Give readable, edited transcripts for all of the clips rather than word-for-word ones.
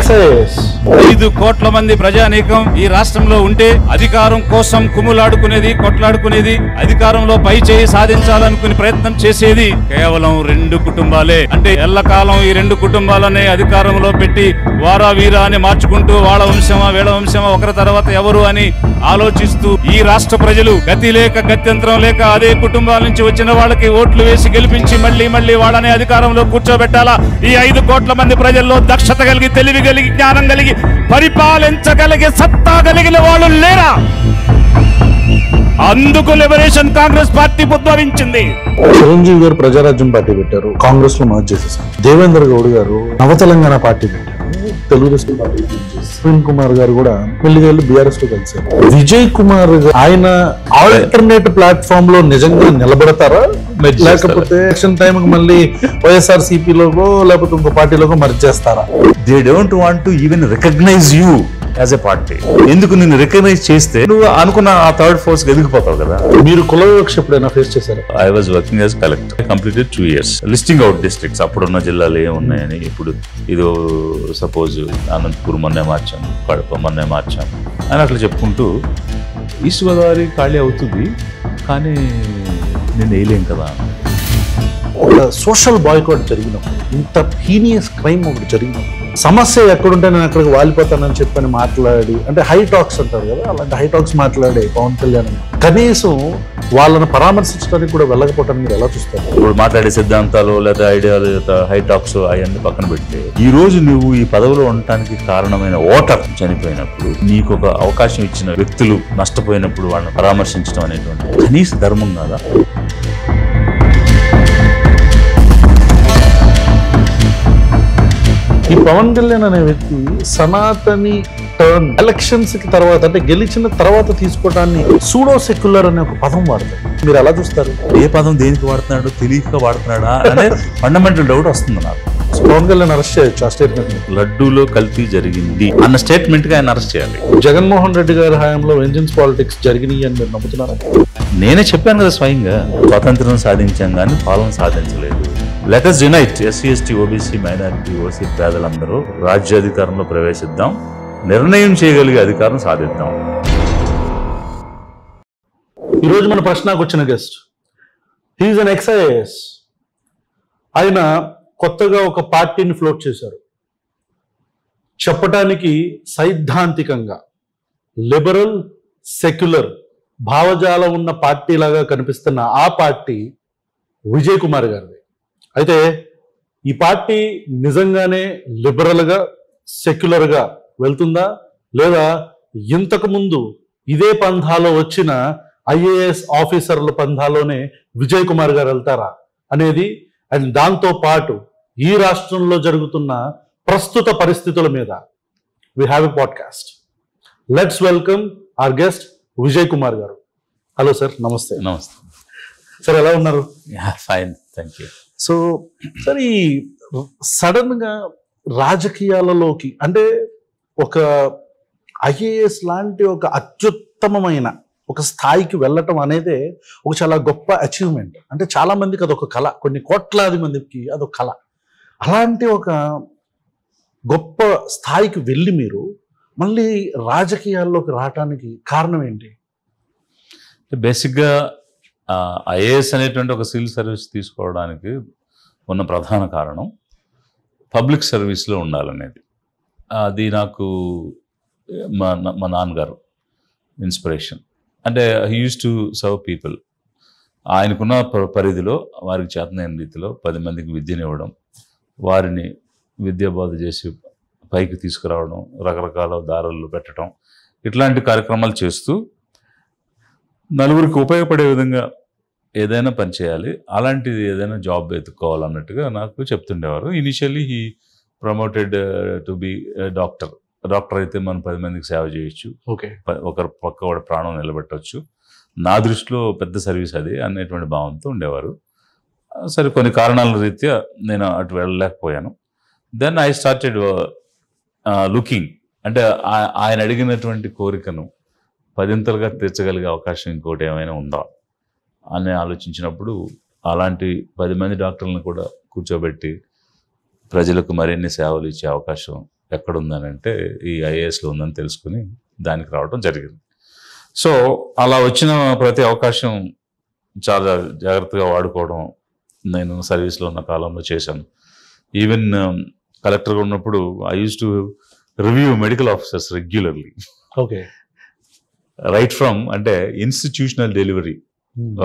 5 కోట్ల మంది ప్రజానీకం ఈ రాష్ట్రంలో ఉంటే అధికారం కోసం కుమ్ములాడుకునేది, కొట్లాడుకునేది, అధికారంలో పై చేయి సాధించాలనుకుని ప్రయత్నం చేసేది కేవలం 2 కుటుంబాలే. అంటే ఎల్లకాలం ఈ 2 కుటుంబాలనే అధికారంలో పెట్టి వారా వీరా అని మార్చుకుంటూ వాళ్ళ వంశమా వీళ్ళ వంశమా ఒకరి తర్వాత ఎవరు అని ఆలోచిస్తూ ఈ రాష్ట్ర ప్రజలు గతి లేక గత్యంతరం లేక అదే కుటుంబాల నుంచి వచ్చిన వాళ్ళకి ఓట్లు వేసి గెలిపించి మళ్ళీ వాళ్ళని అధికారంలో కూర్చోబెట్టాలా. ఈ 5 కోట్ల మంది ప్రజల్లో దక్షత కలిగి, తెలివి కలిగి, జ్ఞానం కలిగి, పరిపాలించగలిగే సత్తా కలిగిన వాళ్ళు లేరా? అందుకు లిబరేషన్ కాంగ్రెస్ పార్టీ ఉద్భవించింది. చిరంజీవి గారు ప్రజారాజ్యం పార్టీ పెట్టారు, కాంగ్రెస్ లో మర్జ్ చేసేసారు. దేవేంద్ర గౌడ్ గారు నవ తెలంగాణ పార్టీ పెట్టారు, తెలుగుదేశం పార్టీ. సునీల్ కుమార్ గారు కూడా మెల్లిగా బీఆర్ఎస్ లో కలిసారు. విజయ్ కుమార్ ఆయన ఆల్టర్నేట్ ప్లాట్ఫామ్ లో నిజంగా నిలబడతారా, లేకపోతే ఎలక్షన్ టైం మళ్ళీ వైఎస్ఆర్ సిపిలోగో లేకపోతే ఇంకో పార్టీలోగో మర్జ్ చేస్తారా? They don't want to even recognize you as a party. ఎందుకు నిన్ను రికగ్నైజ్ చేస్తే నువ్వు అనుకున్న ఆ థర్డ్ ఫోర్స్ ఎదిగిపోతావు కదా. మీరు కుల వివక్ష ఎప్పుడైనా ఫేస్ చేశారు? I was working as collector, completed 2 years listing out districts. అప్పుడున్న జిల్లాలు ఏమున్నాయని, ఇప్పుడు ఇదో సపోజ్ అనంతపూర్ మొన్నే మార్చాం, కడప మొన్నే మార్చాం అని అట్లా చెప్పుకుంటూ ఈస్ట్ గోదావరి ఖాళీ అవుతుంది, కానీ నేను వేయలేం కదా. ఒక సోషల్ బాయ్కాట్ జరిగినప్పుడు, ఇంత హీనియస్ క్రైమ్ ఒకటి జరిగినప్పుడు, సమస్య ఎక్కడుంటే నేను అక్కడికి వాలిపోతానని చెప్పని మాట్లాడి, అంటే హై టాక్స్ అంటారు కదా, అలాంటి హై టాక్స్ మాట్లాడే పవన్ కళ్యాణ్ కనీసం వాళ్ళని పరామర్శించడానికి కూడా వెళ్ళకపోవటానికి మీరు ఎలా చూస్తారు? ఇప్పుడు మాట్లాడే సిద్ధాంతాలు లేదా ఐడియాలు హై టాక్స్ అవన్నీ పక్కన పెడితే, ఈ రోజు నువ్వు ఈ పదవిలో ఉండటానికి కారణమైన ఓటర్ చనిపోయినప్పుడు, నీకు ఒక అవకాశం ఇచ్చిన వ్యక్తులు నష్టపోయినప్పుడు వాళ్ళని పరామర్శించడం అనేటువంటి కనీస ధర్మం కాదా? ఈ పవన్ కళ్యాణ్ అనే వ్యక్తి సనాతని టర్న్ ఎలక్షన్స్ కి తర్వాత, అంటే గెలిచిన తర్వాత తీసుకోవడాన్ని సూడో సెక్యులర్ అనే ఒక పదం వాడతారు. మీరు ఎలా చూస్తారు? ఏ పదం దేనికి వాడుతున్నాడు, తెలియక వాడుతున్నాడా అనే ఫండమెంటల్ డౌట్ వస్తుంది నాకు. పవన్ కళ్యాణ్ అరెస్ట్ చేయొచ్చు ఆ స్టేట్మెంట్? లడ్డూలో కల్తీ జరిగింది అన్న స్టేట్మెంట్ గా ఆయన అరెస్ట్ చేయాలి. జగన్మోహన్ రెడ్డి గారి హయాంలో వెంజన్స్ పాలిటిక్స్ జరిగినాయి అని మీరు నమ్ముతున్నారా? నేనే చెప్పాను కదా స్వయంగా, స్వాతంత్రం సాధించాం కానీ పాలన సాధించలేదు. Let us unite, SC ST OBC minority OC పేదలందరూ రాజ్యాధికారంలో ప్రవేశిద్దాం, నిర్ణయం చేయగలిగే అధికారం సాధిద్దాం. ఈరోజు మన ప్రశ్నకు వచ్చిన గెస్ట్, హీఈస్ అన్ ఎక్స్-ఐఏఎస్. ఆయన కొత్తగా ఒక పార్టీని ఫ్లోట్ చేశారు. చెప్పటానికి సైద్ధాంతికంగా లిబరల్ సెక్యులర్ భావజాలం ఉన్న పార్టీ లాగా కనిపిస్తున్న ఆ పార్టీ విజయ్ కుమార్ గారిది. అయితే ఈ పార్టీ నిజంగానే లిబరల్గా సెక్యులర్గా వెళ్తుందా, లేదా ఇంతకు ముందు ఇదే పంథాలో వచ్చిన ఐఏఎస్ ఆఫీసర్ల పంథాలోనే విజయ్ కుమార్ గారు వెళ్తారా అనేది, అండ్ దాంతో పాటు ఈ రాష్ట్రంలో జరుగుతున్న ప్రస్తుత పరిస్థితుల మీద we have a podcast. Let's welcome our guest Vijay Kumar గారు. హలో సార్, నమస్తే. నమస్తే సార్, ఎలా ఉన్నారు? Fine, thank you. So sir, ఈ సడన్ గా రాజకీయాలలోకి, అంటే ఒక ఐఏఎస్ లాంటి ఒక అత్యుత్తమమైన ఒక స్థాయికి వెళ్ళటం అనేది ఒక చాలా గొప్ప అచీవ్మెంట్. అంటే చాలా మందికి అదొక కళ, కొన్ని కోట్లాది మందికి అదొక కళ. అలాంటి ఒక గొప్ప స్థాయికి వెళ్ళి మీరు మళ్ళీ రాజకీయాల్లోకి రావటానికి కారణం ఏంటి? బేసిక్గా ఐఏఎస్ అనేటువంటి ఒక సివిల్ సర్వీస్ తీసుకోవడానికి ఉన్న ప్రధాన కారణం పబ్లిక్ సర్వీస్లో ఉండాలనేది. అది నాకు మా నాన్నగారు ఇన్స్పిరేషన్. అంటే he use to serve people. ఆయనకున్న పరిధిలో వారికి చేతనైన రీతిలో 10 మందికి విద్యనివ్వడం, వారిని విద్యాబోధ చేసి పైకి తీసుకురావడం, రకరకాల దారులు పెట్టడం, ఇట్లాంటి కార్యక్రమాలు చేస్తూ నలుగురికి ఉపయోగపడే విధంగా ఏదైనా పని చేయాలి, అలాంటిది ఏదైనా జాబ్ ఎత్తుక్కోవాలన్నట్టుగా నాకు చెప్తుండేవారు. Initially he promoted to be doctor. Doctor అయితే మనం 10 మందికి సేవ చేయొచ్చు, ఒకరు పక్క వాడి ప్రాణం నిలబెట్టవచ్చు. నా దృష్టిలో పెద్ద సర్వీస్ అది అనేటువంటి భావంతో ఉండేవారు. సరే, కొన్ని కారణాల రీత్యా నేను అటు వెళ్ళలేకపోయాను. దెన్ ఐ స్టార్టెడ్ లుకింగ్, అంటే ఆయన అడిగినటువంటి కోరికను 10ంతలుగా తీర్చగలిగే అవకాశం ఇంకోటి ఏమైనా ఉందా అని ఆలోచించినప్పుడు, అలాంటి 10 మంది డాక్టర్లను కూడా కూర్చోబెట్టి ప్రజలకు మరిన్ని సేవలు ఇచ్చే అవకాశం ఎక్కడుందని అంటే ఈ ఐఏఎస్లో ఉందని తెలుసుకుని దానికి రావడం జరిగింది. సో అలా వచ్చిన ప్రతి అవకాశం చాలా జాగ్రత్తగా వాడుకోవడం నేను సర్వీస్లో ఉన్న కాలంలో చేశాను. ఈవెన్ కలెక్టర్గా ఉన్నప్పుడు I use to review medical officers regularly. Okay. Right from అంటే ఇన్స్టిట్యూషనల్ డెలివరీ,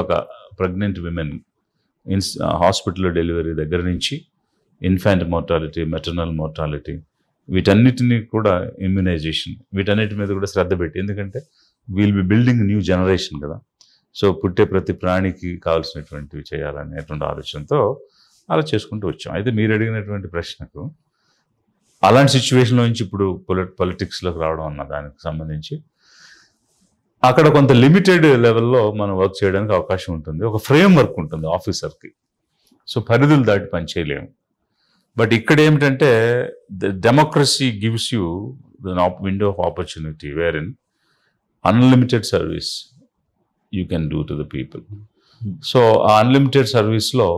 ఒక ప్రెగ్నెంట్ విమెన్ హాస్పిటల్లో డెలివరీ దగ్గర నుంచి ఇన్ఫాంట్ మోర్టాలిటీ, మెటర్నల్ మోర్టాలిటీ, వీటన్నిటిని కూడా ఇమ్యునైజేషన్, వీటన్నిటి మీద కూడా శ్రద్ధ పెట్టి, ఎందుకంటే we'll be building new generation కదా. సో పుట్టే ప్రతి ప్రాణికి కావాల్సినటువంటివి చేయాలనేటువంటి ఆలోచనతో అలా చేసుకుంటూ వచ్చాం. అయితే మీరు అడిగినటువంటి ప్రశ్నకు అలాంటి సిచ్యువేషన్లో నుంచి ఇప్పుడు పొలిటిక్స్లోకి రావడం అన్న దానికి సంబంధించి అక్కడ కొంత లిమిటెడ్ లెవెల్లో మనం వర్క్ చేయడానికి అవకాశం ఉంటుంది. ఒక ఫ్రేమ్ వర్క్ ఉంటుంది ఆఫీసర్కి. సో పరిధులు దాటి పనిచేయలేము. బట్ ఇక్కడ ఏమిటంటే democracy gives you the window of opportunity where in unlimited service you can do to the people. So ఆ అన్లిమిటెడ్ సర్వీస్లో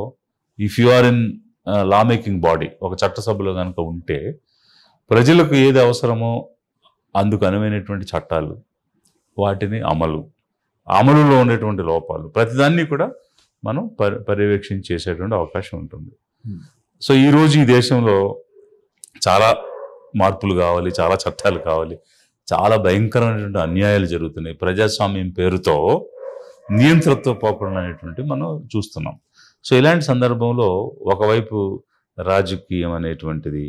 if you are in law making body, ఒక చట్టసభలో కనుక ఉంటే ప్రజలకు ఏది అవసరమో అందుకు అనువైనటువంటి చట్టాలు, వాటిని అమలులో ఉండేటువంటి లోపాలు, ప్రతిదాన్ని కూడా మనం పర్యవేక్షణ చేసేటువంటి అవకాశం ఉంటుంది. సో ఈరోజు ఈ దేశంలో చాలా మార్పులు కావాలి, చాలా చట్టాలు కావాలి, చాలా భయంకరమైనటువంటి అన్యాయాలు జరుగుతున్నాయి. ప్రజాస్వామ్యం పేరుతో నియంత్రణతో పోకడం అనేటువంటి మనం చూస్తున్నాం. సో ఇలాంటి సందర్భంలో ఒకవైపు రాజకీయం అనేటువంటిది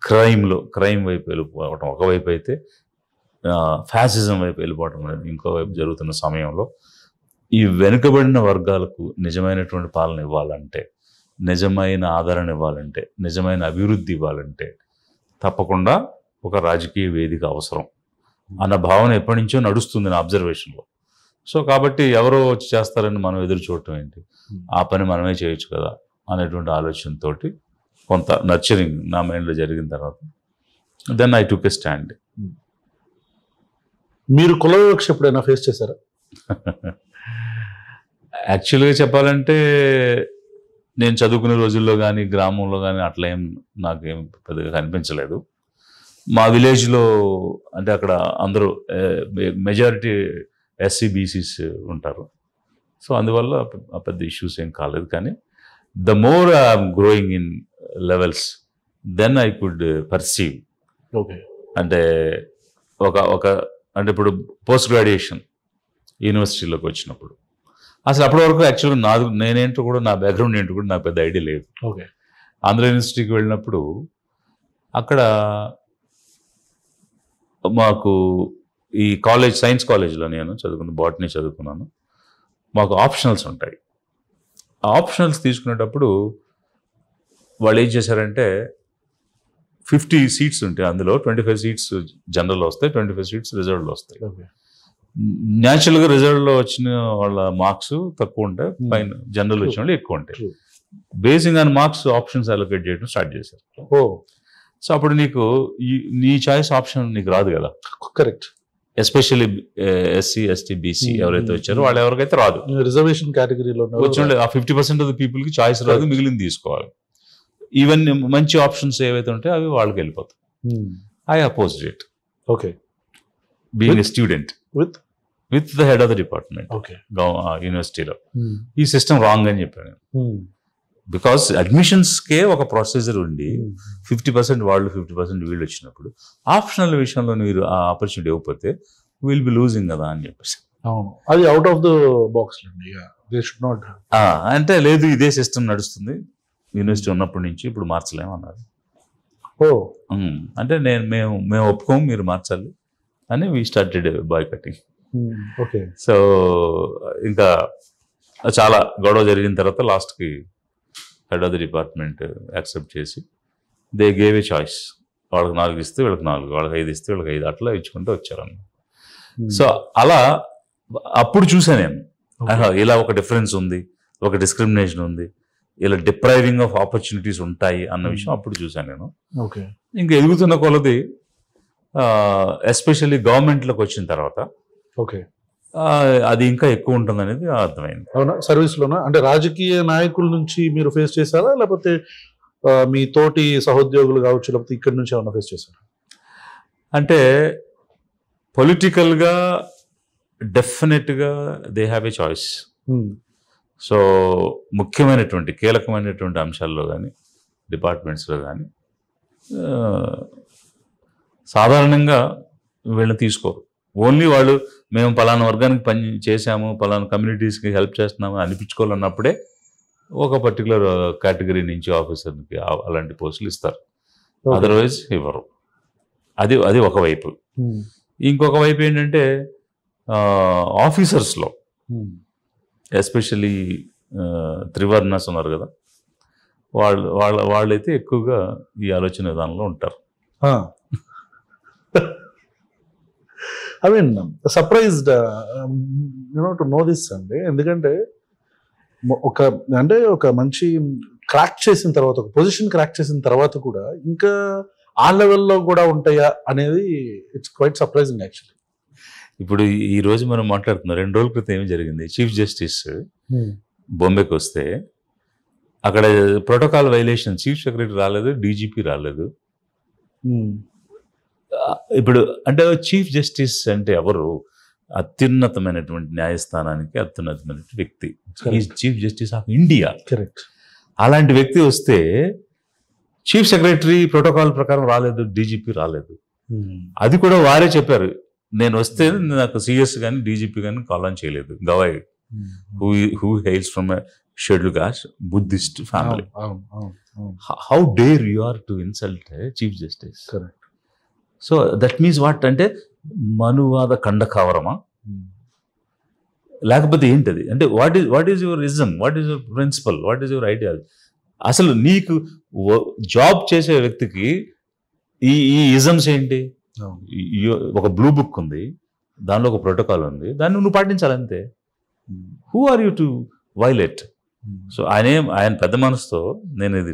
క్రైమ్ వైపు వెళ్ళిపోవడం ఒకవైపు అయితే, ఫ్యాసిజం వైపు వెళ్ళిపోవడం అనేది ఇంకోవైపు జరుగుతున్న సమయంలో ఈ వెనుకబడిన వర్గాలకు నిజమైనటువంటి పాలన ఇవ్వాలంటే, నిజమైన ఆదరణ ఇవ్వాలంటే, నిజమైన అభివృద్ధి ఇవ్వాలంటే తప్పకుండా ఒక రాజకీయ వేదిక అవసరం అన్న భావన ఎప్పటి నుంచో నడుస్తుంది నా అబ్జర్వేషన్లో. సో కాబట్టి ఎవరో వచ్చి చేస్తారని మనం ఎదురు చూడటం ఏంటి, ఆ పని మనమే చేయొచ్చు కదా అనేటువంటి ఆలోచనతో కొంత నర్చరింగ్ నా మైండ్లో జరిగిన తర్వాత then I took a stand. మీరు కుల వివక్ష ఎప్పుడైనా ఫేస్ చేశారా? యాక్చువల్గా చెప్పాలంటే నేను చదువుకునే రోజుల్లో కానీ గ్రామంలో కానీ అట్లా నాకేం పెద్దగా కనిపించలేదు. మా విలేజ్లో అంటే అక్కడ అందరూ మెజారిటీ ఎస్సీ బీసీస్ ఉంటారు. సో అందువల్ల పెద్ద ఇష్యూస్ ఏం కాలేదు. కానీ the more I'm growing in levels then I could perceive. Okay. అంటే ఒక అంటే ఇప్పుడు పోస్ట్ గ్రాడ్యుయేషన్ యూనివర్సిటీలోకి వచ్చినప్పుడు అసలు అప్పటి వరకు యాక్చువల్గా నేనేంటో కూడా, నా బ్యాక్గ్రౌండ్ ఏంటో కూడా నాకు పెద్ద ఐడియా లేదు. ఓకే. ఆంధ్ర యూనివర్సిటీకి వెళ్ళినప్పుడు అక్కడ మాకు ఈ సైన్స్ కాలేజ్లో నేను బాటనీ చదువుకున్నాను. మాకు ఆప్షనల్స్ ఉంటాయి. ఆ ఆప్షనల్స్ తీసుకునేటప్పుడు వాళ్ళు ఏం చేశారంటే 50 సీట్స్ ఉంటాయి, అందులో 25 సీట్స్ జనరల్లో వస్తాయి, 25 సీట్స్ రిజర్వ్లో వస్తాయి. న్యాచురల్గా రిజర్వ్లో వచ్చిన వాళ్ళ మార్క్స్ తక్కువ ఉంటాయి, పైన జనరల్ వచ్చిన వాళ్ళు ఎక్కువ ఉంటాయి. Basing on marks options allocate చేయడం స్టార్ట్ చేశారు. సో అప్పుడు నీకు నీ చాయిస్ ఆప్షన్ నీకు రాదు కదా. Correct. Especially SC ST BC ఎవరైతే వచ్చారో వాళ్ళు ఎవరికైతే రాదు, రిజర్వేషన్ కేటగిరీలో వచ్చిన ఆ 50% ఆఫ్ ద పీపుల్కి చాయిస్ రాదు, మిగిలిన తీసుకోవాలి. ఈవెన్ మంచి ఆప్షన్స్ ఏవైతే ఉంటాయో అవి వాళ్ళకి వెళ్ళిపోతాయి. I opposed it. Okay. Being a student with the head of the department యూనివర్సిటీలో ఈ సిస్టమ్ రాంగ్ అని చెప్పాను. బికాస్ అడ్మిషన్స్కే ఒక ప్రొసీజర్ ఉండి 50% వాళ్ళు 50% వీళ్ళు వచ్చినప్పుడు ఆప్షనల్ విషయంలో మీరు ఆ ఆపర్చునిటీ ఇవ్వకపోతే విల్ బి లూజింగ్ కదా అని చెప్పేసి. అది అవుట్ ఆఫ్ ద బాక్స్ అంటే లేదు, ఇదే సిస్టమ్ నడుస్తుంది యూనివర్సిటీ ఉన్నప్పటి నుంచి, ఇప్పుడు మార్చలేము అన్నారు. అంటే మేము ఒప్పుకోము, మీరు మార్చాలి అని we started boycotting. So ఇంకా చాలా గొడవ జరిగిన తర్వాత లాస్ట్కి head of the department accept చేసి దే గేవ్ ఏ చాయిస్. వాళ్ళకి 4 ఇస్తే వీళ్ళకి 4, వాళ్ళకి 5 ఇస్తే వీళ్ళకి 5, అట్లా ఇచ్చుకుంటూ వచ్చారన్న. సో అలా అప్పుడు చూసాను నేను, ఇలా ఒక డిఫరెన్స్ ఉంది, ఒక డిస్క్రిమినేషన్ ఉంది, ఇలా డిప్రైవింగ్ ఆఫ్ ఆపర్చునిటీస్ ఉంటాయి అన్న విషయం అప్పుడు చూసాను నేను. ఇంకా ఎదుగుతున్న కొలది ఎస్పెషల్లీ గవర్నమెంట్లోకి వచ్చిన తర్వాత అది ఇంకా ఎక్కువ ఉంటుంది అనేది అర్థమైంది. అవునా? సర్వీస్లోనా? అంటే రాజకీయ నాయకుల నుంచి మీరు ఫేస్ చేశారా, లేకపోతే మీ తోటి సహోద్యోగులు కావచ్చు, లేకపోతే ఇక్కడి నుంచి ఏమైనా ఫేస్ చేశారు? అంటే పొలిటికల్గా డెఫినెట్గా they have a choice. So ముఖ్యమైనటువంటి కీలకమైనటువంటి అంశాల్లో కానీ డిపార్ట్మెంట్స్లో కానీ సాధారణంగా వీళ్ళని తీసుకోరు. ఓన్లీ వాళ్ళు మేము పలానా వర్గానికి పని చేసాము, పలానా కమ్యూనిటీస్కి హెల్ప్ చేస్తున్నాము అనిపించుకోవాలన్నప్పుడే ఒక పర్టికులర్ కేటగిరీ నుంచి ఆఫీసర్కి అలాంటి పోస్టులు ఇస్తారు. అదర్వైజ్ ఇవ్వరు. అది ఒకవైపు. ఇంకొక వైపు ఏంటంటే ఆఫీసర్స్లో ఎస్పెషల్లీ త్రివర్ణస్ ఉన్నారు కదా, వాళ్ళైతే ఎక్కువగా ఈ ఆలోచన విధానంలో ఉంటారు. I mean surprised to know this అండి. ఎందుకంటే ఒక మంచి క్రాక్ చేసిన తర్వాత, ఒక పొజిషన్ క్రాక్ చేసిన తర్వాత కూడా ఇంకా ఆ లెవెల్లో కూడా ఉంటాయా అనేది ఇట్స్ క్వైట్ సర్ప్రైజింగ్ యాక్చువల్లీ. ఇప్పుడు ఈ రోజు మనం మాట్లాడుతున్నాం, 2 రోజుల క్రితం ఏమి జరిగింది, చీఫ్ జస్టిస్ బాంబేకి వస్తే అక్కడ ప్రోటోకాల్ వైలేషన్, చీఫ్ సెక్రటరీ రాలేదు, డీజీపీ రాలేదు. ఇప్పుడు అంటే చీఫ్ జస్టిస్ అంటే ఎవరు? అత్యున్నతమైనటువంటి న్యాయస్థానానికి అత్యున్నతమైనటువంటి వ్యక్తి, chief justice of India. Correct. అలాంటి వ్యక్తి వస్తే చీఫ్ సెక్రటరీ ప్రోటోకాల్ ప్రకారం రాలేదు, డీజీపీ రాలేదు. అది కూడా వారే చెప్పారు, నేను వస్తే నాకు సిఎస్ కానీ డీజీపీ కానీ కాల్ ఆన్ చేయలేదు. Gavai who hails from scheduled caste Buddhist family. How dare you are to insult chief justice? Correct. So that means what అంటే మనువాద కండకావరమా, లేకపోతే ఏంటది? అంటే what is your ism, what is your principle, what is your ideology? అసలు నీకు job చేసే వ్యక్తికి ఈ ఇజమ్స్ ఏంటి? ఒక బ్లూ బుక్ ఉంది, దానిలో ఒక ప్రోటోకాల్ ఉంది, దాన్ని నువ్వు పాటించాలంతే. Who are you to violate? So ఆయన పెద్ద మనసుతో నేను ఇది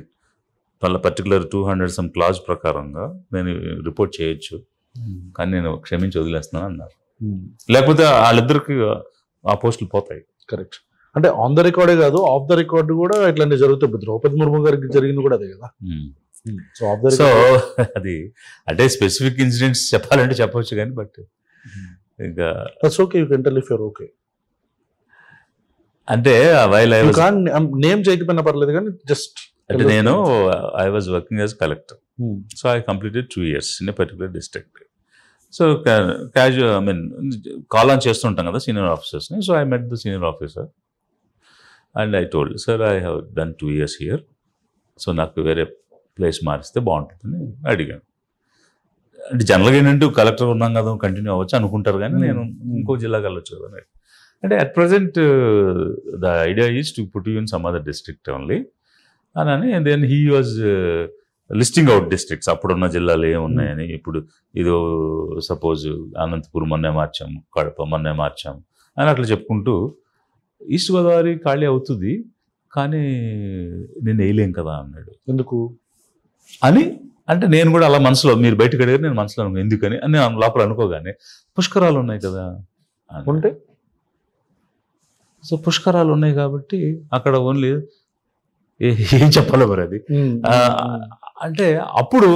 పర్టికులర్ 200 సమ్ క్లాజ్ ప్రకారంగా నేను రిపోర్ట్ చేయొచ్చు, కానీ నేను క్షమించి వదిలేస్తున్నాను అన్నారు. లేకపోతే వాళ్ళిద్దరికి ఆ పోస్టులు పోతాయి. కరెక్ట్. అంటే ఆన్ ద రికార్డే కాదు, ఆఫ్ ద రికార్డ్ కూడా ఇట్లాంటివి జరుగుతాయి. ద్రౌపది ముర్ము గారికి జరిగింది కూడా అదే కదా. సో అది అంటే స్పెసిఫిక్ ఇన్సిడెంట్స్ చెప్పాలంటే చెప్పవచ్చు కానీ, బట్ ఇంకా okay, you can tell if your okay. అంటే నేమ్ చేయకపోయినా పర్లేదు కానీ జస్ట్ అంటే నేను I was working as collector. So I completed 2 years in a particular district. So casual I mean call on చేస్తుంటాం కదా సీనియర్ ఆఫీసర్స్ని. So I met the senior officer and I told, sir I have done 2 years here, so నాకు వేరే place మారిస్తే బాగుంటుందని అడిగాను. అంటే జనరల్గా ఏంటంటే కలెక్టర్ ఉన్నాం కదా కంటిన్యూ అవ్వచ్చు అనుకుంటారు, కానీ నేను ఇంకో జిల్లాకి వెళ్ళొచ్చు కదా. అంటే at present the idea is to put you in some other district only అని. And then he was listing out districts, అప్పుడున్న జిల్లాలు ఏమున్నాయని. ఇప్పుడు ఇది సపోజ్ అనంతపూర్ మొన్నే మార్చాము, కడప మొన్నే మార్చాము అని అట్లా చెప్పుకుంటూ ఈస్ట్ గోదావరి ఖాళీ అవుతుంది కానీ నేను వేయలేం కదా అన్నాడు. ఎందుకు అని అంటే నేను కూడా అలా మనసులో, మీరు బయటకు అడిగారు, నేను మనసులో ఎందుకని అని లోపల అనుకోగానే పుష్కరాలు ఉన్నాయి కదా ఉంటే, సో పుష్కరాలు ఉన్నాయి కాబట్టి అక్కడ ఓన్లీ ఏం చెప్పాలో మరి అది. అంటే అప్పుడు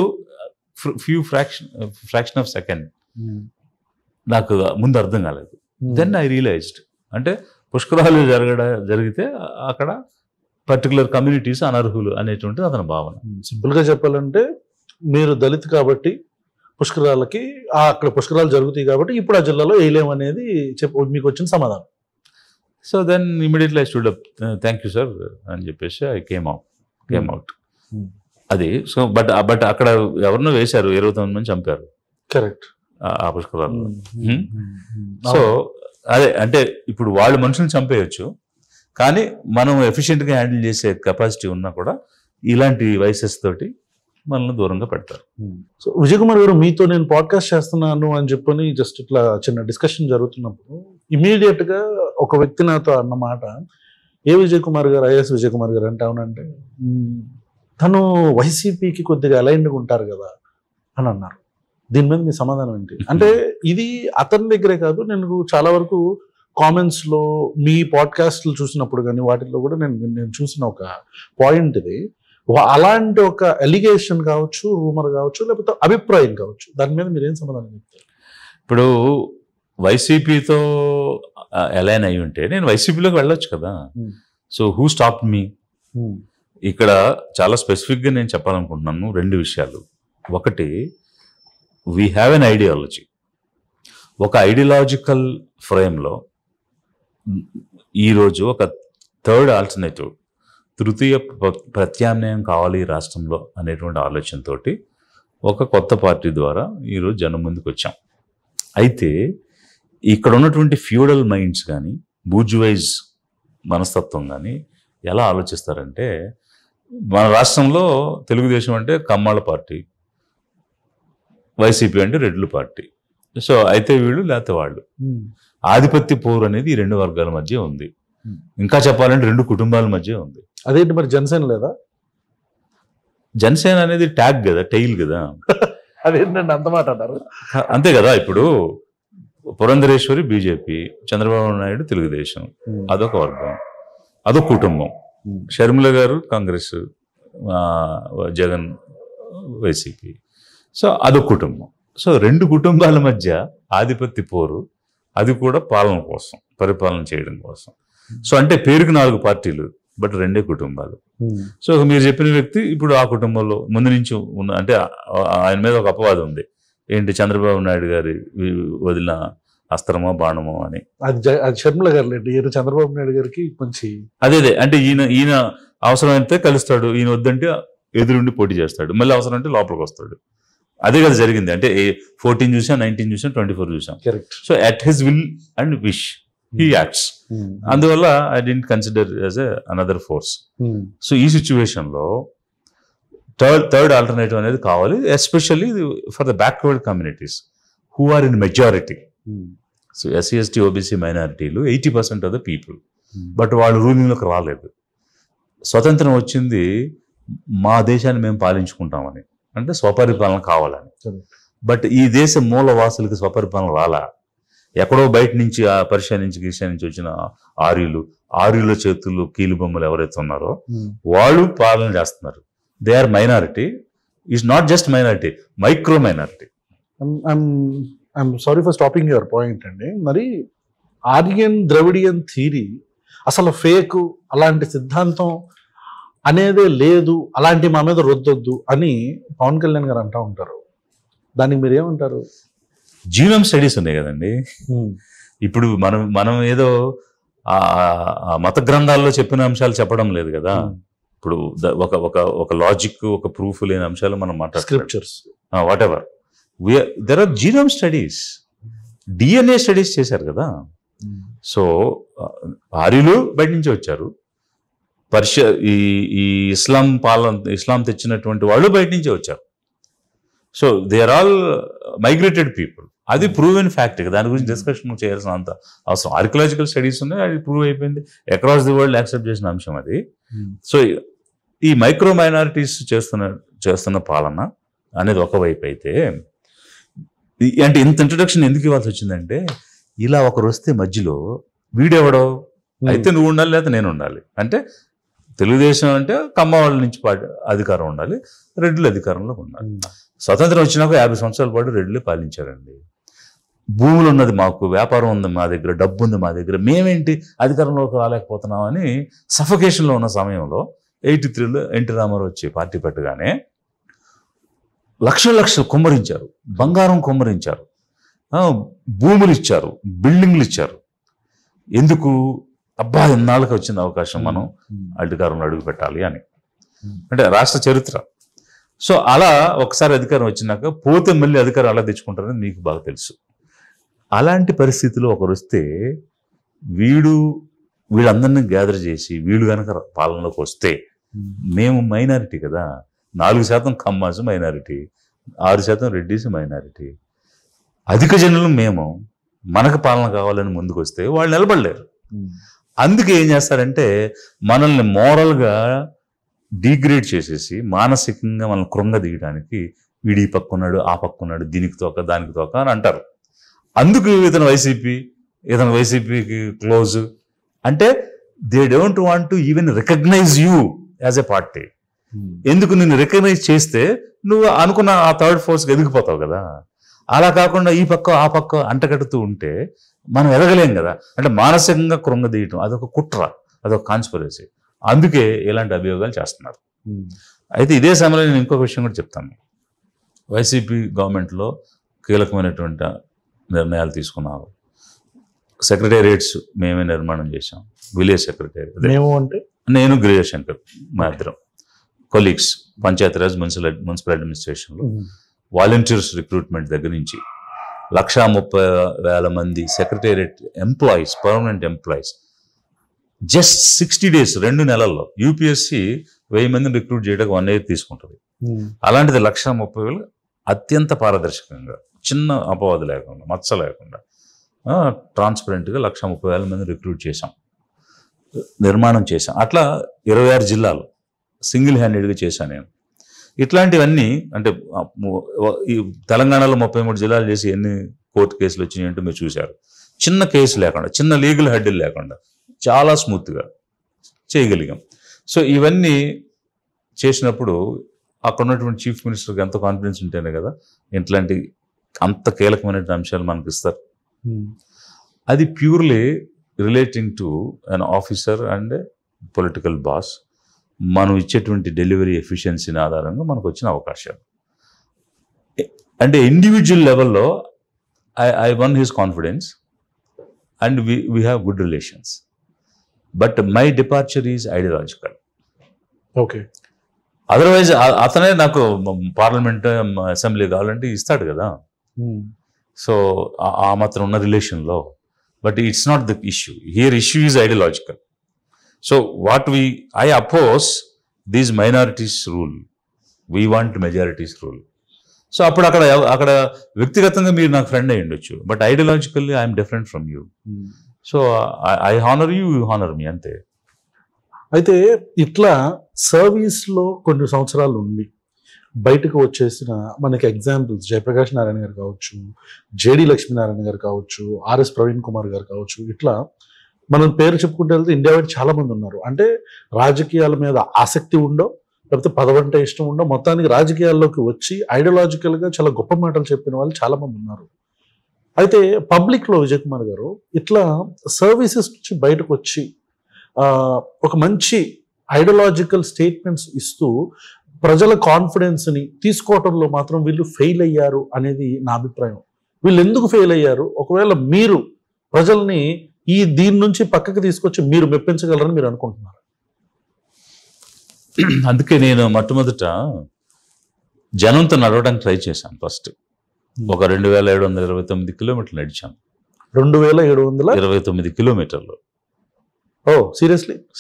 ఫ్రాక్షన్ ఆఫ్ సెకండ్ నాకు ముందు అర్థం కాలేదు. దెన్ ఐ రియలైజ్డ్, అంటే పుష్కరాలు జరిగితే అక్కడ పర్టికులర్ కమ్యూనిటీస్ అనర్హులు అనేటువంటిది అతని భావన. సింపుల్గా చెప్పాలంటే మీరు దళిత్ కాబట్టి పుష్కరాలకి అక్కడ పుష్కరాలు జరుగుతాయి కాబట్టి ఇప్పుడు ఆ జిల్లాలో వేయలేమనేది మీకు వచ్చిన సమాధానం. So then immediately I stood up, thank you sir అని చెప్పేసి ఐ కేమ్ అవుట్. అది సో బట్ అక్కడ ఎవరినో వేశారు, 29 మంది చంపారు. కరెక్ట్. ఆ పుష్కరాల్లో. సో అదే అంటే ఇప్పుడు వాళ్ళు మనుషులను చంపేయచ్చు, కానీ మనం ఎఫిషియెంట్గా హ్యాండిల్ చేసే కెపాసిటీ ఉన్నా కూడా ఇలాంటి వైసెస్ తోటి మనల్ని దూరంగా పెడతారు. సో విజయ్ కుమార్ గారు, మీతో నేను పాడ్కాస్ట్ చేస్తున్నాను అని చెప్పని జస్ట్ ఇట్లా చిన్న డిస్కషన్ జరుగుతున్నప్పుడు ఇమీడియట్ గా ఒక వ్యక్తి నాతో అన్నమాట, ఏ విజయ్ కుమార్ గారు, ఐఏఎస్ విజయ్ కుమార్ గారు అంటే అవునంటే తను వైసీపీకి కొద్దిగా అలైన్డ్గా ఉంటారు కదా అని అన్నారు. దీని మీద మీ సమాధానం ఏంటి? అంటే ఇది అతని దగ్గరే కాదు, నేను చాలా వరకు కామెంట్స్లో మీ పాడ్కాస్ట్లు చూసినప్పుడు కానీ వాటిల్లో కూడా నేను చూసిన ఒక పాయింట్ ఇది. అలాంటి ఒక ఎలిగేషన్ కావచ్చు, రూమర్ కావచ్చు, లేకపోతే అభిప్రాయం కావచ్చు, దాని మీద మీరు ఏం సమాధానం చెప్తారు? ఇప్పుడు వైసీపీతో అలైన్ అయి ఉంటే నేను వైసీపీలోకి వెళ్ళొచ్చు కదా. So who stop me? ఇక్కడ చాలా స్పెసిఫిక్గా నేను చెప్పాలనుకుంటున్నాను 2 విషయాలు. ఒకటి, వీ హ్యావ్ ఎన్ ఐడియాలజీ. ఒక ఐడియాలజికల్ ఫ్రేమ్లో ఈరోజు ఒక థర్డ్ ఆల్టర్నేటివ్, తృతీయ ప్రత్యామ్నాయం కావాలి ఈ రాష్ట్రంలో అనేటువంటి ఆలోచనతో ఒక కొత్త పార్టీ ద్వారా ఈరోజు జనం ముందుకు వచ్చాం. అయితే ఇక్కడ ఉన్నటువంటి ఫ్యూడల్ మైండ్స్ కానీ, బూర్జువైజ్ మనస్తత్వం కానీ ఎలా ఆలోచిస్తారంటే, మన రాష్ట్రంలో తెలుగుదేశం అంటే కమ్మాళ్ళ పార్టీ, వైసీపీ అంటే రెడ్లు పార్టీ. సో అయితే వీళ్ళు లేకపోతే వాళ్ళు. ఆధిపత్య పోరు అనేది ఈ 2 వర్గాల మధ్య ఉంది. ఇంకా చెప్పాలంటే 2 కుటుంబాల మధ్య ఉంది. అదేంటి మరి జనసేన లేదా? జనసేన అనేది ట్యాగ్ కదా, టైల్ కదా. అదేంటండి అంత మాట అన్నారు? అంతే కదా. ఇప్పుడు పురంధరేశ్వరి బీజేపీ, చంద్రబాబు నాయుడు తెలుగుదేశం, అదొక వర్గం, అదొక కుటుంబం. షర్మిల గారు కాంగ్రెస్, జగన్ వైసీపీ. సో అదొక కుటుంబం. సో 2 కుటుంబాల మధ్య ఆధిపత్య పోరు, అది కూడా పాలన కోసం, పరిపాలన చేయడం కోసం. సో అంటే పేరుకి 4 పార్టీలు, బట్ 2 కుటుంబాలు. సో మీరు చెప్పిన వ్యక్తి ఇప్పుడు ఆ కుటుంబంలో ముందు నుంచి ఉన్న, అంటే ఆయన మీద ఒక అపవాదం ఉంది, ఏంటి చంద్రబాబు నాయుడు గారి వదిలిన అస్త్రమో బాణమో అని. అది షర్మిల గారు లేండి, చంద్రబాబు నాయుడు గారికి మంచి అదే అంటే ఈయన అవసరమైతే కలుస్తాడు, ఈయన వద్దంటే ఎదురుండి పోటీ చేస్తాడు, మళ్ళీ అవసరం అంటే లోపలికి వస్తాడు. అదే కదా జరిగింది. అంటే 14 చూసాం, 19 చూసాం, 24 చూసాం. So at his will and wish he acts. అందువల్ల I didn't consider as another force. So ఈ సిచ్యువేషన్లో థర్డ్ ఆల్టర్నేటివ్ అనేది కావాలి, especially for the backward communities who are in majority. So SC ST OBC మైనారిటీలు 80% ఆఫ్ ద పీపుల్, బట్ వాళ్ళు రూలింగ్లోకి రాలేదు. స్వతంత్రం వచ్చింది మా దేశాన్ని మేము పాలించుకుంటామని, అంటే స్వపరిపాలన కావాలని. బట్ ఈ దేశ మూలవాసులకి స్వపరిపాలన రాలా. ఎక్కడో బయట నుంచి, ఆ పర్షియా నుంచి, గిర్షియా నుంచి వచ్చిన ఆర్యుల చేతుల్లో కీలు బొమ్మలు ఎవరైతే ఉన్నారో వాళ్ళు పాలన చేస్తున్నారు. They are minority. Is not just minority, micro minority. I'm sorry for stopping your point అండి. మరి ఆర్యన్ ద్రవిడియన్ థీరీ అసలు ఫేక్, అలాంటి సిద్ధాంతం అనేదే లేదు, అలాంటి మా మీద రుద్దొద్దు అని పవన్ కళ్యాణ్ గారు అంటూ ఉంటారు. దానికి మీరు ఏమంటారు? జీనోమ్ స్టడీస్ ఉన్నాయి కదండి. ఇప్పుడు మనం ఏదో మత గ్రంథాల్లో చెప్పిన అంశాలు చెప్పడం లేదు కదా. ఇప్పుడు ఒక లాజిక్, ఒక ప్రూఫ్ లేని అంశాలు మనం scriptures, whatever. There are genome studies, DNA studies చేశారు కదా. సో ఆర్యులు బయట నుంచి వచ్చారు, పర్షియా ఈ ఇస్లాం తెచ్చినటువంటి వాళ్ళు బయట నుంచే వచ్చారు. So they are all migrated people. అది ప్రూవెన్ ఫ్యాక్ట్. దాని గురించి డిస్కషన్ చేయాల్సిన అంత అవసరం. ఆర్కియలాజికల్ స్టడీస్ ఉన్నాయి, అది ప్రూవ్ అయిపోయింది, అక్రాస్ ది వరల్డ్ యాక్సెప్ట్ చేసిన అంశం అది. సో ఈ మైక్రో మైనారిటీస్ చేస్తున్న పాలన అనేది ఒకవైపు అయితే, అంటే ఇంత ఇంట్రడక్షన్ ఎందుకు ఇవ్వాల్సి వచ్చిందంటే, ఇలా ఒకరు వస్తే మధ్యలో వీడెవడో, అయితే నువ్వు ఉండాలి లేదా నేను ఉండాలి. అంటే తెలుగుదేశం అంటే కమ్మ వాళ్ళ నుంచి అధికారం ఉండాలి, రెడ్లు అధికారంలో ఉండాలి. స్వతంత్రం వచ్చినాక 50 సంవత్సరాల పాటు రెడ్లే పాలించారండి. భూములు ఉన్నది మాకు, వ్యాపారం ఉంది మా దగ్గర, డబ్బు ఉంది మా దగ్గర, మేమేంటి అధికారంలోకి రాలేకపోతున్నామని సఫకేషన్లో ఉన్న సమయంలో 83లో ఎన్టీ రామారావు వచ్చి పార్టీ పెట్టగానే లక్షలు కుమ్మరించారు, బంగారం కుమ్మరించారు, భూములు ఇచ్చారు, బిల్డింగ్లు ఇచ్చారు. ఎందుకు? అబ్బా ఎన్నాళ్ళకి వచ్చింది అవకాశం, మనం అధికారంలో అడుగు పెట్టాలి అని. అంటే రాష్ట్ర చరిత్ర. సో అలా ఒకసారి అధికారం వచ్చినాక పోతే మళ్ళీ అధికారం అలా తెచ్చుకుంటారని మీకు బాగా తెలుసు. అలాంటి పరిస్థితిలో ఒకరు వస్తే వీళ్ళందరినీ గ్యాదర్ చేసి వీళ్ళు కనుక పాలనలోకి వస్తే, మేము మైనారిటీ కదా, 4% కమ్మాస్ మైనారిటీ, 6% రెడ్డిస్ మైనారిటీ, అధిక జనులు మేము, మనకు పాలన కావాలని ముందుకు వస్తే వాళ్ళు నిలబడలేరు. అందుకే ఏం చేస్తారంటే మనల్ని మోరల్గా డిగ్రేడ్ చేసేసి మానసికంగా మనల్ని కృంగదీయడానికి వీడి పక్కున్నాడు, ఆ పక్కున్నాడు, దీనికి తోక దానికి తోక అని అంటారు. అందుకు ఇతను వైసీపీకి క్లోజ్ అంటే they don't want to even recognize you as a party. ఎందుకు నిన్ను రికగ్నైజ్ చేస్తే నువ్వు అనుకున్న ఆ థర్డ్ ఫోర్స్కి ఎదిగిపోతావు కదా. అలా కాకుండా ఈ పక్క ఆ పక్క అంటగడుతూ ఉంటే మనం ఎదగలేం కదా. అంటే మానసికంగా కృంగదీయటం అదొక కుట్ర, అదొక కాన్స్పిరసీ. అందుకే ఇలాంటి అభియోగాలు చేస్తున్నారు. అయితే ఇదే సమయంలో నేను ఇంకొక విషయం కూడా చెప్తాను. వైసీపీ గవర్నమెంట్లో కీలకమైనటువంటి నిర్ణయాలు తీసుకున్నారు. సెక్రటేరియట్స్ మేమే నిర్మాణం చేశాం. విలేజ్ సెక్రటేరియట్ మేము అంటే నేను గిరిజశంకర్ మా ఇద్దరం కొలీగ్స్ పంచాయతీరాజ్ మున్సిపల్ అడ్మినిస్ట్రేషన్లో వాలంటీర్స్ రిక్రూట్మెంట్ దగ్గర నుంచి 130,000 మంది secretariat employees, permanent employees just 60 days 2 నెలల్లో. యూపీఎస్సీ 1000 మందిని రిక్రూట్ చేయడానికి 1 year తీసుకుంటుంది. అలాంటిది 130,000 అత్యంత పారదర్శకంగా, చిన్న అపవాదు లేకుండా, మచ్చ లేకుండా, ట్రాన్స్పరెంట్గా 130,000 మంది రిక్రూట్ చేశాం, నిర్మాణం చేశాం. అట్లా 26 జిల్లాలు సింగిల్ హ్యాండెడ్గా చేశాను నేను. ఇట్లాంటివన్నీ అంటే ఈ తెలంగాణలో 33 జిల్లాలు చేసి ఎన్ని కోర్టు కేసులు వచ్చినాయి అంటే మీరు చూశారు. చిన్న కేసు లేకుండా, చిన్న లీగల్ హెడ్డిల్ లేకుండా చాలా స్మూత్గా చేయగలిగాం. సో ఇవన్నీ చేసినప్పుడు అక్కడ ఉన్నటువంటి చీఫ్ మినిస్టర్కి ఎంత కాన్ఫిడెన్స్ ఉంటేనే కదా ఇట్లాంటి అంత కీలకమైన అంశాలు మనకి ఇస్తారు. అది purely relating to an officer and political boss. మనం ఇచ్చేటువంటి డెలివరీ ఎఫిషియన్సీని ఆధారంగా మనకు వచ్చిన అవకాశాలు. అంటే ఇండివిజువల్ లెవెల్లో I one his confidence and we have good relations. But my departure is ideological. Okay. Otherwise అతనే నాకు పార్లమెంట్ అసెంబ్లీ కావాలంటే ఇస్తాడు కదా. సో ఆ మాత్రం ఉన్న రిలేషన్లో. But it's not the issue here. Issue is ideological. So what I oppose these minorities rule, we want majorities rule. So అప్పుడు అక్కడ వ్యక్తిగతంగా మీరు నాకు ఫ్రెండ్ అయ్యి ఉండొచ్చు, but ideologically I'm different from you. So I honour you, you honour me, అంతే. అయితే ఇట్లా సర్వీస్లో కొన్ని సంవత్సరాలు ఉండి బయటకు వచ్చేసిన మనకి ఎగ్జాంపుల్స్ జయప్రకాష్ నారాయణ గారు కావచ్చు, జేడి లక్ష్మీనారాయణ గారు కావచ్చు, ఆర్ఎస్ ప్రవీణ్ కుమార్ గారు కావచ్చు, ఇట్లా మనం పేరు చెప్పుకుంటూ వెళ్తే ఇండియా వైడ్ చాలా మంది ఉన్నారు. అంటే రాజకీయాల మీద ఆసక్తి ఉండో, లేకపోతే పదవంటే ఇష్టం ఉండో, మొత్తానికి రాజకీయాల్లోకి వచ్చి ఐడియాలజికల్గా చాలా గొప్ప మాటలు చెప్పిన వాళ్ళు చాలా మంది ఉన్నారు. అయితే పబ్లిక్లో విజయ్ కుమార్ గారు ఇట్లా సర్వీసెస్ నుంచి బయటకు వచ్చి ఒక మంచి ఐడియాలజికల్ స్టేట్మెంట్స్ ఇస్తూ ప్రజల కాన్ఫిడెన్స్ని తీసుకోవటంలో మాత్రం వీళ్ళు ఫెయిల్ అయ్యారు అనేది నా అభిప్రాయం. వీళ్ళు ఎందుకు ఫెయిల్ అయ్యారు? ఒకవేళ మీరు ప్రజల్ని దీని నుంచి పక్కకి తీసుకొచ్చి మీరు మెప్పించగలరని మీరు అనుకుంటున్నారు? అందుకే నేను మొట్టమొదట జనంతో నడవడానికి ట్రై చేశాను. ఫస్ట్ ఒక 2,729 కిలోమీటర్లు నడిచాను. 2,729 కిలోమీటర్లు. ఓ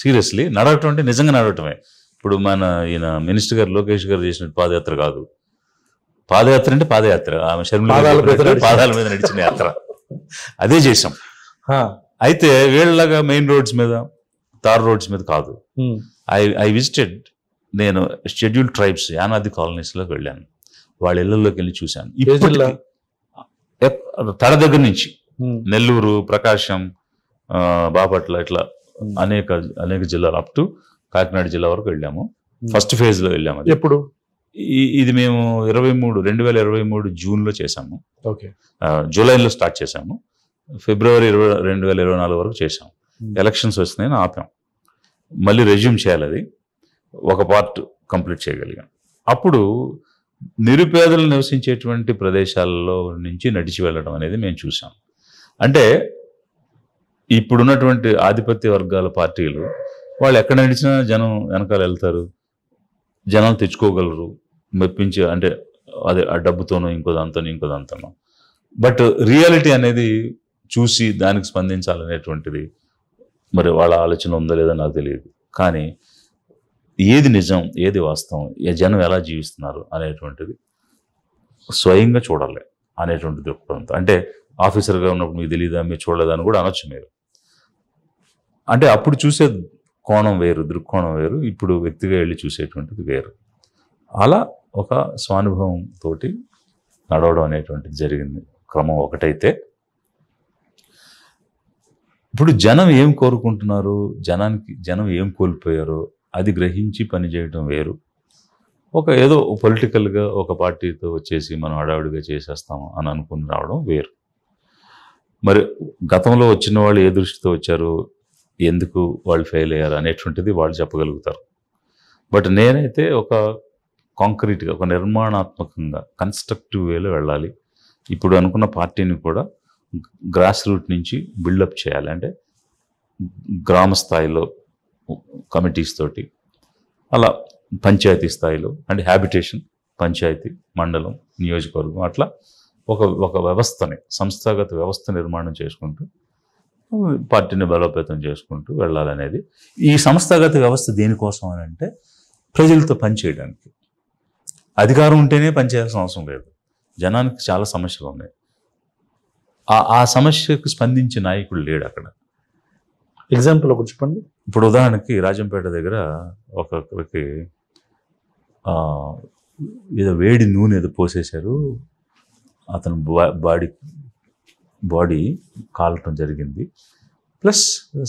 సీరియస్లీ నడవటం అంటే నిజంగా నడవటమే. ఇప్పుడు మన ఈయన మినిస్టర్ గారు లోకేష్ గారు చేసిన పాదయాత్ర కాదు. పాదయాత్ర అంటే పాదయాత్ర, ఆమె పాదాల మీద నడిచిన యాత్ర, అదే చేసాం. అయితే వీళ్ళలాగా మెయిన్ రోడ్స్ మీద, తార్ రోడ్స్ మీద కాదు. ఐ విజిటెడ్, నేను షెడ్యూల్డ్ ట్రైబ్స్ యానాది కాలనీస్లోకి వెళ్ళాను. వాళ్ళ ఇళ్లలోకి వెళ్ళి చూశాను. తడ దగ్గర నుంచి నెల్లూరు, ప్రకాశం, బాపట్ల, ఇట్లా అనేక జిల్లాలు అప్ టు కాకినాడ జిల్లా వరకు వెళ్ళాము. ఫస్ట్ ఫేజ్లో వెళ్ళాము. ఎప్పుడు? ఇది మేము 2023 జూన్లో చేసాము. ఓకే. జూలైలో స్టార్ట్ చేసాము. ఫిబ్రవరి 2024 వరకు చేసాం. ఎలక్షన్స్ వస్తున్నాయని ఆపాం. మళ్ళీ రెజ్యూమ్ చేయాలి. అది ఒక పార్ట్ కంప్లీట్ చేయగలిగాం. అప్పుడు నిరుపేదలు నివసించేటువంటి ప్రదేశాలలో నుంచి నడిచి వెళ్ళడం అనేది మేము చూసాం. అంటే ఇప్పుడున్నటువంటి ఆధిపత్య వర్గాల పార్టీలు వాళ్ళు ఎక్కడ నడిచినా జనం వెనకాల వెళ్తారు, జనం తెచ్చుకోగలరు, మెప్పించి, అంటే అదే ఆ డబ్బుతోనో ఇంకో దాంతోనో. బట్ రియాలిటీ అనేది చూసి దానికి స్పందించాలనేటువంటిది మరి వాళ్ళ ఆలోచన ఉందో లేదో నాకు తెలియదు. కానీ ఏది నిజం, ఏది వాస్తవం, జనం ఎలా జీవిస్తున్నారు అనేటువంటిది స్వయంగా చూడాలి అనేటువంటి దృక్పథంతో. అంటే ఆఫీసర్గా ఉన్నప్పుడు మీకు తెలియదా, మీరు చూడలేదని కూడా అనొచ్చు మీరు. అంటే అప్పుడు చూసే కోణం వేరు, దృక్కోణం వేరు, ఇప్పుడు వ్యక్తిగా వెళ్ళి చూసేటువంటిది వేరు. అలా ఒక స్వానుభవం తోటి నడవడం అనేటువంటిది జరిగింది. క్రమం ఒకటైతే ఇప్పుడు జనం ఏం కోరుకుంటున్నారు, జనం ఏం కోల్పోయారో అది గ్రహించి పనిచేయడం వేరు, ఏదో పొలిటికల్గా ఒక పార్టీతో వచ్చేసి మనం హడావిడిగా చేసేస్తాము అని అనుకుని రావడం వేరు. మరి గతంలో వచ్చిన వాళ్ళు ఏ దృష్టితో వచ్చారు, ఎందుకు వాళ్ళు ఫెయిల్ అయ్యారు అనేటువంటిది వాళ్ళు చెప్పగలుగుతారు. బట్ నేనైతే ఒక కాంక్రీట్గా, ఒక నిర్మాణాత్మకంగా, కన్స్ట్రక్టివ్ వేలో వెళ్ళాలి. ఇప్పుడు అనుకున్న పార్టీని కూడా గ్రాస్ రూట్ నుంచి బిల్డప్ చేయాలి. అంటే గ్రామ స్థాయిలో కమిటీస్ తోటి, అలా పంచాయతీ స్థాయిలో, అంటే హ్యాబిటేషన్, పంచాయతీ, మండలం, నియోజకవర్గం, అట్లా ఒక వ్యవస్థని, సంస్థాగత వ్యవస్థ నిర్మాణం చేసుకుంటూ పార్టీని బలోపేతం చేసుకుంటూ వెళ్ళాలనేది. ఈ సంస్థాగత వ్యవస్థ దేనికోసం అని అంటే ప్రజలతో పనిచేయడానికి. అధికారం ఉంటేనే పనిచేయాల్సిన అవసరం లేదు. జనానికి చాలా సమస్యలు ఉన్నాయి. ఆ సమస్యకు స్పందించే నాయకుడు లేడు అక్కడ. ఎగ్జాంపుల్ ఒకటి చెప్పండి. ఇప్పుడు ఉదాహరణకి రాజంపేట దగ్గర ఒకరికి ఏదో వేడి నూనె ఏదో పోసేశారు, అతను బాడీ కాలటం జరిగింది, plus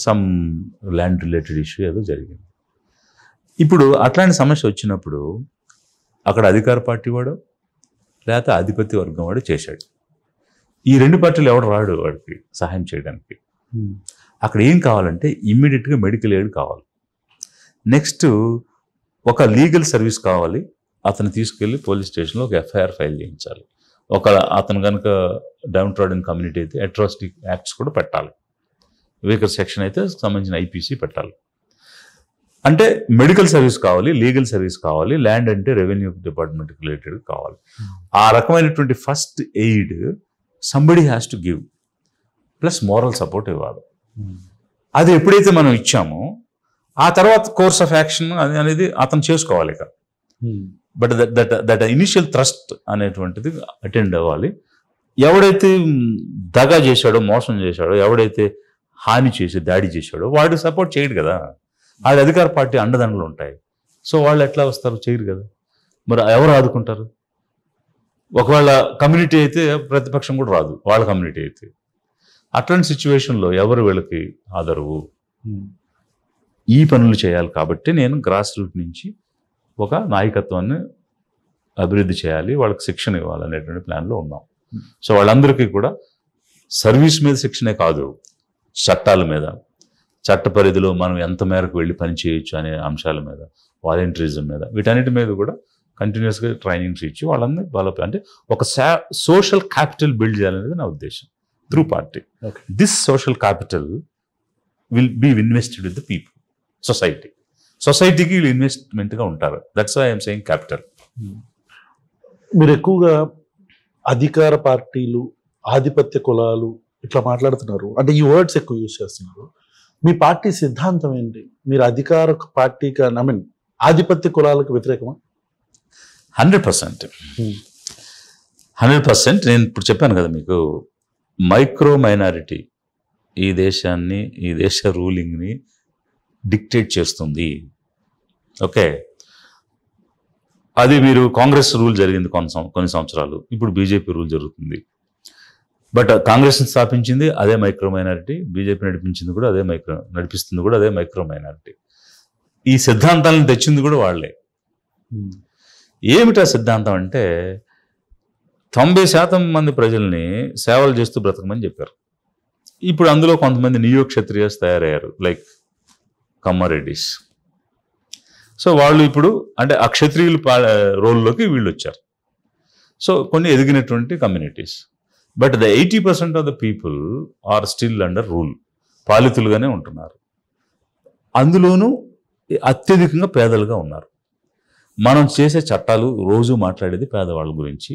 some land related issue ఏదో జరిగింది. ఇప్పుడు అట్లాంటి సమస్య వచ్చినప్పుడు అక్కడ అధికార పార్టీ వాడు లేకపోతే ఆధిపత్య వర్గం వాడు చేశాడు. ఈ రెండు పార్టీలు ఎవడు రాడు వాడికి సహాయం చేయడానికి. అక్కడ ఏం కావాలంటే ఇమ్మీడియట్గా మెడికల్ ఎయిడ్ కావాలి. నెక్స్ట్ ఒక లీగల్ సర్వీస్ కావాలి. అతను తీసుకెళ్ళి పోలీస్ స్టేషన్లో ఒక ఎఫ్ఐఆర్ ఫైల్ చేయించాలి. అతను కనుక డౌన్ ట్రాడెన్ కమ్యూనిటీ అయితే అట్రాసిటీ యాక్ట్స్ కూడా పెట్టాలి. వీకర్ సెక్షన్ అయితే సంబంధించిన ఐపీసీ పెట్టాలి. అంటే మెడికల్ సర్వీస్ కావాలి, లీగల్ సర్వీస్ కావాలి, ల్యాండ్ అంటే రెవెన్యూ డిపార్ట్మెంట్కి రిలేటెడ్ కావాలి. ఆ రకమైనటువంటి first aid somebody has to give, plus moral support ఇవ్వాలి. అది ఎప్పుడైతే మనం ఇచ్చామో ఆ తర్వాత కోర్స్ ఆఫ్ యాక్షన్ అనేది అతను చేసుకోవాలి. ఇక బట్ దట్ ఇనిషియల్ థ్రస్ట్ అనేటువంటిది అటెండ్ అవ్వాలి. ఎవడైతే దగా చేశాడో, మోసం చేశాడో, ఎవడైతే హాని చేసి దాడి చేశాడో వాడు సపోర్ట్ చేయడు కదా. వాడి అధికార పార్టీ అండదండలు ఉంటాయి. సో వాళ్ళు ఎట్లా వస్తారు? చేయరు కదా. మరి ఎవరు ఆదుకుంటారు? ఒకవేళ కమ్యూనిటీ అయితే ప్రతిపక్షం కూడా రాదు, వాళ్ళ కమ్యూనిటీ అయితే. అట్లాంటి సిచ్యువేషన్లో ఎవరు వీళ్ళకి ఆదరవు? ఈ పనులు చేయాలి. కాబట్టి నేను గ్రాస్ రూట్ నుంచి ఒక నాయకత్వాన్ని అభివృద్ధి చేయాలి, వాళ్ళకి శిక్షణ ఇవ్వాలనేటువంటి ప్లాన్లో ఉన్నాం. సో వాళ్ళందరికీ కూడా సర్వీస్ మీద శిక్షణే కాదు, చట్టాల మీద, చట్ట పరిధిలో మనం ఎంత మేరకు వెళ్ళి పని చేయొచ్చు అనే అంశాల మీద, వాలంటీరిజం మీద, వీటన్నిటి మీద కూడా కంటిన్యూస్గా ట్రైనింగ్స్ ఇచ్చి వాళ్ళని డెవలప్, అంటే ఒక సోషల్ క్యాపిటల్ బిల్డ్ చేయాలనేది నా ఉద్దేశం through party. This social capital will be invested with the people, సొసైటీకి వీళ్ళు ఇన్వెస్ట్మెంట్గా ఉంటారు. That's why I'm saying capital. మీరు ఎక్కువగా అధికార పార్టీలు, ఆధిపత్య కులాలు ఇట్లా మాట్లాడుతున్నారు, అంటే ఈ వర్డ్స్ ఎక్కువ యూజ్ చేస్తున్నారు. మీ పార్టీ సిద్ధాంతం ఏంటి? మీరు అధికార పార్టీకి, ఐ మీన్ ఆధిపత్య కులాలకు వ్యతిరేకమా? 100%. నేను ఇప్పుడు చెప్పాను కదా మీకు, మైక్రో మైనారిటీ ఈ దేశాన్ని, ఈ దేశ రూలింగ్ని డిక్టేట్ చేస్తుంది. ఓకే, అది మీరు కాంగ్రెస్ రూల్ జరిగింది కొన్ని సంవత్సరాలు, ఇప్పుడు బీజేపీ రూల్ జరుగుతుంది. బట్ కాంగ్రెస్ని స్థాపించింది అదే మైక్రో మైనారిటీ, బీజేపీ నడిపిస్తుంది కూడా అదే మైక్రో మైనారిటీ. ఈ సిద్ధాంతాలను తెచ్చింది కూడా వాళ్లే. ఏమిటా సిద్ధాంతం అంటే 90% మంది ప్రజల్ని సేవలు చేస్తూ బ్రతకమని చెప్పారు. ఇప్పుడు అందులో కొంతమంది నియో క్షత్రియస్ తయారయ్యారు, లైక్ కమ్మారెడ్డిస్. సో వాళ్ళు ఇప్పుడు అంటే ఆ క్షత్రియుల రోల్లోకి వీళ్ళు వచ్చారు. సో కొన్ని ఎదిగినటువంటి communities. But the 80% of the people are still under rule, పాలితులుగానే ఉంటున్నారు. అందులోనూ అత్యధికంగా పేదలుగా ఉన్నారు. మనం చేసే చట్టాలు రోజు మాట్లాడేది పేదవాళ్ళ గురించి,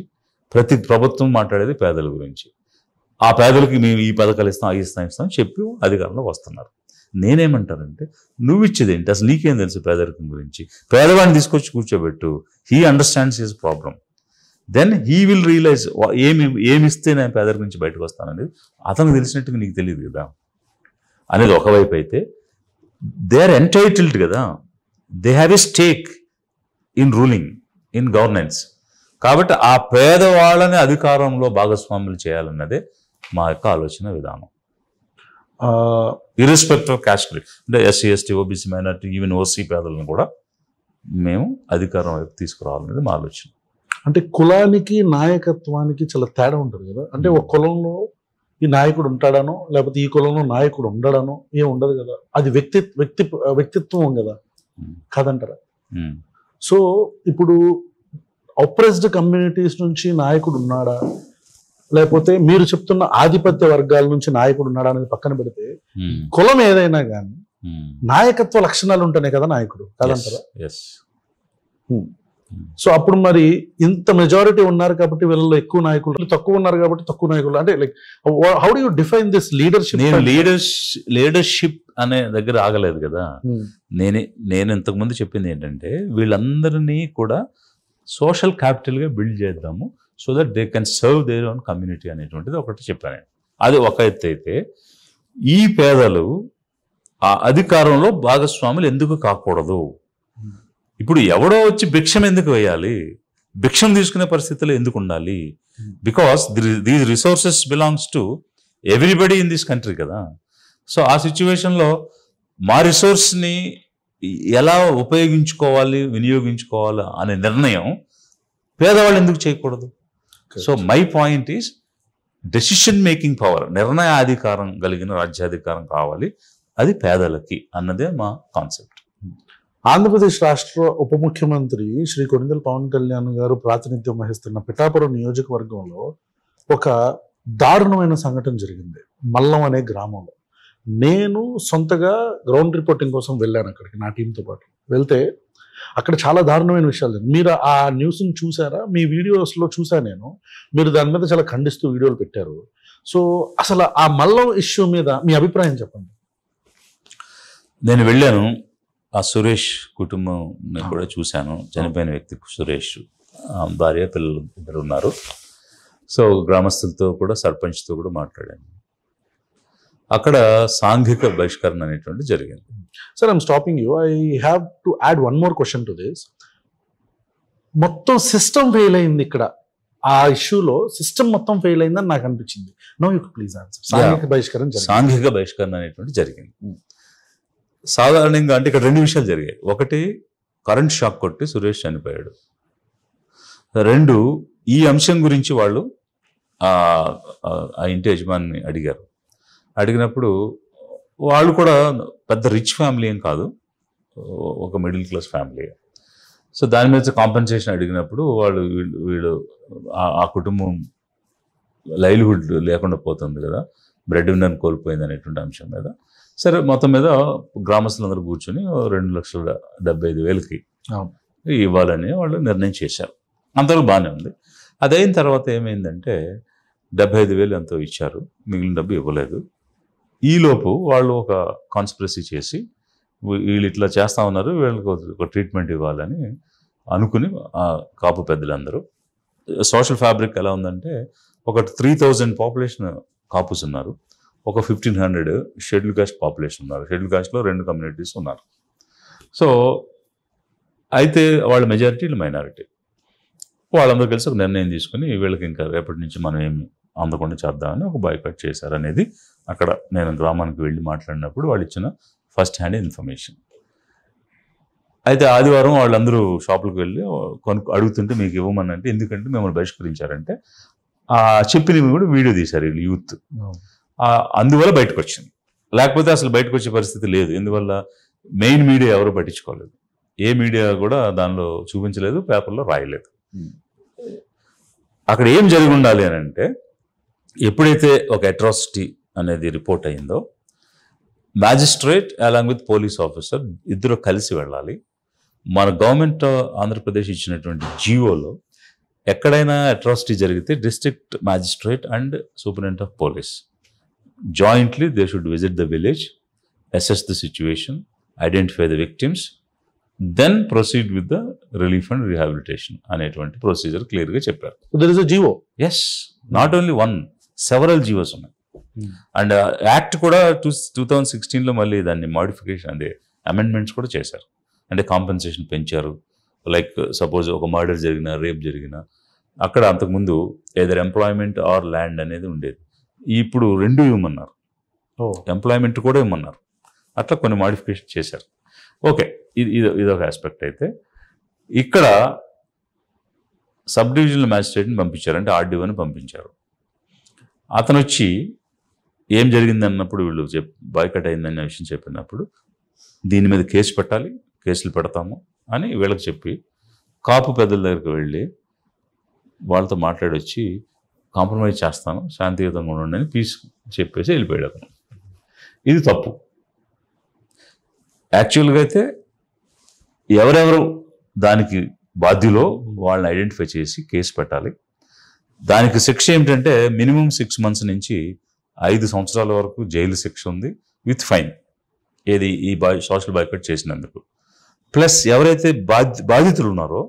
ప్రతి ప్రభుత్వం మాట్లాడేది పేదల గురించి. ఆ పేదలకి మేము ఈ పథకాలు ఇస్తాం, అవి ఇస్తాం చెప్పి అధికారంలోకి వస్తున్నారు. నేనేమంటానంటే, నువ్వు ఇచ్చేది ఏంటి? అసలు నీకేం తెలుసు పేదరికం గురించి? పేదవాడిని తీసుకొచ్చి కూర్చోబెట్టు, he understands his problem, then he will realise ఏమిస్తే నేను పేదరికం నుంచి బయటకు వస్తాననేది అతనికి తెలిసినట్టుగా నీకు తెలియదు కదా అనేది ఒకవైపు అయితే, దే ఆర్ ఎంటైటిల్డ్ కదా, they have a stake in ruling, in governance. కాబట్టి ఆ పేదవాళ్ళని అధికారంలో భాగస్వాములు చేయాలన్నదే మా యొక్క ఆలోచన విధానం. ఇర్రెస్పెక్టివ్ ఆఫ్ క్యాస్ట్, అంటే SC, ST, OBC, minority, even OC పేదలను కూడా మేము అధికారం వైపు తీసుకురావాలనేది మా ఆలోచన. అంటే కులానికి నాయకత్వానికి చాలా తేడా ఉంటుంది కదా. అంటే ఒక కులంలో ఈ నాయకుడు ఉంటాడనో లేకపోతే ఈ కులంలో నాయకుడు ఉండడనో ఏం ఉండదు కదా. అది వ్యక్తిత్వం కదా, కాదంటారా? సో ఇప్పుడు అప్రెస్డ్ కమ్యూనిటీస్ నుంచి నాయకుడు ఉన్నాడా, లేకపోతే మీరు చెప్తున్న ఆధిపత్య వర్గాల నుంచి నాయకుడు ఉన్నాడా అనేది పక్కన పెడితే, కులం ఏదైనా కానీ నాయకత్వ లక్షణాలు ఉంటేనే కదా నాయకుడు, కాదంటారా? సో అప్పుడు మరి ఇంత మెజారిటీ ఉన్నారు కాబట్టి వీళ్ళలో ఎక్కువ నాయకులు, తక్కువ ఉన్నారు కాబట్టి తక్కువ నాయకులు. అంటే like how do you define this leadership? Leadership అనే దగ్గర ఆగలేదు కదా. నేను ఇంతకుముందు చెప్పింది ఏంటంటే, వీళ్ళందరినీ కూడా సోషల్ క్యాపిటల్గా బిల్డ్ చేద్దాము, so that they can serve their own community అనేటువంటిది ఒకటి చెప్పాను. అది ఒక ఎత్తు అయితే, ఈ పేదలు ఆ అధికారంలో భాగస్వాములు ఎందుకు కాకూడదు? ఇప్పుడు ఎవడో వచ్చి భిక్షం ఎందుకు వేయాలి? భిక్షం తీసుకునే పరిస్థితులు ఎందుకు ఉండాలి? Because these resources belongs to everybody in this country కదా. సో ఆ సిచ్యువేషన్లో మా రిసోర్స్ని ఎలా ఉపయోగించుకోవాలి, వినియోగించుకోవాలి అనే నిర్ణయం పేదవాళ్ళు ఎందుకు చేయకూడదు? So my point is, decision making power, నిర్ణయాధికారం కలిగిన రాజ్యాధికారం కావాలి, అది పేదలకి అన్నదే మా కాన్సెప్ట్. ఆంధ్రప్రదేశ్ రాష్ట్ర ఉప ముఖ్యమంత్రి శ్రీ కొణిదెల పవన్ కళ్యాణ్ గారు ప్రాతినిధ్యం వహిస్తున్న పిఠాపురం నియోజకవర్గంలో ఒక దారుణమైన సంఘటన జరిగింది. మల్లం అనే గ్రామంలో నేను సొంతగా గ్రౌండ్ రిపోర్టింగ్ కోసం వెళ్ళాను అక్కడికి నా టీంతో పాటు. వెళ్తే అక్కడ చాలా దారుణమైన విషయాలు. మీరు ఆ న్యూస్ని చూసారా? మీ వీడియోస్లో చూసా నేను. మీరు దాని మీద చాలా ఖండిస్తూ వీడియోలు పెట్టారు. సో అసలు ఆ మల్లం ఇష్యూ మీద మీ అభిప్రాయం చెప్పండి. నేను వెళ్ళాను, ఆ సురేష్ కుటుంబం కూడా చూశాను. చనిపోయిన వ్యక్తి సురేష్, భార్య, పిల్లలు ఇద్దరు ఉన్నారు. సో గ్రామస్తులతో కూడా, సర్పంచ్తో కూడా మాట్లాడాను. అక్కడ సాంఘిక బహిష్కరణ అనేటువంటి జరిగింది. Sir, I'm stopping you. I have to add one more question to this. మొత్తం సిస్టమ్ ఫెయిల్ అయింది ఇక్కడ. ఆ ఇష్యూలో సిస్టమ్ మొత్తం ఫెయిల్ అయిందని నాకు అనిపించింది. No you please answer. సాంఘిక బహిష్కరణ అనేటువంటి జరిగింది. సాధారణంగా అంటే ఇక్కడ రెండు విషయాలు జరిగాయి. ఒకటి, కరెంట్ షాక్ కొట్టి సురేష్ చనిపోయాడు. రెండు, ఈ అంశం గురించి వాళ్ళు ఆ ఇంటి యజమాని అడిగారు. అడిగినప్పుడు వాళ్ళు కూడా పెద్ద రిచ్ ఫ్యామిలీ ఏం కాదు, ఒక మిడిల్ క్లాస్ ఫ్యామిలీ. సో దాని మీద కాంపెన్సేషన్ అడిగినప్పుడు వీళ్ళు ఆ కుటుంబం లైవ్లీహుడ్ లేకుండా పోతుంది కదా, బ్రెడ్ విన్నర్ని కోల్పోయింది అనేటువంటి అంశం మీద, సరే మొత్తం మీద గ్రామస్తులందరూ కూర్చొని 2,75,000కి ఇవ్వాలని వాళ్ళు నిర్ణయం చేశారు. అంతవరకు బాగానే ఉంది. అదైన తర్వాత ఏమైందంటే 75,000 ఎంతో ఇచ్చారు, మిగిలిన డబ్బు ఇవ్వలేదు. ఈలోపు వాళ్ళు ఒక కాన్స్పిరసీ చేసి, వీళ్ళు ఇట్లా చేస్తా ఉన్నారు, వీళ్ళకి ఒక ట్రీట్మెంట్ ఇవ్వాలని అనుకుని కాపు పెద్దలందరూ, సోషల్ ఫ్యాబ్రిక్ ఎలా ఉందంటే, ఒక 3,000 పాపులేషన్ కాపుస్ ఉన్నారు, ఒక 1,500 షెడ్యూల్ కాస్ట్ పాపులేషన్ ఉన్నారు. షెడ్యూల్ కాస్ట్లో 2 కమ్యూనిటీస్ ఉన్నారు. సో అయితే వాళ్ళ మెజారిటీ, వీళ్ళు మైనారిటీ. వాళ్ళందరూ కలిసి ఒక నిర్ణయం తీసుకుని, వీళ్ళకి ఇంకా రేపటి నుంచి మనం ఏమి అందకుండా చేద్దామని ఒక బాయ్కాట్ చేశారనేది అక్కడ నేను గ్రామానికి వెళ్ళి మాట్లాడినప్పుడు వాళ్ళు ఇచ్చిన ఫస్ట్ హ్యాండ్ ఇన్ఫర్మేషన్. అయితే ఆదివారం వాళ్ళందరూ షాపులకు వెళ్ళి అడుగుతుంటే, మీకు ఇవ్వమని అంటే, ఎందుకంటే మిమ్మల్ని బహిష్కరించారంటే చెప్పినవి కూడా వీడియో తీశారు వీళ్ళు యూత్. అందువల్ల బయటకు వచ్చింది. లేకపోతే అసలు బయటకు వచ్చే పరిస్థితి లేదు. ఎందువల్ల? మెయిన్ మీడియా ఎవరు పట్టించుకోలేదు, ఏ మీడియా కూడా దానిలో చూపించలేదు, పేపర్లో రాయలేదు. అక్కడ ఏం జరిగి ఉండాలి అని అంటే, ఎప్పుడైతే ఒక అట్రాసిటీ అనేది రిపోర్ట్ అయిందో, magistrate along with police officer ఇద్దరు కలిసి వెళ్ళాలి. మన గవర్నమెంట్ ఆంధ్రప్రదేశ్ ఇచ్చినటువంటి జీవోలో ఎక్కడైనా అట్రాసిటీ జరిగితే district magistrate and superintendent of police jointly they should visit the village, assess the situation, identify the victims, then proceed with the relief and rehabilitation అనేటువంటి procedure క్లియర్గా చెప్పారు. There is a GO. Yes, not only one, several GOs ఉన్నాయి. And act కూడా 2016లో మళ్ళీ దాన్ని modification, అదే amendments కూడా చేశారు. అంటే కాంపెన్సేషన్ పెంచారు. లైక్ సపోజ్ ఒక మర్డర్ జరిగినా, రేప్ జరిగినా, అక్కడ అంతకుముందు ఏదర్ ఎంప్లాయ్మెంట్ ఆర్ ల్యాండ్ అనేది ఉండేది, ఇప్పుడు 2 ఇవ్వమన్నారు, ఎంప్లాయ్మెంట్ కూడా ఇవ్వమన్నారు. అట్లా కొన్ని మాడిఫికేషన్ చేశారు. ఓకే, ఇదొక ఆస్పెక్ట్. అయితే ఇక్కడ సబ్ డివిజనల్ మ్యాజిస్ట్రేట్ని పంపించారు, అంటే ఆర్డీఓని పంపించారు. అతను వచ్చి ఏం జరిగింది అన్నప్పుడు వీళ్ళు బాయ్కట్ అయిందనే విషయం చెప్పినప్పుడు దీని మీద కేసు పెట్టాలి, కేసులు పెడతాము అని వీళ్ళకి చెప్పి కాపు పెద్దల దగ్గరికి వెళ్ళి వాళ్ళతో మాట్లాడి వచ్చి కాంప్రమైజ్ చేస్తాను, శాంతియుతంగా ఉండండి అని పీస్ చెప్పేసి వెళ్ళిపోయాడు అతను. ఇది తప్పు. యాక్చువల్గా అయితే ఎవరెవరు దానికి బాధ్యులో వాళ్ళని ఐడెంటిఫై చేసి కేసు పెట్టాలి. దానికి శిక్ష ఏమిటంటే మినిమం 6 months నుంచి 5 సంవత్సరాల వరకు జైలు శిక్ష ఉంది విత్ ఫైన్. ఏది ఈ సోషల్ బాయ్కట్ చేసినందుకు. ప్లస్ ఎవరైతే బాధితులు ఉన్నారో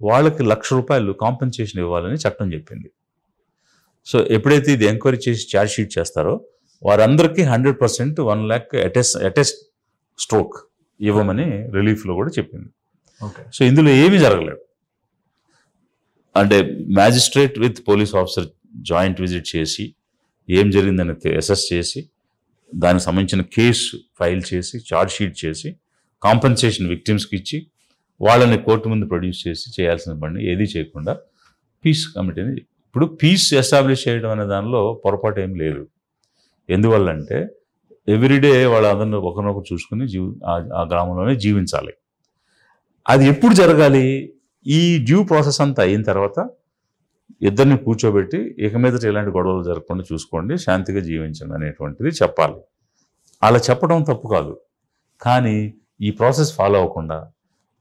వాళ్ళకి ₹1,00,000 కాంపెన్సేషన్ ఇవ్వాలని చట్టం చెప్పింది. సో ఎప్పుడైతే ఇది ఎంక్వైరీ చేసి ఛార్జ్ షీట్ చేస్తారో వారందరికీ 100% 1 lakh అటెస్ట్ స్ట్రోక్ ఇవ్వమని రిలీఫ్లో కూడా చెప్పింది. సో ఇందులో ఏమీ జరగలేదు. అంటే magistrate with police officer joint visit చేసి ఏం జరిగిందని అసెస్ చేసి దానికి సంబంధించిన కేసు ఫైల్ చేసి ఛార్జ్ షీట్ చేసి కాంపెన్సేషన్ విక్టిమ్స్కి ఇచ్చి వాళ్ళని కోర్టు ముందు ప్రొడ్యూస్ చేసి చేయాల్సిన పని ఏది చేయకుండా పీస్ కమిటీని ఇప్పుడు పీస్ ఎస్టాబ్లిష్ చేయడం అనే దానిలో పొరపాటు ఏం లేదు. ఎందువల్ల అంటే ఎవ్రీడే వాళ్ళందరినీ ఒకరినొకరు చూసుకుని ఆ గ్రామంలోనే జీవించాలి. అది ఎప్పుడు జరగాలి? ఈ డ్యూ ప్రాసెస్ అంతా అయిన తర్వాత ఇద్దరిని కూర్చోబెట్టి ఇక మీదట ఎలాంటి గొడవలు జరగకుండా చూసుకోండి, శాంతిగా జీవించండి అనేటువంటిది చెప్పాలి. అలా చెప్పడం తప్పు కాదు. కానీ ఈ ప్రాసెస్ ఫాలో అవ్వకుండా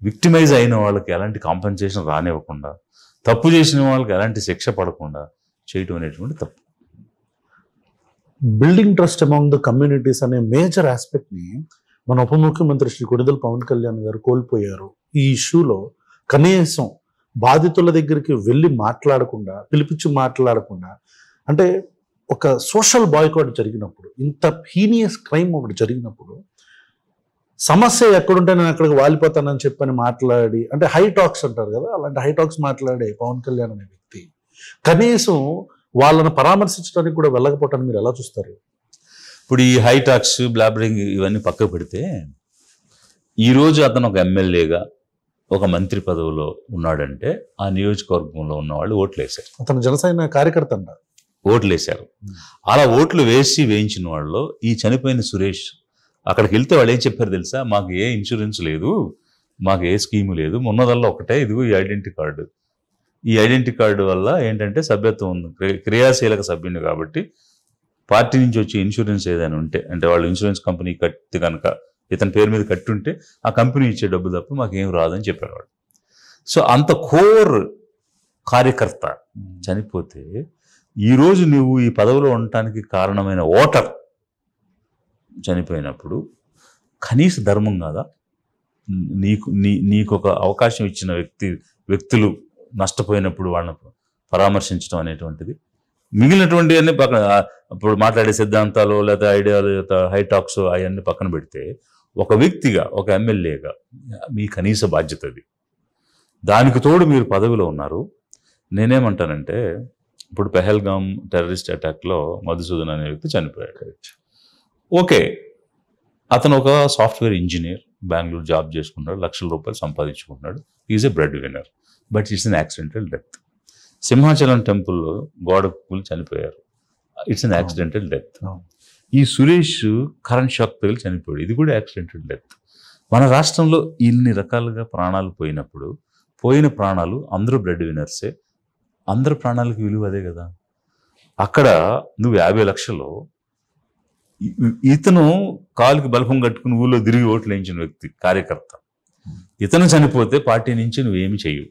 విక్టిమైజ్ అయిన వాళ్ళకి ఎలాంటి కాంపెన్సేషన్ రానివ్వకుండా తప్పు చేసిన వాళ్ళకి ఎలాంటి శిక్ష పడకుండా చేయటం అనేటువంటి తప్పు. Building trust among the communities అనే మేజర్ ఆస్పెక్ట్ని మన ఉప ముఖ్యమంత్రి శ్రీ కొణిదెల పవన్ కళ్యాణ్ గారు కోల్పోయారు. ఈ ఇష్యూలో కనీసం బాధితుల దగ్గరికి వెళ్ళి మాట్లాడకుండా, పిలిపించి మాట్లాడకుండా, అంటే ఒక సోషల్ బాయ్కాట్ జరిగినప్పుడు, ఇంత హీనియస్ క్రైమ్ ఒకటి జరిగినప్పుడు సమస్య ఎక్కడుంటే నేను అక్కడికి వాలిపోతానని చెప్పని మాట్లాడి, అంటే హై టాక్స్ అంటారు కదా, అలాంటి హై టాక్స్ మాట్లాడే పవన్ కళ్యాణ్ అనే వ్యక్తి కనీసం వాళ్ళని పరామర్శించడానికి కూడా వెళ్ళకపోవటాన్ని మీరు ఎలా చూస్తారు? ఇప్పుడు ఈ హై టాక్స్, బ్లాబరింగ్ ఇవన్నీ పక్కకు పెడితే ఈరోజు అతను ఒక ఎమ్మెల్యేగా ఒక మంత్రి పదవిలో ఉన్నాడంటే ఆ నియోజకవర్గంలో ఉన్న వాళ్ళు ఓట్లు వేశారు. అతను జనసేన కార్యకర్త అంట. ఓట్లు వేశారు. అలా ఓట్లు వేయించిన వాళ్ళు ఈ చనిపోయిన సురేష్ అక్కడికి వెళ్తే వాళ్ళు ఏం చెప్పారు తెలుసా? మాకు ఏ ఇన్సూరెన్స్ లేదు, మాకు ఏ స్కీము లేదు, ఉన్నదల్లా ఒకటే ఇదిగో ఈ ఐడెంటిటీ కార్డు. ఈ ఐడెంటిటీ కార్డు వల్ల ఏంటంటే సభ్యత్వం ఉంది, క్రియాశీలక సభ్యుని కాబట్టి పార్టీ నుంచి వచ్చే ఇన్సూరెన్స్ ఏదైనా ఉంటే, అంటే వాళ్ళు ఇన్సూరెన్స్ కంపెనీ కట్టి కనుక ఇతని పేరు మీద కట్టుంటే ఆ కంపెనీ ఇచ్చే డబ్బు తప్ప మాకేం రాదని చెప్పారు వాళ్ళు. సో అంత కోర్ కార్యకర్త చనిపోతే ఈరోజు నువ్వు ఈ పదవిలో ఉండటానికి కారణమైన ఓటర్ చనిపోయినప్పుడు కనీస ధర్మం కాదా? నీకు ఒక అవకాశం ఇచ్చిన వ్యక్తులు నష్టపోయినప్పుడు వాళ్ళని పరామర్శించడం అనేటువంటిది. మిగిలినటువంటి అన్ని పక్కన, ఇప్పుడు మాట్లాడే సిద్ధాంతాలు లేదా ఐడియాలు లేదా హైటాక్స్ అవన్నీ పక్కన పెడితే ఒక వ్యక్తిగా, ఒక ఎమ్మెల్యేగా మీ కనీస బాధ్యత అది. దానికి తోడు మీరు పదవిలో ఉన్నారు. నేనేమంటానంటే ఇప్పుడు పెహల్గామ్ టెర్రరిస్ట్ అటాక్లో మధుసూదన్ అనే వ్యక్తి చనిపోయాడు. ఓకే, అతను ఒక సాఫ్ట్వేర్ ఇంజనీర్, బెంగళూరు జాబ్ చేసుకున్నాడు, ₹1,00,000 సంపాదించుకున్నాడు, is a bread winner, but it's an accidental death. Simhachalam టెంపుల్లో గోడకు చనిపోయారు, ఇట్స్ అన్ యాక్సిడెంటల్ డెత్. ఈ సురేష్ కరెంట్ షాక్ తగిలి చనిపోయాడు, ఇది కూడా యాక్సిడెంటల్ డెత్. మన రాష్ట్రంలో ఇన్ని రకాలుగా ప్రాణాలు పోయినప్పుడు, పోయిన ప్రాణాలు అందరూ బ్రెడ్ విన్నర్సే, అందరు ప్రాణాలకు విలువ అదే కదా. అక్కడ నువ్వు 50 లక్షలు, ఇతను కాలుకి బలపం కట్టుకుని ఊళ్ళో తిరిగి ఓట్లు వేయించిన వ్యక్తి, కార్యకర్త, ఇతను చనిపోతే పార్టీ నుంచి నువ్వేమి చెయ్యవు.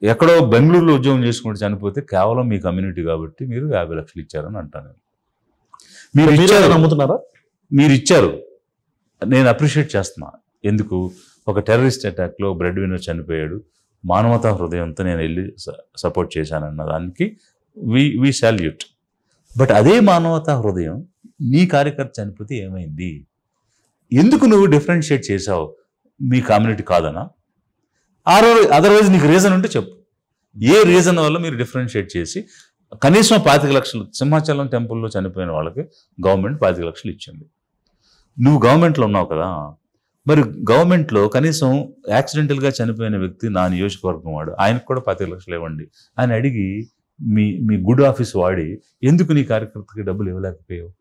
ఎక్కడో బెంగళూరులో ఉద్యోగం చేసుకుంటూ చనిపోతే కేవలం మీ కమ్యూనిటీ కాబట్టి మీరు 50 లక్షలు ఇచ్చారని అంటాను. మీరు నమ్ముతున్నారా? మీరు ఇచ్చారు, నేను అప్రిషియేట్ చేస్తున్నా. ఎందుకు? ఒక టెర్రరిస్ట్ అటాక్లో బ్రెడ్ విన్నర్ చనిపోయాడు, మానవతా హృదయంతో నేను వెళ్ళి సపోర్ట్ చేశానన్న దానికి వి సాల్యూట్. బట్ అదే మానవతా హృదయం నీ కార్యకర్త చనిపోతే ఏమైంది? ఎందుకు నువ్వు డిఫరెన్షియేట్ చేసావు? మీ కమ్యూనిటీ కాదనా? అదర్వైజ్ నీకు రీజన్ ఉంటే చెప్పు. ఏ రీజన్ వల్ల మీరు డిఫరెన్షియేట్ చేసి కనీసం 25 లక్షలు సింహాచలం టెంపుల్లో చనిపోయిన వాళ్ళకి గవర్నమెంట్ 25 లక్షలు ఇచ్చింది. నువ్వు గవర్నమెంట్లో ఉన్నావు కదా, మరి గవర్నమెంట్లో కనీసం యాక్సిడెంటల్గా చనిపోయిన వ్యక్తి నా నియోజకవర్గం వాడు, ఆయనకు కూడా 25 లక్షలు ఇవ్వండి అని అడిగి మీ గుడ్ ఆఫీస్ వాడి ఎందుకు నీ కార్యకర్తకి డబ్బులు ఇవ్వలేకపోయావు?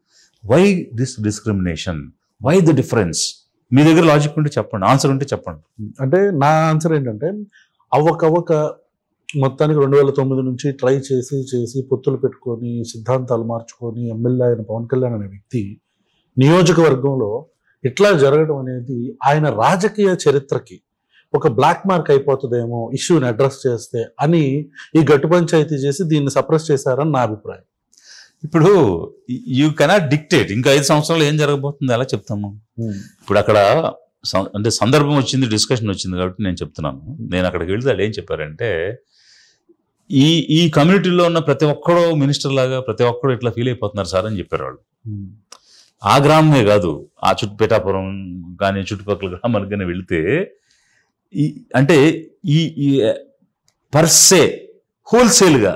Why this discrimination, why the difference? మీ దగ్గర లాజిక్ ఉంటే చెప్పండి, ఆన్సర్ ఉంటే చెప్పండి. అంటే నా ఆన్సర్ ఏంటంటే అవ్వక మొత్తానికి 2009 నుంచి ట్రై చేసి పొత్తులు పెట్టుకొని సిద్ధాంతాలు మార్చుకొని ఎమ్మెల్యే అయిన పవన్ కళ్యాణ్ అనే వ్యక్తి నియోజకవర్గంలో ఇట్లా జరగడం అనేది ఆయన రాజకీయ చరిత్రకి ఒక బ్లాక్ మార్క్ అయిపోతుందేమో ఇష్యూని అడ్రస్ చేస్తే అని ఈ గట్టు పంచాయతీ చేసి దీన్ని సప్రెస్ చేశారని నా అభిప్రాయం. ఇప్పుడు యూ కెనాట్ డిక్టేట్ ఇంకా 5 సంవత్సరాలు ఏం జరగబోతుంది ఎలా చెప్తాము? ఇప్పుడు అక్కడ అంటే సందర్భం వచ్చింది, డిస్కషన్ వచ్చింది కాబట్టి నేను చెప్తున్నాను. నేను అక్కడికి వెళ్తే వాళ్ళు ఏం చెప్పారంటే ఈ కమ్యూనిటీలో ఉన్న ప్రతి ఒక్కడో మినిస్టర్ లాగా ప్రతి ఒక్కడు ఇట్లా ఫీల్ అయిపోతున్నారు సార్ అని చెప్పారు వాళ్ళు. ఆ గ్రామమే కాదు, ఆ పిఠాపురం కానీ చుట్టుపక్కల గ్రామాలకు కానీ వెళితే అంటే ఈ పర్సే హోల్సేల్గా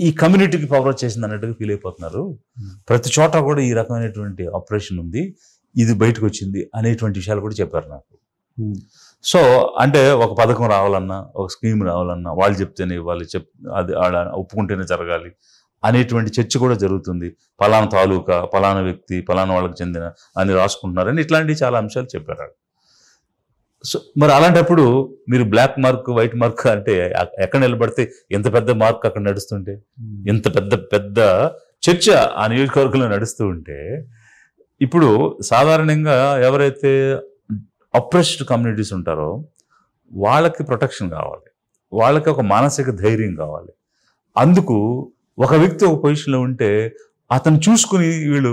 ఈ కమ్యూనిటీకి పవర్ వచ్చేసింది అన్నట్టుగా ఫీల్ అయిపోతున్నారు. ప్రతి చోట కూడా ఈ రకమైనటువంటి ఆపరేషన్ ఉంది, ఇది బయటకు వచ్చింది అనేటువంటి విషయాలు కూడా చెప్పారు నాకు. సో అంటే ఒక పథకం రావాలన్నా, ఒక స్కీమ్ రావాలన్నా వాళ్ళు చెప్తేనే ఇవ్వాలి, అది ఒప్పుకుంటేనే జరగాలి అనేటువంటి చర్చ కూడా జరుగుతుంది. పలానా తాలూకా, పలానా వ్యక్తి, పలానా వాళ్ళకి చెందిన అని రాసుకుంటున్నారని ఇట్లాంటివి చాలా అంశాలు చెప్పారు. సో మరి అలాంటప్పుడు మీరు బ్లాక్ మార్క్, వైట్ మార్క్ అంటే ఎక్కడ నిలబడితే ఎంత పెద్ద మార్క్ అక్కడ నడుస్తుంటే, ఎంత పెద్ద చర్చ ఆ నియోజకవర్గంలో నడుస్తూ ఉంటే, ఇప్పుడు సాధారణంగా ఎవరైతే అప్రెస్డ్ కమ్యూనిటీస్ ఉంటారో వాళ్ళకి ప్రొటెక్షన్ కావాలి, వాళ్ళకి ఒక మానసిక ధైర్యం కావాలి. అందుకు ఒక వ్యక్తి ఒక పొజిషన్లో ఉంటే అతను చూసుకుని వీళ్ళు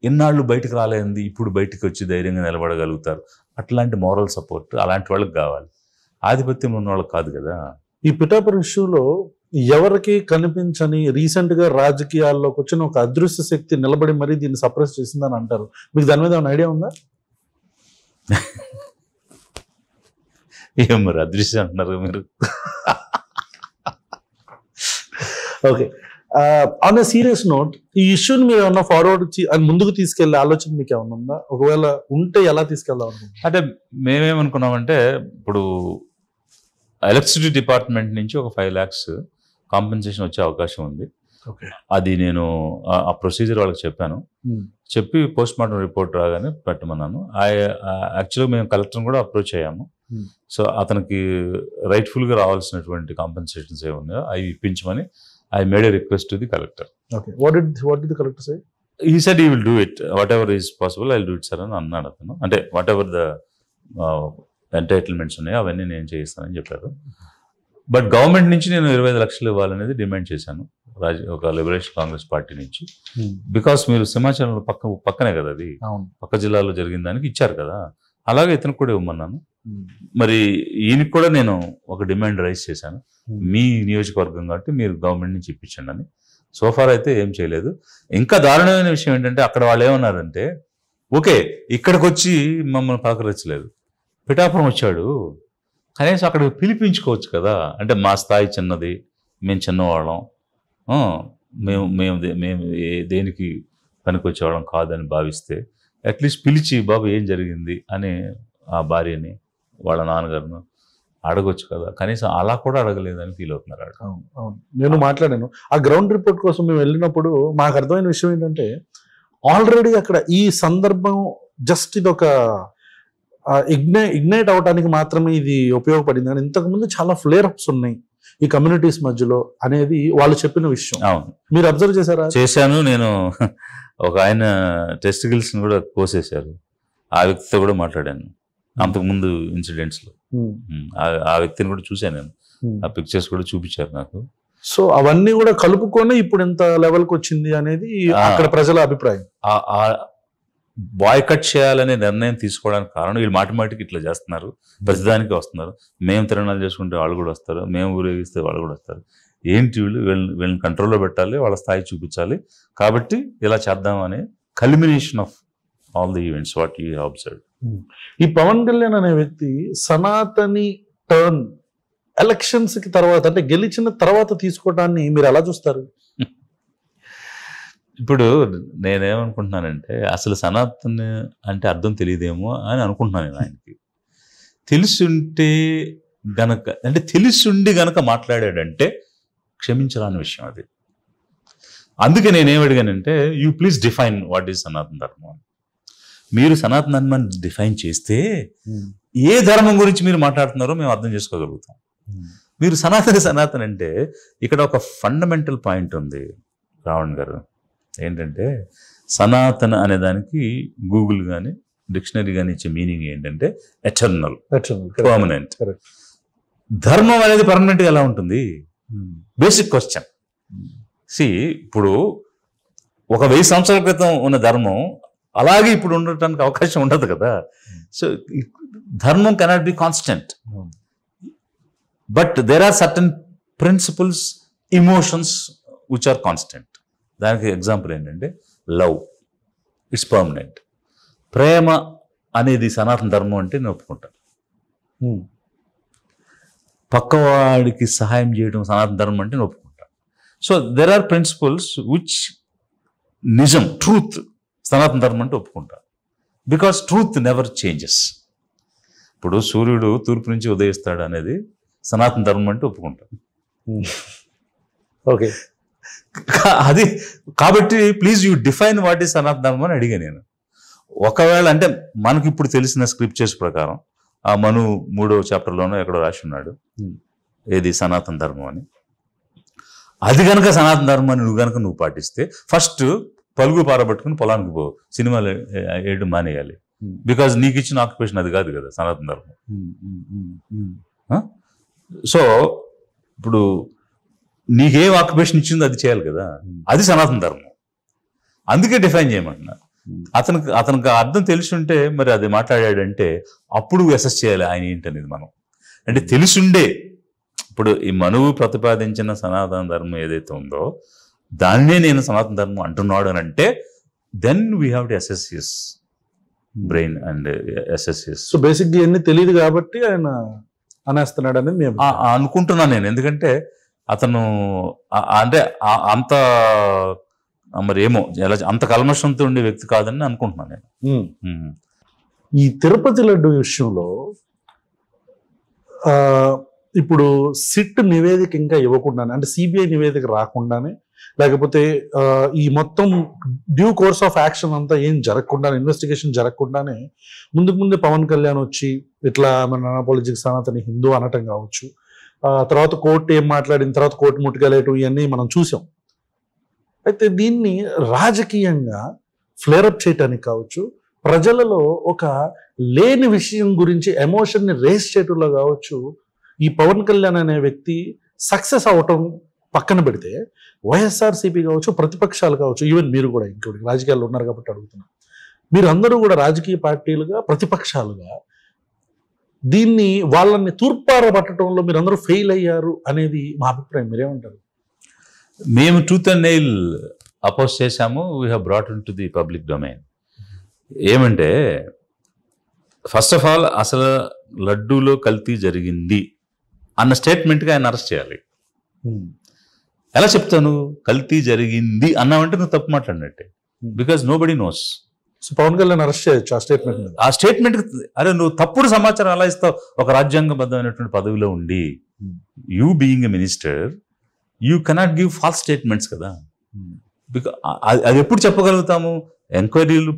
ఎన్నాళ్ళు బయటకు రాలేంది ఇప్పుడు బయటకు వచ్చి ధైర్యంగా నిలబడగలుగుతారు. అట్లాంటి మోరల్ సపోర్ట్ అలాంటి వాళ్ళకి కావాలి, ఆధిపత్యం ఉన్న వాళ్ళకి కాదు కదా. ఈ పిఠాపురం ఇష్యూలో ఎవరికి కనిపించని రీసెంట్గా రాజకీయాల్లోకి వచ్చిన ఒక అదృశ్య శక్తి నిలబడి మరీ దీన్ని సప్రెస్ చేసిందని అంటారు. మీకు దాని మీద ఏమైనా ఐడియా ఉందా? ఏం మరి అదృశ్యం అంటున్నారు మీరు? Okay, on a serious note, ఈ ఇష్యూని మీరు ఏమన్నా ఫార్వర్డ్ ముందుకు తీసుకెళ్లే ఆలోచన మీకు ఏమన్నా ఉందా? ఒకవేళ ఉంటే ఎలా తీసుకెళ్దాం? అంటే మేమేమనుకున్నామంటే ఇప్పుడు ఎలక్ట్రిసిటీ డిపార్ట్మెంట్ నుంచి ఒక 5 lakhs కాంపెన్సేషన్ వచ్చే అవకాశం ఉంది. అది నేను ఆ ప్రొసీజర్ వాళ్ళకి చెప్పాను, చెప్పి పోస్ట్ మార్టం రిపోర్ట్ రాగానే పెట్టమన్నాను. యాక్చువల్గా మేము కలెక్టర్ని కూడా అప్రోచ్ అయ్యాము. సో అతనికి రైట్ఫుల్గా రావాల్సినటువంటి కాంపెన్సేషన్స్ ఏమున్నాయో అవి ఇప్పించమని I made a request to the collector. Okay. What did the collector say? He said he will do it. Whatever is possible, I'll do it, sir. అని అన్నాడు అతను. అంటే whatever the ఎంటైటిల్మెంట్స్ ఉన్నాయో అవన్నీ నేను చేయిస్తానని చెప్పారు. బట్ గవర్నమెంట్ నుంచి నేను 25 లక్షలు ఇవ్వాలనేది డిమాండ్ చేశాను ఒక లిబరేషన్ కాంగ్రెస్ పార్టీ నుంచి. బికాస్ మీరు సింహాచలంలో పక్కనే కదా, అది పక్క జిల్లాలో జరిగిన దానికి ఇచ్చారు కదా, అలాగే ఇతను కూడా ఇవ్వమన్నాను. మరి ఈయనకి కూడా నేను ఒక డిమాండ్ రైజ్ చేశాను, మీ నియోజకవర్గం కాబట్టి మీరు గవర్నమెంట్ నుంచి ఇప్పించండి అని. సోఫార్ అయితే ఏం చేయలేదు. ఇంకా దారుణమైన విషయం ఏంటంటే అక్కడ వాళ్ళు ఏమన్నారంటే, ఓకే ఇక్కడికి వచ్చి మమ్మల్ని పలకరించలేదు, పిఠాపురం వచ్చాడు, కనీసం అక్కడ పిలిపించుకోవచ్చు కదా. అంటే మా స్థాయి చిన్నది, మేము చిన్నవాళ్ళం, మేము దేనికి పనికి వచ్చేవాళ్ళం కాదని భావిస్తే అట్లీస్ట్ పిలిచి బాబు ఏం జరిగింది అని ఆ భార్యని వాళ్ళ నాన్నగారిని అడగొచ్చు కదా, కనీసం అలా కూడా అడగలేదని ఫీల్ అవుతున్నారు. అవును, నేను మాట్లాడాను ఆ గ్రౌండ్ రిపోర్ట్ కోసం. మేము వెళ్ళినప్పుడు మాకు అర్థమైన విషయం ఏంటంటే ఆల్రెడీ అక్కడ ఈ సందర్భం జస్ట్ ఇది ఒక ఇగ్నైట్ అవడానికి మాత్రమే ఇది ఉపయోగపడింది, కానీ ఇంతకుముందు చాలా ఫ్లేర్ అప్స్ ఉన్నాయి ఈ కమ్యూనిటీస్ మధ్యలో అనేది వాళ్ళు చెప్పిన విషయం. అవును, మీరు అబ్జర్వ్ చేశారా? చేశాను. నేను ఒక ఆయన టెస్టికల్స్ కూడా కోసేశారు, ఆ వ్యక్తితో కూడా మాట్లాడాను అంతకుముందు ఇన్సిడెంట్స్లో. ఆ వ్యక్తిని కూడా చూశాను నేను, ఆ పిక్చర్స్ కూడా చూపించారు నాకు. సో అవన్నీ కూడా కలుపుకొని ఇప్పుడు ఎంత లెవెల్కి వచ్చింది అనేది అక్కడ ప్రజల అభిప్రాయం. బాయ్కట్ చేయాలనే నిర్ణయం తీసుకోవడానికి కారణం వీళ్ళు మాటిమాటికి ఇట్లా చేస్తున్నారు, ప్రతిదానికి వస్తున్నారు. మేము తిరణాలు చేసుకుంటే వాళ్ళు కూడా వస్తారు, మేము ఊరేగిస్తే వాళ్ళు కూడా వస్తారు. ఏంటి వీళ్ళని కంట్రోల్లో పెట్టాలి, వాళ్ళ స్థాయి చూపించాలి, కాబట్టి ఇలా చేద్దాం అనే culmination of all the events what you have observed. ఈ పవన్ కళ్యాణ్ అనే వ్యక్తి సనాతని టర్న్ ఎలక్షన్స్ కి తర్వాత అంటే గెలిచిన తర్వాత తీసుకోవడాన్ని మీరు ఎలా చూస్తారు? ఇప్పుడు నేనేమనుకుంటున్నానంటే అసలు సనాతన్ అంటే అర్థం తెలియదేమో అని అనుకుంటున్నాను నేను ఆయనకి. తెలుసుంటే గనక, అంటే తెలుసుండి గనక మాట్లాడాడంటే క్షమించరాని విషయం అది. అందుకే నేనేం అడిగానంటే, you please define what is Sanatana Dharma. మీరు సనాతన ధర్మాన్ని డిఫైన్ చేస్తే ఏ ధర్మం గురించి మీరు మాట్లాడుతున్నారో మేము అర్థం చేసుకోగలుగుతాం. మీరు సనాతన అంటే ఇక్కడ ఒక ఫండమెంటల్ పాయింట్ ఉంది రావణ్ గారు. ఏంటంటే సనాతన అనే దానికి గూగుల్ కానీ డిక్షనరీ కానీ ఇచ్చే మీనింగ్ ఏంటంటే ఎటర్నల్, పర్మనెంట్. ధర్మం అనేది పర్మనెంట్గా ఎలా ఉంటుంది? Basic question. ఇప్పుడు ఒక 1000 సంవత్సరాల క్రితం ఉన్న ధర్మం అలాగే ఇప్పుడు ఉండటానికి అవకాశం ఉండదు కదా. సో ధర్మం cannot be constant, but there are certain principles, emotions which are constant. దానికి ఎగ్జాంపుల్ ఏంటంటే లవ్, ఇట్స్ పర్మనెంట్. ప్రేమ అనేది సనాతన ధర్మం అంటే నేను ఒప్పుకుంటాను. పక్కవాడికి సహాయం చేయడం సనాతన ధర్మం అంటే నేను ఒప్పుకుంటాను. So there are principles which నిజం, ట్రూత్, సనాతన ధర్మం అంటే ఒప్పుకుంటాను. Because truth never changes. ఇప్పుడు సూర్యుడు తూర్పు నుంచి ఉదయిస్తాడు అనేది సనాతన ధర్మం అంటే ఒప్పుకుంటాను. ఓకే, అది కాబట్టి please you define what is సనాతన ధర్మం అని అడిగా నేను. ఒకవేళ అంటే మనకి ఇప్పుడు తెలిసిన స్క్రిప్చర్స్ ప్రకారం ఆ మను 3వ చాప్టర్లోనో ఎక్కడో రాసి ఉన్నాడు ఏది సనాతన ధర్మం అని. అది కనుక సనాతన ధర్మాన్ని నువ్వు పాటిస్తే ఫస్ట్ పలుగు పారబట్టుకుని పొలానికి పో, సినిమాలు వేయడం మానేయాలి. బికాజ్ నీకు ఇచ్చిన ఆక్యుపేషన్ అది కాదు కదా సనాతన ధర్మం. సో ఇప్పుడు నీకేం ఆక్యుపేషన్ ఇచ్చిందో అది చేయాలి కదా, అది సనాతన ధర్మం. అందుకే డిఫైన్ చేయమంటున్నా. అతనికి అర్థం తెలిసి ఉంటే మరి అది మాట్లాడాడంటే అప్పుడు అసెస్ చేయాలి ఆయన ఏంటనేది మనం. అంటే తెలుసుండే ఇప్పుడు ఈ మనువు ప్రతిపాదించిన సనాతన ధర్మం ఏదైతే ఉందో దాన్నే నేను సనాతన ధర్మం అంటున్నాడు అని అంటే then we have to assess his brain and assess his. So బేసిక్గా ఇవన్నీ తెలియదు కాబట్టి ఆయన అనేస్తున్నాడు అనేది మేము అనుకుంటున్నాను నేను. ఎందుకంటే అతను అంటే అంత మరి ఏమో ఎలా అంత కల్మషంతో ఉండే వ్యక్తి కాదని అనుకుంటున్నాను నేను. ఈ తిరుపతి లడ్డు విషయంలో ఇప్పుడు సిట్ నివేదిక ఇంకా ఇవ్వకుండానే, అంటే సిబిఐ నివేదిక రాకుండానే, లేకపోతే ఈ మొత్తం డ్యూ కోర్స్ ఆఫ్ యాక్షన్ అంతా ఏం జరగకుండానే, ఇన్వెస్టిగేషన్ జరగకుండానే ముందే పవన్ కళ్యాణ్ వచ్చి ఇట్లా మన పాలిటిక్స్ సనాతని హిందూ అనటం కావచ్చు, తర్వాత కోర్టు ఏం మాట్లాడిన తర్వాత కోర్టు ముట్టుకెళ్ళేయటం, ఇవన్నీ మనం చూసాం. అయితే దీన్ని రాజకీయంగా ఫ్లేరప్ చేయటానికి కావచ్చు, ప్రజలలో ఒక లేని విషయం గురించి ఎమోషన్ని రేస్ చేయటంలో కావచ్చు, ఈ పవన్ కళ్యాణ్ అనే వ్యక్తి సక్సెస్ అవటం పక్కన పెడితే వైఎస్ఆర్సీపీ కావచ్చు, ప్రతిపక్షాలు కావచ్చు, ఈవెన్ మీరు కూడా ఇంకోటి రాజకీయాల్లో ఉన్నారు కాబట్టి అడుగుతున్నారు, మీరు అందరూ కూడా రాజకీయ పార్టీలుగా ప్రతిపక్షాలుగా దీన్ని వాళ్ళని తూర్పార పట్టడంలో మీరు అందరూ ఫెయిల్ అయ్యారు అనేది మా అభిప్రాయం. మీరేమంటారు? మేము ట్రూత్ అండ్ నెయిల్ అపోజ్ చేశాము. We have brought in to the public domain. ఏమంటే ఫస్ట్ ఆఫ్ ఆల్ అసలు లడ్డూలో కల్తీ జరిగింది అన్న స్టేట్మెంట్గా ఆయన అరెస్ట్ చేయాలి. ఎలా చెప్తాను కల్తీ జరిగింది అన్నావంటే నువ్వు తప్పు మాట్లాడినట్టే. Because nobody knows. So Pawan Kalyan arrest చేయొచ్చు ఆ స్టేట్మెంట్. అరే నువ్వు తప్పుడు సమాచారం ఎలా ఇస్తావు? ఒక రాజ్యాంగబద్ధమైనటువంటి పదవిలో ఉండి you being a minister you cannot give false statements కదా. బికాజ్ అది ఎప్పుడు చెప్పగలుగుతాము? ఎంక్వైరీలు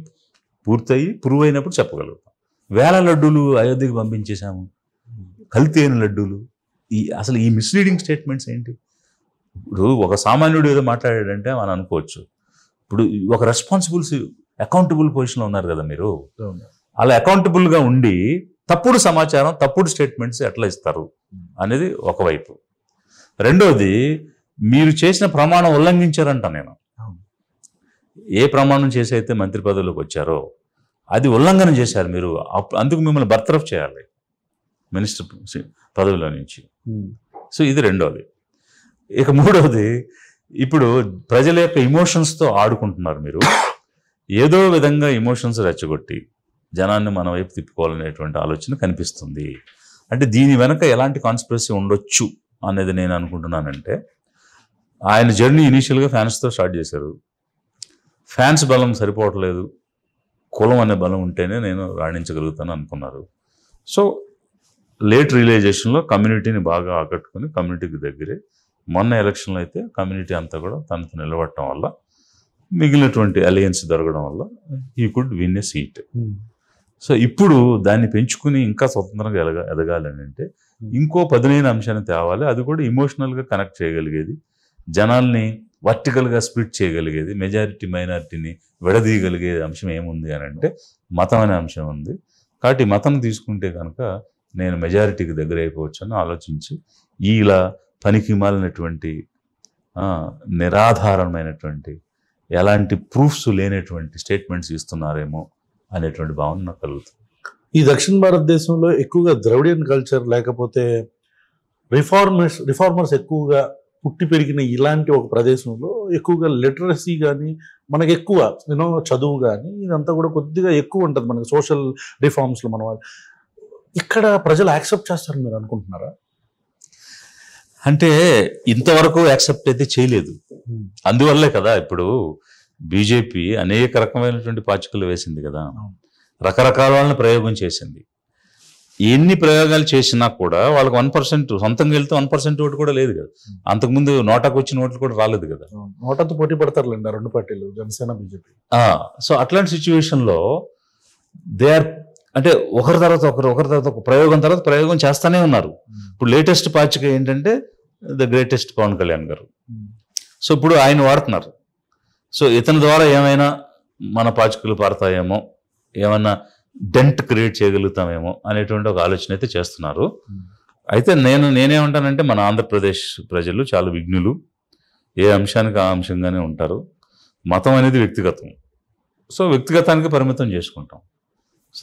పూర్తయి ప్రూవ్ అయినప్పుడు చెప్పగలుగుతాం. 1000 లడ్డూలు అయోధ్యకి పంపించేశాము, కల్తీ అయిన లడ్డూలు. అసలు ఈ మిస్లీడింగ్ స్టేట్మెంట్స్ ఏంటి? ఇప్పుడు ఒక సామాన్యుడు ఏదో మాట్లాడాడంటే మనం అనుకోవచ్చు. ఇప్పుడు ఒక రెస్పాన్సిబుల్స్ అకౌంటబుల్ పొజిషన్లో ఉన్నారు కదా మీరు. అలా అకౌంటబుల్గా ఉండి తప్పుడు సమాచారం, తప్పుడు స్టేట్మెంట్స్ ఎట్లా ఇస్తారు అనేది ఒకవైపు. రెండోది, మీరు చేసిన ప్రమాణం ఉల్లంఘించారంట. నేను ఏ ప్రమాణం చేసి అయితే మంత్రి పదవిలోకి వచ్చారో అది ఉల్లంఘన చేశారు మీరు. అందుకు మిమ్మల్ని బర్తరఫ్ చేయాలి మినిస్టర్ పదవిలో నుంచి. సో ఇది రెండోది. ఇక మూడవది, ఇప్పుడు ప్రజల యొక్క ఇమోషన్స్తో ఆడుకుంటున్నారు మీరు. ఏదో విధంగా ఇమోషన్స్ రెచ్చగొట్టి జనాన్ని మన వైపు తిప్పుకోవాలనేటువంటి ఆలోచన కనిపిస్తుంది. అంటే దీని వెనక ఎలాంటి కాన్స్పిరసీ ఉండొచ్చు అనేది నేను అనుకుంటున్నానంటే, ఆయన జర్నీ ఇనీషియల్గా ఫ్యాన్స్తో స్టార్ట్ చేశారు. ఫ్యాన్స్ బలం సరిపోవట్లేదు, కులం అనే బలం ఉంటేనే నేను రాణించగలుగుతాను అనుకున్నారు. సో లేట్ రియలైజేషన్లో కమ్యూనిటీని బాగా ఆకట్టుకుని కమ్యూనిటీకి దగ్గరే మొన్న ఎలక్షన్లో అయితే కమ్యూనిటీ అంతా కూడా తనతో నిలబడటం వల్ల మిగిలినటువంటి అలయన్స్ దొరకడం వల్ల ఈ could win a seat. So ఇప్పుడు దాన్ని పెంచుకుని ఇంకా స్వతంత్రంగా ఎదగాలని అంటే ఇంకో పదునైన అంశాన్ని తేవాలి. అది కూడా ఇమోషనల్గా కనెక్ట్ చేయగలిగేది, జనాల్ని వర్టికల్గా స్ప్లిట్ చేయగలిగేది, మెజారిటీ మైనారిటీని విడదీయగలిగే అంశం ఏముంది అని అంటే మతం అనే అంశం ఉంది. కాబట్టి మతం తీసుకుంటే కనుక నేను మెజారిటీకి దగ్గర అయిపోవచ్చు అని ఆలోచించి ఇలా పనికి మాలినటువంటి నిరాధారమైనటువంటి ఎలాంటి ప్రూఫ్స్ లేనటువంటి స్టేట్మెంట్స్ ఇస్తున్నారేమో అనేటువంటి భావన నాకు కలుగుతుంది. ఈ దక్షిణ భారతదేశంలో ఎక్కువగా ద్రవిడియన్ కల్చర్ లేకపోతే రిఫార్మర్స్ ఎక్కువగా పుట్టి పెరిగిన ఇలాంటి ఒక ప్రదేశంలో ఎక్కువగా లిటరసీ కానీ మనకి ఎక్కువ చదువు కానీ ఇదంతా కూడా కొద్దిగా ఎక్కువ ఉంటుంది మనకి సోషల్ రిఫార్మ్స్లో. మన వాళ్ళు ఇక్కడ ప్రజలు యాక్సెప్ట్ చేస్తారని మీరు అనుకుంటున్నారా? అంటే ఇంతవరకు యాక్సెప్ట్ అయితే చేయలేదు. అందువల్లే కదా ఇప్పుడు బీజేపీ అనేక రకమైనటువంటి పాచికలు వేసింది కదా, రకరకాల వాళ్ళని ప్రయోగం చేసింది. ఎన్ని ప్రయోగాలు చేసినా కూడా వాళ్ళకి 1% సొంతంగా వెళ్తే 1% ఓటు కూడా లేదు కదా. అంతకుముందు నోటాకు వచ్చిన ఓట్లు కూడా రాలేదు కదా. నోటాతో పోటీ పడతారులేండి ఆ రెండు పార్టీలు, జనసేన బీజేపీ. సో అట్లాంటి సిచ్యువేషన్లో దే ఆర్ అంటే ఒకరి తర్వాత ఒక ప్రయోగం తర్వాత ప్రయోగం చేస్తానే ఉన్నారు. ఇప్పుడు లేటెస్ట్ పాచిక ఏంటంటే ద గ్రేటెస్ట్ పవన్ కళ్యాణ్ గారు. సో ఇప్పుడు ఆయన వాడుతున్నారు. సో ఇతని ద్వారా ఏమైనా మన పాచికలు పారతాయేమో, ఏమన్నా డెంట్ క్రియేట్ చేయగలుగుతామేమో అనేటువంటి ఒక ఆలోచన అయితే చేస్తున్నారు. అయితే నేనేమంటానంటే మన ఆంధ్రప్రదేశ్ ప్రజలు చాలా విఘ్నులు, ఏ అంశానికి ఆ అంశంగానే ఉంటారు. మతం అనేది వ్యక్తిగతం. సో వ్యక్తిగతానికి పరిమితం చేసుకుంటాం. సో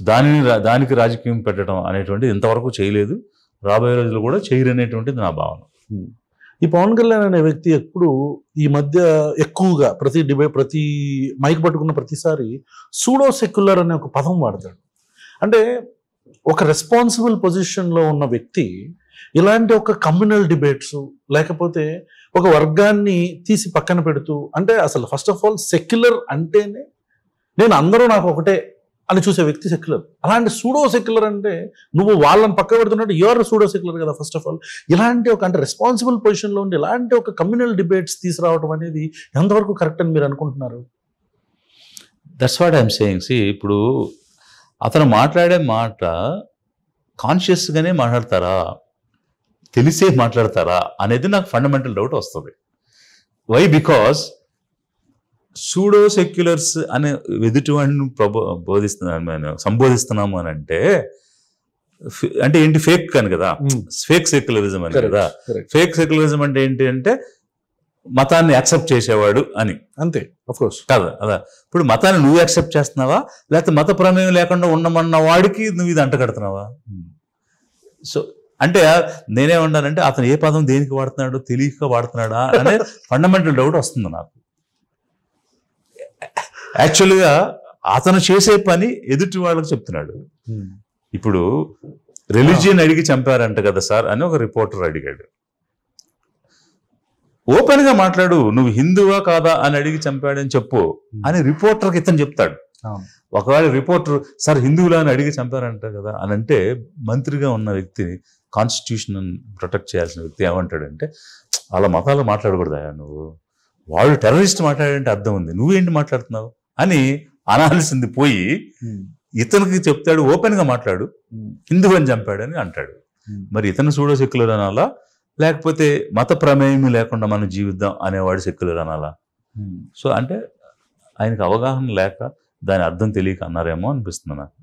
దానికి రాజకీయం పెట్టడం అనేటువంటిది ఇంతవరకు చేయలేదు, రాబోయే రోజులు కూడా చేయరు అనేటువంటిది నా భావన. ఈ పవన్ కళ్యాణ్ అనే వ్యక్తి ఎప్పుడు ఈ మధ్య ఎక్కువగా ప్రతి మైక్ పట్టుకున్న ప్రతిసారి సూడో సెక్యులర్ అనే ఒక పదం వాడతాడు. అంటే ఒక రెస్పాన్సిబుల్ పొజిషన్లో ఉన్న వ్యక్తి ఇలాంటి ఒక కమ్యూనల్ డిబేట్స్ లేకపోతే ఒక వర్గాన్ని తీసి పక్కన పెడుతూ, అంటే అసలు ఫస్ట్ ఆఫ్ ఆల్ సెక్యులర్ అంటేనే నేను అందరూ నాకు ఒకటే అని చూసే వ్యక్తి సెక్యులర్. అలాంటి సూడో సెక్యులర్ అంటే నువ్వు వాళ్ళని పక్క పెడుతున్నట్టు యూఆర్ సూడో సెక్యులర్ కదా. ఫస్ట్ ఆఫ్ ఆల్ ఇలాంటి ఒక అంటే రెస్పాన్సిబుల్ పొజిషన్లో ఉండి ఇలాంటి ఒక కమ్యూనల్ డిబేట్స్ తీసుకురావడం అనేది ఎంతవరకు కరెక్ట్ అని మీరు అనుకుంటున్నారు? That's what I'm saying. ఇప్పుడు అతను మాట్లాడే మాట కాన్షియస్గానే మాట్లాడతారా, తెలిసే మాట్లాడతారా అనేది నాకు ఫండమెంటల్ డౌట్ వస్తుంది. వై? బికాస్ సూడో సెక్యులర్స్ అనే ఎదుటివాడిని సంబోధిస్తున్నాము అని అంటే ఏంటి? ఫేక్ అని కదా, ఫేక్ సెక్యులరిజం అని కదా. ఫేక్ సెక్యులరిజం అంటే ఏంటి అంటే మతాన్ని యాక్సెప్ట్ చేసేవాడు అని, అంతే. ఆఫ్కోర్స్ కదా. అదా ఇప్పుడు మతాన్ని నువ్వు యాక్సెప్ట్ చేస్తున్నావా, లేకపోతే మత ప్రమేయం లేకుండా ఉండమన్న వాడికి నువ్వు ఇది అంటగడుతున్నావా? సో అంటే నేనేమన్నానంటే అతను ఏ పదం దేనికి వాడుతున్నాడు, తెలియక వాడుతున్నాడా అనే ఫండమెంటల్ డౌట్ వస్తుంది నాకు. యాక్చువల్గా అతను చేసే పని ఎదుటి వాళ్ళకి చెప్తున్నాడు. ఇప్పుడు రిలీజియన్ అడిగి చంపారంట కదా సార్ అని ఒక రిపోర్టర్ అడిగాడు. ఓపెన్ గా మాట్లాడు, నువ్వు హిందువా కాదా అని అడిగి చంపాడని చెప్పు అని రిపోర్టర్కి ఇతను చెప్తాడు. ఒకవేళ రిపోర్టర్ సార్ హిందువులా అని అడిగి చంపారంట కదా అని అంటే మంత్రిగా ఉన్న వ్యక్తిని, కాన్స్టిట్యూషన్ ప్రొటెక్ట్ చేయాల్సిన వ్యక్తి ఏమంటాడంటే అలా మతాలు మాట్లాడకూడదా నువ్వు, వాళ్ళు టెర్రరిస్ట్ మాట్లాడంటే అర్థం ఉంది, నువ్వేంటి మాట్లాడుతున్నావు అని అనాల్సింది పోయి ఇతనికి చెప్తాడు ఓపెన్ గా మాట్లాడు, హిందూ అని చంపాడని అంటాడు. మరి ఇతను సూడో సెక్యులర్ అనాలా, లేకపోతే మత ప్రమేయం లేకుండా మనం జీవిద్దాం అనేవాడు సెక్యులర్ అనాలా? సో అంటే ఆయనకు అవగాహన లేక దాని అర్థం తెలియక అన్నారేమో అనిపిస్తుంది నాకు.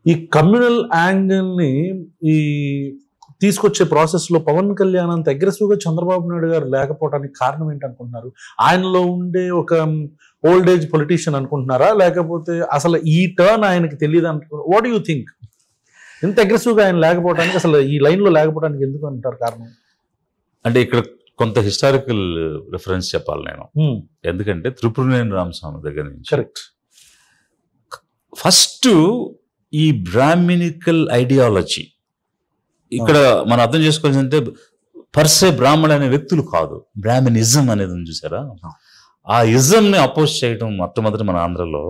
ఈ కమ్యూనల్ యాంగిల్ని ఈ తీసుకొచ్చే ప్రాసెస్లో పవన్ కళ్యాణ్ అంత అగ్రెసివ్గా చంద్రబాబు నాయుడు గారు లేకపోవడానికి కారణం ఏంటనుకుంటున్నారు? ఆయనలో ఉండే ఒక ఓల్డ్ ఏజ్ పొలిటీషియన్ అనుకుంటున్నారా, లేకపోతే అసలు ఈ టర్న్ ఆయనకి తెలియదు అనుకుంటున్నారు? What you think? ఇంత అగ్రెసివ్గా ఆయన లేకపోవడానికి, అసలు ఈ లైన్లో లేకపోవడానికి ఎందుకు అంటారు కారణం? అంటే ఇక్కడ కొంత హిస్టారికల్ రిఫరెన్స్ చెప్పాలి నేను. ఎందుకంటే త్రిపురనేని రామస్వామి దగ్గర నుంచి కరెక్ట్ ఫస్ట్ ఈ బ్రాహ్మినికల్ ఐడియాలజీ ఇక్కడ మనం అర్థం చేసుకోవాల్సిందంటే పర్సే బ్రాహ్మణ అనే వ్యక్తులు కాదు, బ్రాహ్మణిజం అనేది ఉంది చూసారా, ఆ ఇజంని అపోజ్ చేయడం మొట్టమొదటి మన ఆంధ్రలో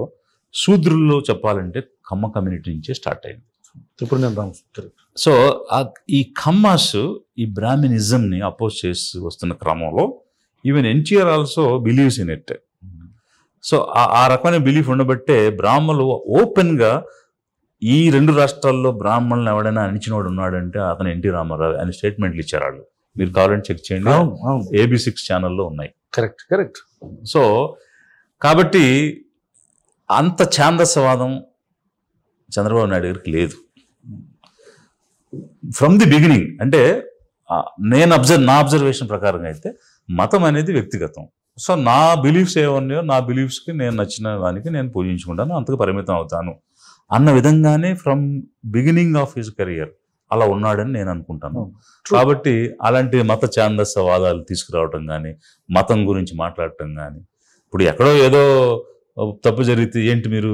శూద్రుల్లో చెప్పాలంటే కమ్మ కమ్యూనిటీ నుంచే స్టార్ట్ అయింది. ఇప్పుడు నేను కరెక్ట్. సో ఈ ఖమ్మాస్ ఈ బ్రాహ్మినిజంని అపోజ్ చేసి వస్తున్న క్రమంలో even NTR also believes in it. So ఆ రకమైన బిలీఫ్ ఉండబట్టే బ్రాహ్మణులు ఓపెన్గా ఈ 2 రాష్ట్రాల్లో బ్రాహ్మణులు ఎవడైనా అణిచినోడు ఉన్నాడంటే అతను ఎన్టీ రామారావు అని స్టేట్మెంట్లు ఇచ్చారు వాళ్ళు. మీరు కావాలని చెక్ చేయండి, AB6 ఛానల్లో ఉన్నాయి. Correct correct. సో కాబట్టి అంత ఛాందసవాదం చంద్రబాబు నాయుడు గారికి లేదు ఫ్రమ్ ది బిగినింగ్. అంటే నా అబ్జర్వేషన్ ప్రకారంగా అయితే మతం అనేది వ్యక్తిగతం. సో నా బిలీఫ్స్ ఏమన్నాయో నా బిలీఫ్స్కి నేను నచ్చిన దానికి నేను పూజించుకుంటాను, అంతకు పరిమితం అవుతాను అన్న విధంగానే from beginning of his career అలా ఉన్నాడని నేను అనుకుంటాను. కాబట్టి అలాంటి మత ఛాందసవాదాలు తీసుకురావటం కానీ, మతం గురించి మాట్లాడటం కానీ, ఇప్పుడు ఎక్కడో ఏదో తప్పు జరిగితే ఏంటి మీరు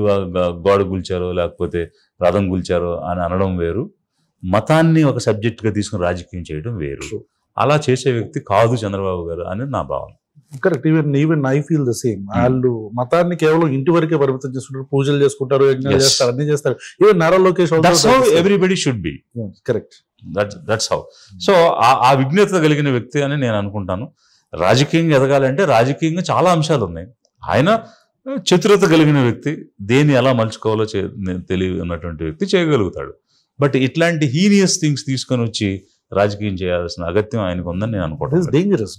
గోడ కూల్చారో లేకపోతే రథం కూల్చారో అని అనడం వేరు, మతాన్ని ఒక సబ్జెక్ట్గా తీసుకుని రాజకీయం చేయడం వేరు. అలా చేసే వ్యక్తి కాదు చంద్రబాబు గారు అని నా భావన. Correct. Even I feel the same. వాళ్ళు మతాన్ని కేవలం ఇంటి వరకే పరిమితం చేసుకుంటారు, పూజలు చేసుకుంటారు, యజ్ఞాలు చేస్తారు, అన్ని చేస్తారు. Even Nara Lokesh everybody should be correct. That's how. So ఆ విజ్ఞత కలిగిన వ్యక్తి అని నేను అనుకుంటాను. రాజకీయంగా ఎదగాలంటే రాజకీయంగా చాలా అంశాలు ఉన్నాయి. ఆయన చతురత కలిగిన వ్యక్తి, దేన్ని ఎలా మలుచుకోవాలో తెలియనటువంటి వ్యక్తి చేయగలుగుతాడు. బట్ ఇట్లాంటి హీనియస్ థింగ్స్ తీసుకొని వచ్చి రాజకీయం చేయాల్సిన అగత్యం ఆయనకు ఉందని నేను అనుకుంటాను. Dangerous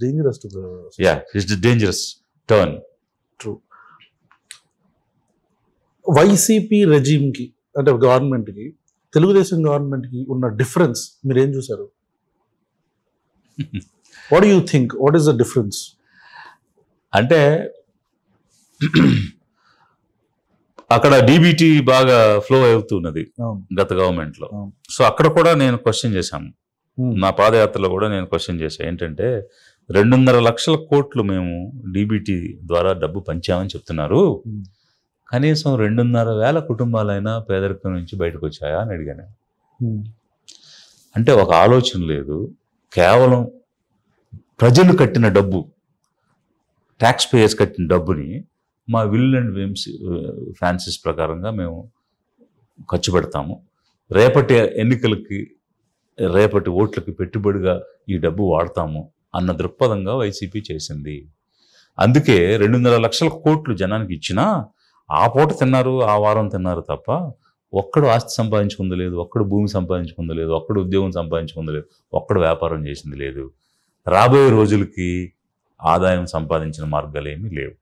turn. ట్రూ. వైసీపీ రెజీమ్కి అంటే గవర్నమెంట్కి తెలుగుదేశం గవర్నమెంట్కి ఉన్న డిఫరెన్స్ మీరు ఏం చూసారు? What do you think? What is the difference? అంటే అక్కడ డీబీటీ బాగా ఫ్లో అవుతున్నది గత గవర్నమెంట్ లో. సో అక్కడ కూడా నేను క్వశ్చన్ చేశాను, నా పాదయాత్రలో కూడా నేను క్వశ్చన్ చేశాను. ఏంటంటే 2.5 లక్షల కోట్లు మేము డీబీటీ ద్వారా డబ్బు పంచామని చెప్తున్నారు, కనీసం 2.5 కుటుంబాలైనా పేదరికం నుంచి బయటకు వచ్చాయా అని అడిగాను. అంటే ఒక ఆలోచన లేదు, కేవలం ప్రజలు కట్టిన డబ్బు, ట్యాక్స్ పేయర్స్ కట్టిన డబ్బుని మా విల్ అండ్ విమ్స్ ఫ్యాన్సీస్ ప్రకారంగా మేము ఖర్చు పెడతాము, రేపటి ఎన్నికలకి రేపటి ఓట్లకి పెట్టుబడిగా ఈ డబ్బు వాడతాము అన్న దృక్పథంగా వైసీపీ చేసింది. అందుకే 2.5 లక్షల కోట్లు జనానికి ఇచ్చినా ఆ పూట తిన్నారు, ఆ వారం తిన్నారు తప్ప ఒక్కడు ఆస్తి సంపాదించుకుంది లేదు, ఒక్కడు భూమి సంపాదించుకుంది లేదు, ఒక్కడు ఉద్యోగం సంపాదించుకుంది లేదు, ఒక్కడు వ్యాపారం చేసింది లేదు. రాబోయే రోజులకి ఆదాయం సంపాదించిన మార్గాలు ఏమీ లేవు.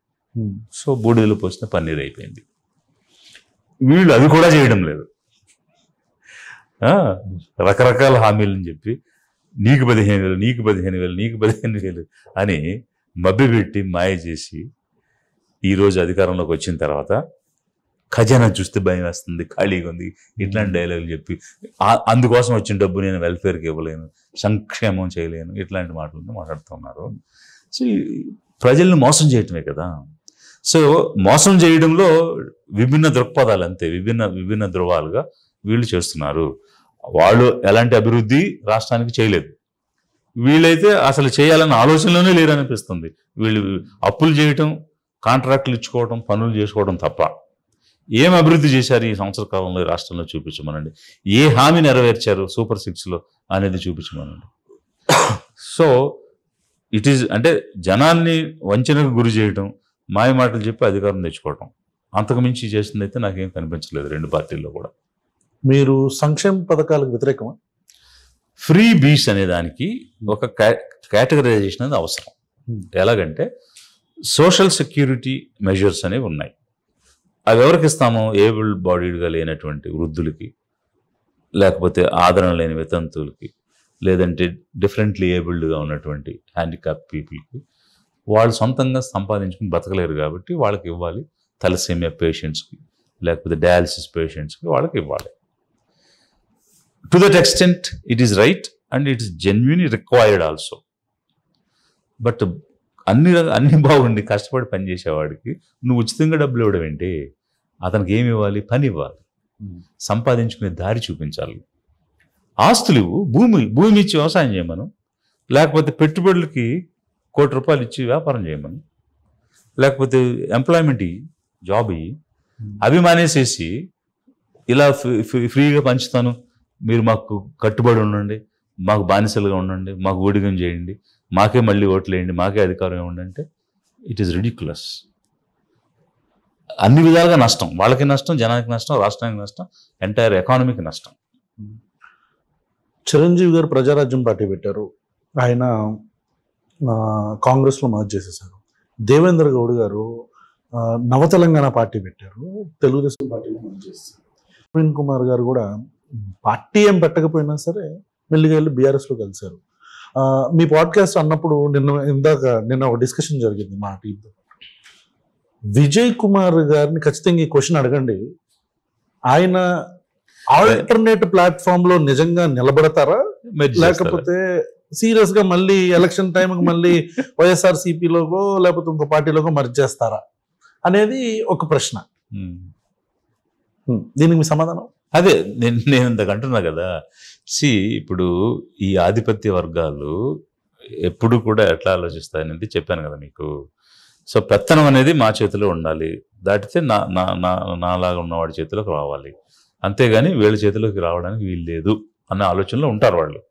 సో బూడిదలు పోసిన పన్నీర్ అయిపోయింది. వీళ్ళు అది కూడా చేయడం లేదు. రకరకాల హామీలని చెప్పి నీకు 15,000, నీకు 15,000, నీకు 15,000 అని మభ్యపెట్టి మాయ చేసి ఈరోజు అధికారంలోకి వచ్చిన తర్వాత ఖజానా చూస్తే భయం వేస్తుంది, ఖాళీగా ఉంది, ఇట్లాంటి డైలాగులు చెప్పి అందుకోసం వచ్చిన డబ్బు నేను వెల్ఫేర్కి ఇవ్వలేను, సంక్షేమం చేయలేను, ఇట్లాంటి మాటలను మాట్లాడుతున్నారు. సో ప్రజల్ని మోసం చేయటమే కదా. సో మోసం చేయడంలో విభిన్న దృక్పథాలు అంతే, విభిన్న ధృవాలుగా వీళ్ళు చేస్తున్నారు. వాళ్ళు ఎలాంటి అభివృద్ధి రాష్ట్రానికి చేయలేదు, వీళ్ళైతే అసలు చేయాలన్న ఆలోచనలోనే లేరనిపిస్తుంది. వీళ్ళు అప్పులు చేయటం, కాంట్రాక్టులు ఇచ్చుకోవడం, పనులు చేసుకోవడం తప్ప ఏం అభివృద్ధి చేశారు ఈ సంవత్సర కాలంలో ఈ రాష్ట్రంలో చూపించమనండి. ఏ హామీ నెరవేర్చారు సూపర్ 6లో అనేది చూపించమనండి. సో ఇట్ ఈజ్ అంటే జనాన్ని వంచనకు గురి చేయటం, మాయ మాటలు చెప్పి అధికారం తెచ్చుకోవటం, అంతకు మించి చేసింది అయితే నాకేం కనిపించలేదు రెండు పార్టీల్లో కూడా. మీరు సంక్షేమ పథకాలకు వ్యతిరేకమా? ఫ్రీ బీస్ అనే దానికి ఒక కేటగరైజేషన్ అనేది అవసరం. ఎలాగంటే సోషల్ సెక్యూరిటీ మెజర్స్ అనేవి ఉన్నాయి. అవి ఎవరికి ఇస్తాము? ఏబుల్డ్ బాడీడ్గా లేనటువంటి వృద్ధులకి, లేకపోతే ఆదరణ లేని వితంతువులకి, లేదంటే డిఫరెంట్లీ ఏబుల్డ్గా ఉన్నటువంటి హ్యాండిక్యాప్ పీపుల్కి. వాళ్ళు సొంతంగా సంపాదించుకుని బతకలేరు కాబట్టి వాళ్ళకి ఇవ్వాలి. థాలసీమియా పేషెంట్స్కి, లేకపోతే డయాలసిస్ పేషెంట్స్కి వాళ్ళకి ఇవ్వాలి. To that extent it is right and it is genuinely required also. But అన్ని బాగుండి కష్టపడి పనిచేసేవాడికి నువ్వు ఉచితంగా డబ్బులు ఇవ్వడం ఏంటి? అతనికి ఏమి ఇవ్వాలి? పని ఇవ్వాలి, సంపాదించుకునే దారి చూపించాలి. ఆస్తులు ఇవ్వు, భూమి ఇచ్చి వ్యవసాయం చేయమను, లేకపోతే పెట్టుబడులకి ₹1 కోటి ఇచ్చి వ్యాపారం చేయమను, లేకపోతే ఎంప్లాయ్మెంట్ జాబ్ ఇయ్యి. అవి మానేసేసి ఇలా ఫ్రీగా పంచుతాను, మీరు మాకు కట్టుబడి ఉండండి, మాకు బానిసలుగా ఉండండి, మాకు ఊడిగం చేయండి, మాకే మళ్ళీ ఓట్లు వేయండి, మాకే అధికారం ఇవ్వండి అంటే ఇట్ ఈస్ రిడిక్యులస్. అన్ని విధాలుగా నష్టం, వాళ్ళకి నష్టం, జనానికి నష్టం, రాష్ట్రానికి నష్టం, ఎంటైర్ ఎకానమీకి నష్టం. చిరంజీవి గారు ప్రజారాజ్యం పార్టీ పెట్టారు, ఆయన కాంగ్రెస్లో మర్జ్ చేసేసారు. దేవేంద్ర గౌడ్ గారు నవ తెలంగాణ పార్టీ పెట్టారు, తెలుగుదేశం పార్టీలో మర్జ్ చేశారు. ప్రవీణ్ కుమార్ గారు కూడా పార్టీ ఏం పెట్టకపోయినా సరే మెల్లిగా వెళ్ళి బీఆర్ఎస్లో కలిశారు. మీ పాడ్కాస్ట్ అన్నప్పుడు నిన్న ఒక డిస్కషన్ జరిగింది మా టీంతో. విజయ్ కుమార్ గారిని ఖచ్చితంగా ఈ క్వశ్చన్ అడగండి, ఆయన ఆల్టర్నేట్ ప్లాట్ఫామ్ లో నిజంగా నిలబడతారా, లేకపోతే సీరియస్ గా మళ్ళీ ఎలక్షన్ టైంకి మళ్ళీ వైఎస్ఆర్సీపీలోకో లేకపోతే ఇంకో పార్టీలోకో మర్జ్ చేస్తారా అనేది ఒక ప్రశ్న. దీనికి మీ సమాధానం? అదే నేను ఇంతకు అంటున్నా కదా, ఇప్పుడు ఈ ఆధిపత్య వర్గాలు ఎప్పుడు కూడా ఎట్లా ఆలోచిస్తాయనేది చెప్పాను కదా మీకు. సో పెత్తనం అనేది మా చేతిలో ఉండాలి, దాటితే నాలాగా ఉన్నవాడి చేతిలోకి రావాలి, అంతేగాని వీళ్ళ చేతిలోకి రావడానికి వీలు లేదు అన్న ఆలోచనలో ఉంటారు వాళ్ళు.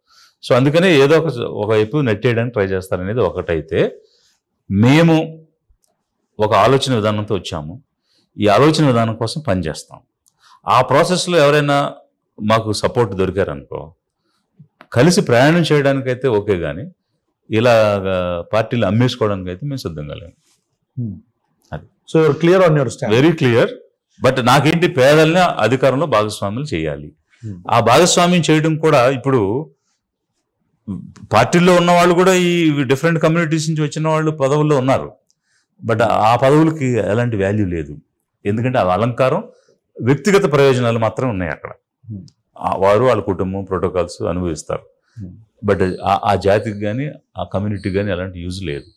సో అందుకనే ఏదో ఒకవైపు నెట్టేయడానికి ట్రై చేస్తారనేది ఒకటైతే, మేము ఒక ఆలోచన విధానంతో వచ్చాము, ఈ ఆలోచన విధానం కోసం పనిచేస్తాం. ఆ ప్రాసెస్లో ఎవరైనా మాకు సపోర్ట్ దొరికారనుకో, కలిసి ప్రయాణం చేయడానికైతే ఓకే, కానీ ఇలా పార్టీలు అమ్మేసుకోవడానికి అయితే మేము సిద్ధంగా లేము. అది so clear on your stand? Very clear. But నాకేంటి, పేదల్ని అధికారంలో భాగస్వామ్యం చేయాలి. ఆ భాగస్వామ్యం చేయడం కూడా ఇప్పుడు పార్టీల్లో ఉన్న వాళ్ళు కూడా ఈ డిఫరెంట్ కమ్యూనిటీస్ నుంచి వచ్చిన వాళ్ళు పదవుల్లో ఉన్నారు. బట్ ఆ పదవులకి ఎలాంటి వాల్యూ లేదు, ఎందుకంటే అది అలంకారం, వ్యక్తిగత ప్రయోజనాలు మాత్రం ఉన్నాయి అక్కడ. వారు వాళ్ళ కుటుంబం ప్రోటోకాల్స్ అనుభవిస్తారు. బట్ ఆ జాతికి కానీ ఆ కమ్యూనిటీకి కానీ ఎలాంటి యూజ్ లేదు.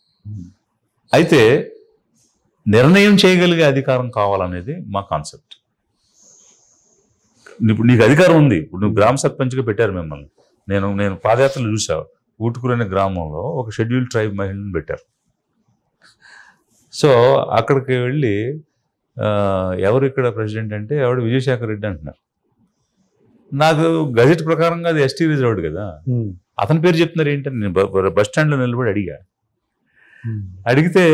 అయితే నిర్ణయం చేయగలిగే అధికారం కావాలనేది మా కాన్సెప్ట్. ఇప్పుడు నీకు అధికారం ఉంది, ఇప్పుడు నువ్వు గ్రామ సర్పంచ్గా పెట్టారు మిమ్మల్ని. నేను పాదయాత్రలు చూసా, ఊటుకూరు అనే గ్రామంలో ఒక షెడ్యూల్ ట్రైబ్ మహిళని పెట్టారు. సో అక్కడికి వెళ్ళి ఎవరు ఇక్కడ ప్రెసిడెంట్ అంటే ఎవడు విజయశేఖర్ రెడ్డి అంటున్నారు. నాకు గజెట్ ప్రకారంగా అది ఎస్టీ రిజర్వ్డ్ కదా, అతని పేరు చెప్తున్నారు ఏంటని నేను బస్ స్టాండ్లో నిలబడి అడిగితే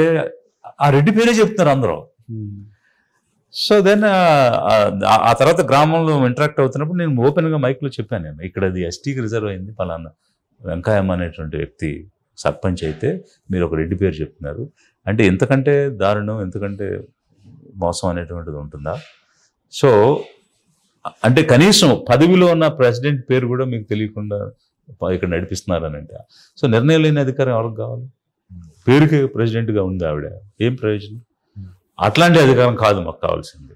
ఆ రెడ్డి పేరే చెప్తున్నారు అందరూ. సో దెన్ ఆ తర్వాత గ్రామంలో ఇంటరాక్ట్ అవుతున్నప్పుడు నేను ఓపెన్గా మైక్లో చెప్పాను, నేను ఇక్కడ అది ఎస్టీకి రిజర్వ్ అయింది, పలానా వెంకయ్యమ్మ అనేటువంటి వ్యక్తి సర్పంచ్ అయితే మీరు ఒక రెడ్డి పేరు చెప్తున్నారు అంటే ఎంతకంటే దారుణం, ఎంతకంటే మోసం అనేటువంటిది ఉంటుందా? సో అంటే కనీసం పదవిలో ఉన్న ప్రెసిడెంట్ పేరు కూడా మీకు తెలియకుండా ఇక్కడ నడిపిస్తున్నారని అంటే, సో నిర్ణయం లేని అధికారం ఎవరికి కావాలి? పేరుకి ప్రెసిడెంట్గా ఉంది ఆవిడ, ఏం ప్రయోజనం? అట్లాంటి అధికారం కాదు మాకు కావాల్సింది.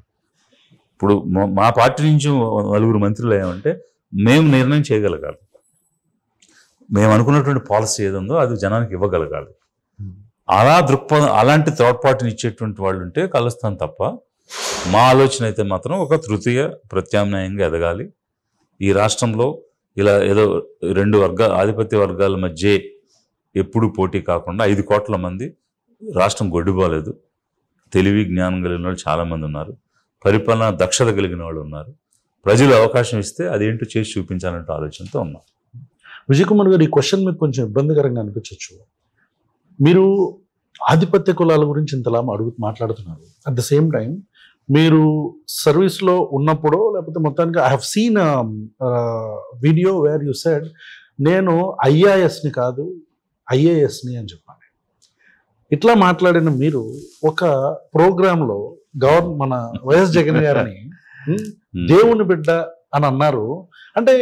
ఇప్పుడు మా పార్టీ నుంచి 4 మంత్రులు ఏమంటే మేము నిర్ణయం చేయగలగాలి, మేము అనుకున్నటువంటి పాలసీ ఏదుందో అది జనానికి ఇవ్వగలగాలి. అలా దృక్పథం, అలాంటి తోడ్పాటుని ఇచ్చేటువంటి వాళ్ళు ఉంటే కలుస్తాను తప్ప, మా ఆలోచన అయితే మాత్రం ఒక తృతీయ ప్రత్యామ్నాయంగా ఎదగాలి. ఈ రాష్ట్రంలో ఇలా ఏదో 2 ఆధిపత్య వర్గాల మధ్య ఎప్పుడు పోటీ కాకుండా 5 కోట్ల మంది, రాష్ట్రం గొడ్డుపోలేదు, తెలివి జ్ఞానం కలిగిన వాళ్ళు చాలామంది ఉన్నారు, పరిపాలన దక్షత కలిగిన వాళ్ళు ఉన్నారు, ప్రజలు అవకాశం ఇస్తే అదేంటో చేసి చూపించాలంటే ఆలోచనతో ఉన్నాం. విజయ్ కుమార్ గారు, ఈ క్వశ్చన్ మీకు కొంచెం ఇబ్బందికరంగా అనిపించవచ్చు. మీరు ఆధిపత్య కులాల గురించి ఇంతలా మాట్లాడుతున్నారు, అట్ ద సేమ్ టైం మీరు సర్వీస్లో ఉన్నప్పుడు లేకపోతే మొత్తానికి I have seen video where you said నేను ఐఏఎస్ని కాదు ఐఏఎస్ని అని చెప్పాను. ఇట్లా మాట్లాడిన మీరు ఒక ప్రోగ్రాంలో మన వైఎస్ జగన్ గారిని దేవుని బిడ్డ అని అన్నారు. అంటే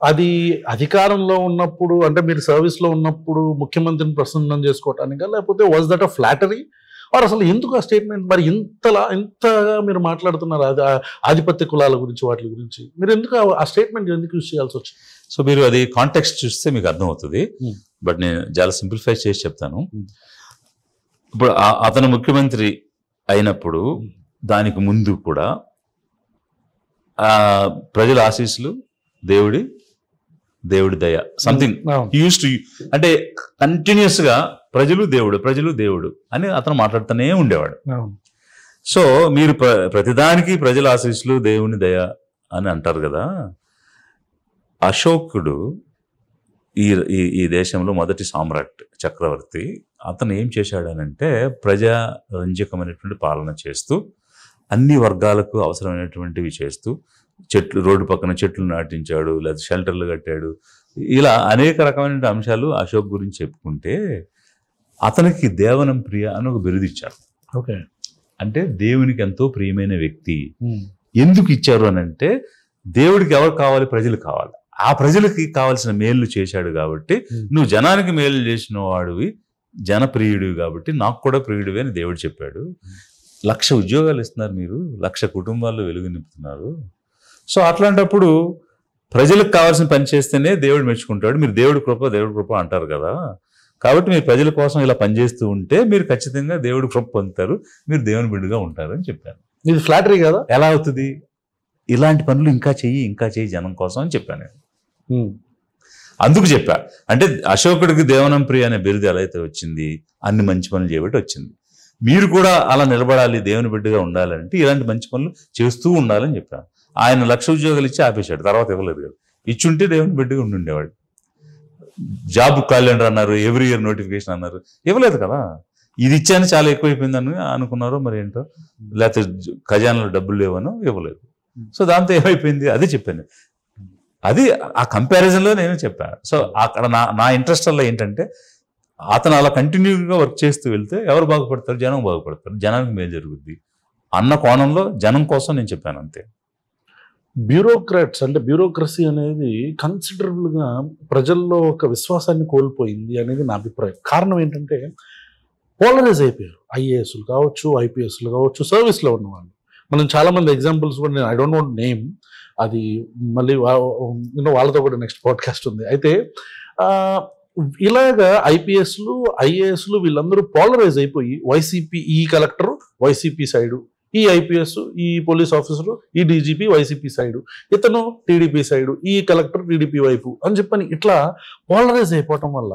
అది అధికారంలో ఉన్నప్పుడు, అంటే మీరు సర్వీస్లో ఉన్నప్పుడు ముఖ్యమంత్రిని ప్రసన్నం చేసుకోవటానికా, లేకపోతే was that a flattery, or అసలు ఎందుకు ఆ స్టేట్మెంట్? మరి ఇంతగా మీరు మాట్లాడుతున్నారు ఆధిపత్య కులాల గురించి, వాటి గురించి మీరు ఎందుకు ఆ స్టేట్మెంట్ ఎందుకు యూజ్ చేయాల్సి వచ్చింది? సో మీరు అది కాంటెక్స్ట్ చూస్తే మీకు అర్థమవుతుంది. బట్ నేను చాలా సింప్లిఫై చేసి చెప్తాను. ఇప్పుడు అతను ముఖ్యమంత్రి అయినప్పుడు దానికి ముందు కూడా ప్రజల ఆశీస్సులు, దేవుడి దయ, సంథింగ్ యూస్ టు, అంటే కంటిన్యూస్ గా ప్రజలు దేవుడు అని అతను మాట్లాడుతూనే ఉండేవాడు. సో మీరు ప్రతిదానికి ప్రజల ఆశీస్సులు దేవుని దయ అని అంటారు కదా. అశోకుడు ఈ ఈ దేశంలో మొదటి సామ్రాట్ చక్రవర్తి. అతను ఏం చేశాడనంటే ప్రజారంజకమైనటువంటి పాలన చేస్తూ అన్ని వర్గాలకు అవసరమైనటువంటివి చేస్తూ రోడ్డు పక్కన చెట్లు నాటించాడు, లేదా షెల్టర్లు కట్టాడు. ఇలా అనేక రకమైన అంశాలు అశోక్ గురించి చెప్పుకుంటే అతనికి దేవనం ప్రియ అని ఒక బిరుదు ఇచ్చారు. ఓకే, అంటే దేవునికి ఎంతో ప్రియమైన వ్యక్తి. ఎందుకు ఇచ్చారు అని అంటే దేవుడికి ఎవరు కావాలి? ప్రజలు కావాలి. ఆ ప్రజలకి కావాల్సిన మేలు చేశాడు కాబట్టి నువ్వు జనానికి మేలు చేసిన వాడివి, జనప్రియుడివి కాబట్టి నాకు కూడా ప్రియుడివి అని దేవుడు చెప్పాడు. 1,00,000 ఉద్యోగాలు ఇస్తున్నారు, మీరు 1,00,000 కుటుంబాల్లో వెలుగు నింపుతున్నారు. సో అట్లాంటప్పుడు ప్రజలకు కావాల్సిన పని చేస్తేనే దేవుడు మెచ్చుకుంటాడు. మీరు దేవుడి కృప అంటారు కదా. కాబట్టి మీరు ప్రజల కోసం ఇలా పనిచేస్తూ ఉంటే మీరు ఖచ్చితంగా దేవుడి కృప పొందుతారు, మీరు దేవుని బిడ్డగా ఉంటారు అని చెప్పాను. ఇది ఫ్లాటరీ కదా? ఎలా అవుతుంది? ఇలాంటి పనులు ఇంకా చెయ్యి జనం కోసం అని చెప్పాను నేను. అందుకు చెప్పా. అంటే అశోకుడికి దేవనం ప్రియ అనే బిరుదు ఎలా అయితే వచ్చింది, అన్ని మంచి పనులు చేయబట్టి వచ్చింది. మీరు కూడా అలా నిలబడాలి, దేవుని బిడ్డగా ఉండాలంటే ఇలాంటి మంచి పనులు చేస్తూ ఉండాలని చెప్పాను. ఆయన 1,00,000 ఉద్యోగాలు ఇచ్చి ఆపేశాడు, తర్వాత ఇవ్వలేదు కదా. ఇచ్చుంటే దేవుని బిడ్డగా ఉండుండేవాడు. జాబ్ క్యాలెండర్ అన్నారు, ఎవ్రీ ఇయర్ నోటిఫికేషన్ అన్నారు, ఇవ్వలేదు కదా. ఇది ఇచ్చాను చాలా ఎక్కువైపోయిందని అనుకున్నారో మరి ఏంటో, లేకపోతే ఖజానాలో డబ్బులు లేవనో ఇవ్వలేదు. సో దాంతో ఏమైపోయింది అదే చెప్పాను. అది ఆ కంపారిజన్లో నేను చెప్పాను. సో అక్కడ నా ఇంట్రెస్ట్ వల్ల ఏంటంటే అతను అలా కంటిన్యూగా వర్క్ చేస్తూ వెళ్తే ఎవరు బాగుపడతారు? జనం బాగుపడతారు, జనానికి మేలు జరుగుద్ది అన్న కోణంలో జనం కోసం నేను చెప్పాను అంతే. బ్యూరోక్రాట్స్ అంటే బ్యూరోక్రసీ అనేది కన్సిడరబుల్గా ప్రజల్లో ఒక విశ్వాసాన్ని కోల్పోయింది అనేది నా అభిప్రాయం. కారణం ఏంటంటే పోలరైజ్ అయిపోయారు. ఐఏఎస్లు కావచ్చు, ఐపీఎస్లు కావచ్చు, సర్వీస్లో ఉన్నవాళ్ళు. మనం చాలామంది ఎగ్జాంపుల్స్ కూడా, నేను ఐ డోంట్ నోట్ నేమ్, అది మళ్ళీ వాళ్ళతో కూడా నెక్స్ట్ పాడ్కాస్ట్ ఉంది. అయితే ఇలాగా ఐపీఎస్లు, ఐఏఎస్లు వీళ్ళందరూ పోలరైజ్ అయిపోయి వైసీపీ, ఈ కలెక్టర్ వైసీపీ సైడు, ఈ ఐపీఎస్, ఈ పోలీస్ ఆఫీసరు, ఈ డీజీపీ వైసీపీ సైడు, ఇతను టీడీపీ సైడు, ఈ కలెక్టర్ టీడీపీ వైపు అని చెప్పని ఇట్లా పోలరైజ్ అయిపోవటం వల్ల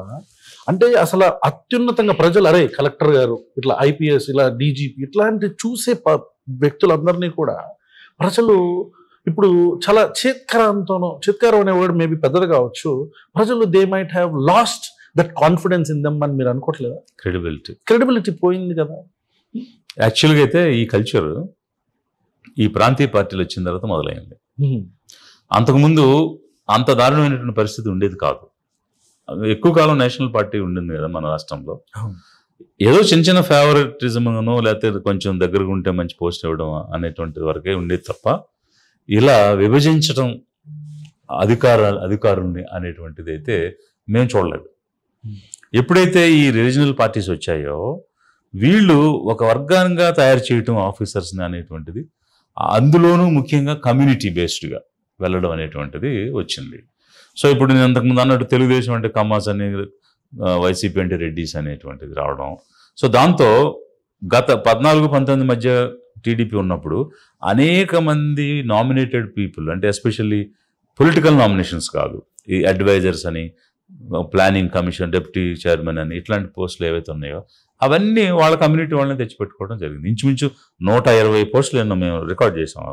అంటే అసలు అత్యున్నతంగా ప్రజలు అరే కలెక్టర్ గారు, ఇట్లా ఐపీఎస్, ఇలా డీజీపీ ఇట్లాంటి చూసే వ్యక్తులందరినీ కూడా ప్రజలు ఇప్పుడు చాలా చేత్కారం అనే వర్డ్ మేబీ పెద్దది కావచ్చు, ప్రజలు they might have lost that confidence in them అని మీరు అనుకోవట్లేదా? క్రెడిబిలిటీ పోయింది కదా. యాక్చువల్గా అయితే ఈ కల్చర్ ఈ ప్రాంతీయ పార్టీలు వచ్చిన తర్వాత మొదలైంది. అంతకుముందు అంత దారుణమైనటువంటి పరిస్థితి ఉండేది కాదు. ఎక్కువ కాలం నేషనల్ పార్టీ ఉండింది కదా మన రాష్ట్రంలో. ఏదో చిన్న ఫేవరెటిజంగానో లేకపోతే కొంచెం దగ్గరగా ఉంటే మంచి పోస్ట్ ఇవ్వడం అనేటువంటి వరకే ఉండేది తప్ప ఇలా విభజించడం అధికారుల్ని అనేటువంటిది అయితే మేము చూడలేదు. ఎప్పుడైతే ఈ రీజనల్ పార్టీస్ వచ్చాయో వీళ్ళు ఒక వర్గానికి తయారు చేయటం ఆఫీసర్స్ని అనేటువంటిది, అందులోనూ ముఖ్యంగా కమ్యూనిటీ బేస్డ్గా వెళ్ళడం అనేటువంటిది వచ్చింది. సో ఇప్పుడు నేను అంతకుముందు అన్నట్టు తెలుగుదేశం అంటే కమ్మాస్ అని, వైసీపీ అంటే రెడ్డిస్ అనేటువంటిది రావడం. సో దాంతో గత 14-19 మధ్య టీడీపీ ఉన్నప్పుడు అనేక మంది నామినేటెడ్ పీపుల్, అంటే ఎస్పెషల్లీ పొలిటికల్ నామినేషన్స్ కాదు, ఈ అడ్వైజర్స్ అని, ప్లానింగ్ కమిషన్ డెప్యూటీ చైర్మన్ అని ఇట్లాంటి పోస్టులు ఏవైతే ఉన్నాయో అవన్నీ వాళ్ళ కమ్యూనిటీ వాళ్ళని తెచ్చిపెట్టుకోవడం జరిగింది. ఇంచుమించు 120 పోస్టులు ఎన్నో మేము రికార్డ్ చేసాం.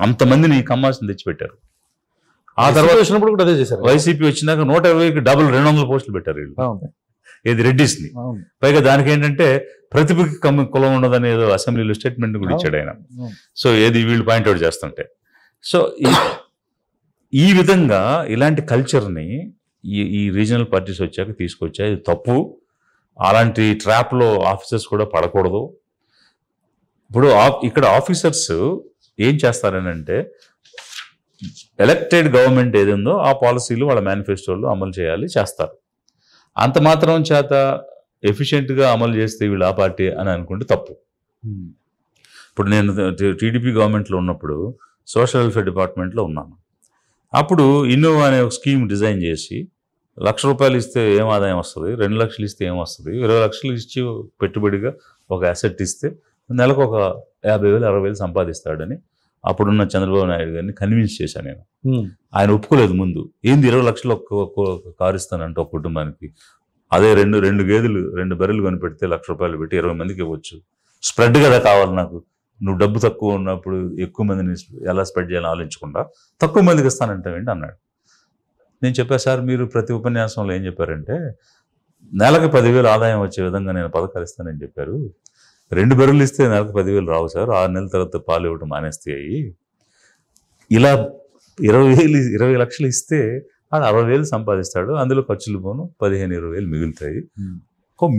అంతమందిని కమ్మాల్సింది తెచ్చిపెట్టారు. ఆ తర్వాత వచ్చినప్పుడు కూడా అదే చేశారు. వైసీపీ వచ్చినాక 120కి డబుల్ 200 పోస్టులు పెట్టారు వీళ్ళు, ఏది రెడ్డిస్ని. పైగా దానికి ఏంటంటే ప్రతిభకి కులం ఉండదని ఏదో అసెంబ్లీలో స్టేట్మెంట్ కూడా ఇచ్చాడు ఆయన. సో ఏది వీళ్ళు పాయింట్అవుట్ చేస్తుంటే. సో ఈ విధంగా ఇలాంటి కల్చర్ని ఈ రీజనల్ పార్టీస్ వచ్చాక తీసుకొచ్చాయి. ఇది తప్పు. అలాంటి ట్రాప్లో ఆఫీసర్స్ కూడా పడకూడదు. ఇప్పుడు ఇక్కడ ఆఫీసర్స్ ఏం చేస్తారని అంటే ఎలక్టెడ్ గవర్నమెంట్ ఏదిందో ఆ పాలసీలు వాళ్ళ మేనిఫెస్టోలో అమలు చేస్తారు. అంత మాత్రం చేత ఎఫిషియెంట్గా అమలు చేస్తే వీళ్ళు ఆ పార్టీ అని అనుకుంటే తప్పు. ఇప్పుడు నేను టీడీపీ గవర్నమెంట్లో ఉన్నప్పుడు సోషల్ వెల్ఫేర్ డిపార్ట్మెంట్లో ఉన్నాను. అప్పుడు ఇన్నోవా అనే ఒక స్కీమ్ డిజైన్ చేసి ₹1,00,000 ఇస్తే ఏం ఆదాయం వస్తుంది, 2 లక్షలు ఇస్తే ఏం వస్తుంది, 20 లక్షలు ఇచ్చి పెట్టుబడిగా ఒక అసెట్ ఇస్తే నెలకు ఒక 50,000 60,000 సంపాదిస్తాడని అప్పుడున్న చంద్రబాబు నాయుడు గారిని కన్విన్స్ చేశాను నేను. ఆయన ఒప్పుకోలేదు ముందు. ఏంది 20 లక్షలు ఒక్క కారు ఇస్తానంటే ఒక కుటుంబానికి, అదే రెండు గేదెలు 2 బర్రెలు కొనిపెడితే ₹1,00,000 పెట్టి 20 మందికి ఇవ్వచ్చు. స్ప్రెడ్ కదా కావాలి నాకు. నువ్వు డబ్బు తక్కువ ఉన్నప్పుడు ఎక్కువ మందిని ఎలా స్ప్రెడ్ చేయాలని ఆలోచించకుండా తక్కువ మందికి ఇస్తానంటావేంటి అన్నాడు. నేను చెప్పా, సార్ మీరు ప్రతి ఉపన్యాసంలో ఏం చెప్పారంటే నెలకు 10,000 ఆదాయం వచ్చే విధంగా నేను పథకాలు ఇస్తానని చెప్పారు. 2 బర్రెలు ఇస్తే నెలకు 10,000 రావు సార్, 6 నెలల తర్వాత పాలు ఇవ్వడం మానేస్తాయి. ఇలా 20 లక్షలు ఇస్తే అది 60,000 సంపాదిస్తాడు, అందులో ఖర్చులు పోను 15-20,000 మిగులుతాయి.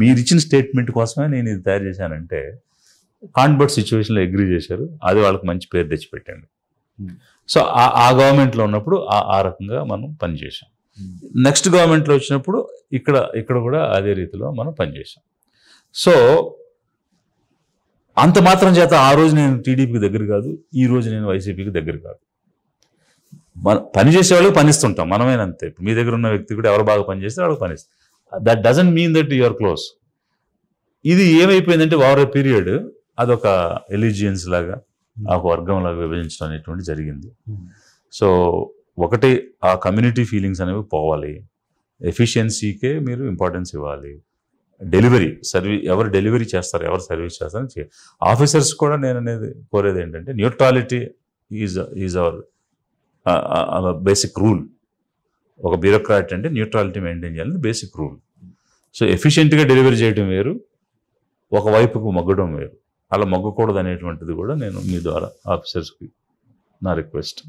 మీరు ఇచ్చిన స్టేట్మెంట్ కోసమే నేను ఇది తయారు చేశానంటే కాన్బర్ట్ సిచ్యువేషన్లో అగ్రీ చేశారు. అది వాళ్ళకి మంచి పేరు తెచ్చిపెట్టండి. సో ఆ గవర్నమెంట్లో ఉన్నప్పుడు ఆ రకంగా మనం పనిచేసాం. నెక్స్ట్ గవర్నమెంట్లో వచ్చినప్పుడు ఇక్కడ కూడా అదే రీతిలో మనం పనిచేసాం. సో అంత మాత్రం చేత ఆ రోజు నేను టీడీపీకి దగ్గర కాదు, ఈ రోజు నేను వైసీపీకి దగ్గర కాదు. పని చేసే వాళ్ళకి పనిస్తుంటాం మనమేనంతే. మీ దగ్గర ఉన్న వ్యక్తి కూడా ఎవరు బాగా పనిచేస్తే వాళ్ళకి పనిస్తాం. That doesn't mean that you're close. ఇది ఏమైపోయిందంటే ఓవర్ ఎ పీరియడ్ అదొక ఎలిజియన్స్ లాగా ఒక వర్గం లాగా విభజించడం అనేటువంటి జరిగింది. సో ఒకటి ఆ కమ్యూనిటీ ఫీలింగ్స్ అనేవి పోవాలి. ఎఫిషియన్సీకే మీరు ఇంపార్టెన్స్ ఇవ్వాలి. డెలివరీ ఎవరు డెలివరీ చేస్తారు, ఎవరు సర్వీస్ చేస్తారు. ఆఫీసర్స్ కూడా నేను అనేది కోరేది ఏంటంటే neutrality is our basic rule. ఒక బ్యూరోక్రాట్ అంటే న్యూట్రాలిటీ మెయింటైన్ చేయాలని బేసిక్ రూల్. సో ఎఫిషియెంట్గా డెలివరీ చేయడం వేరు, ఒకవైపుకు మొగ్గడం వేరు. అలా మొగ్గకూడదు అనేటువంటిది కూడా నేను మీ ద్వారా ఆఫీసర్స్కి నా రిక్వెస్ట్.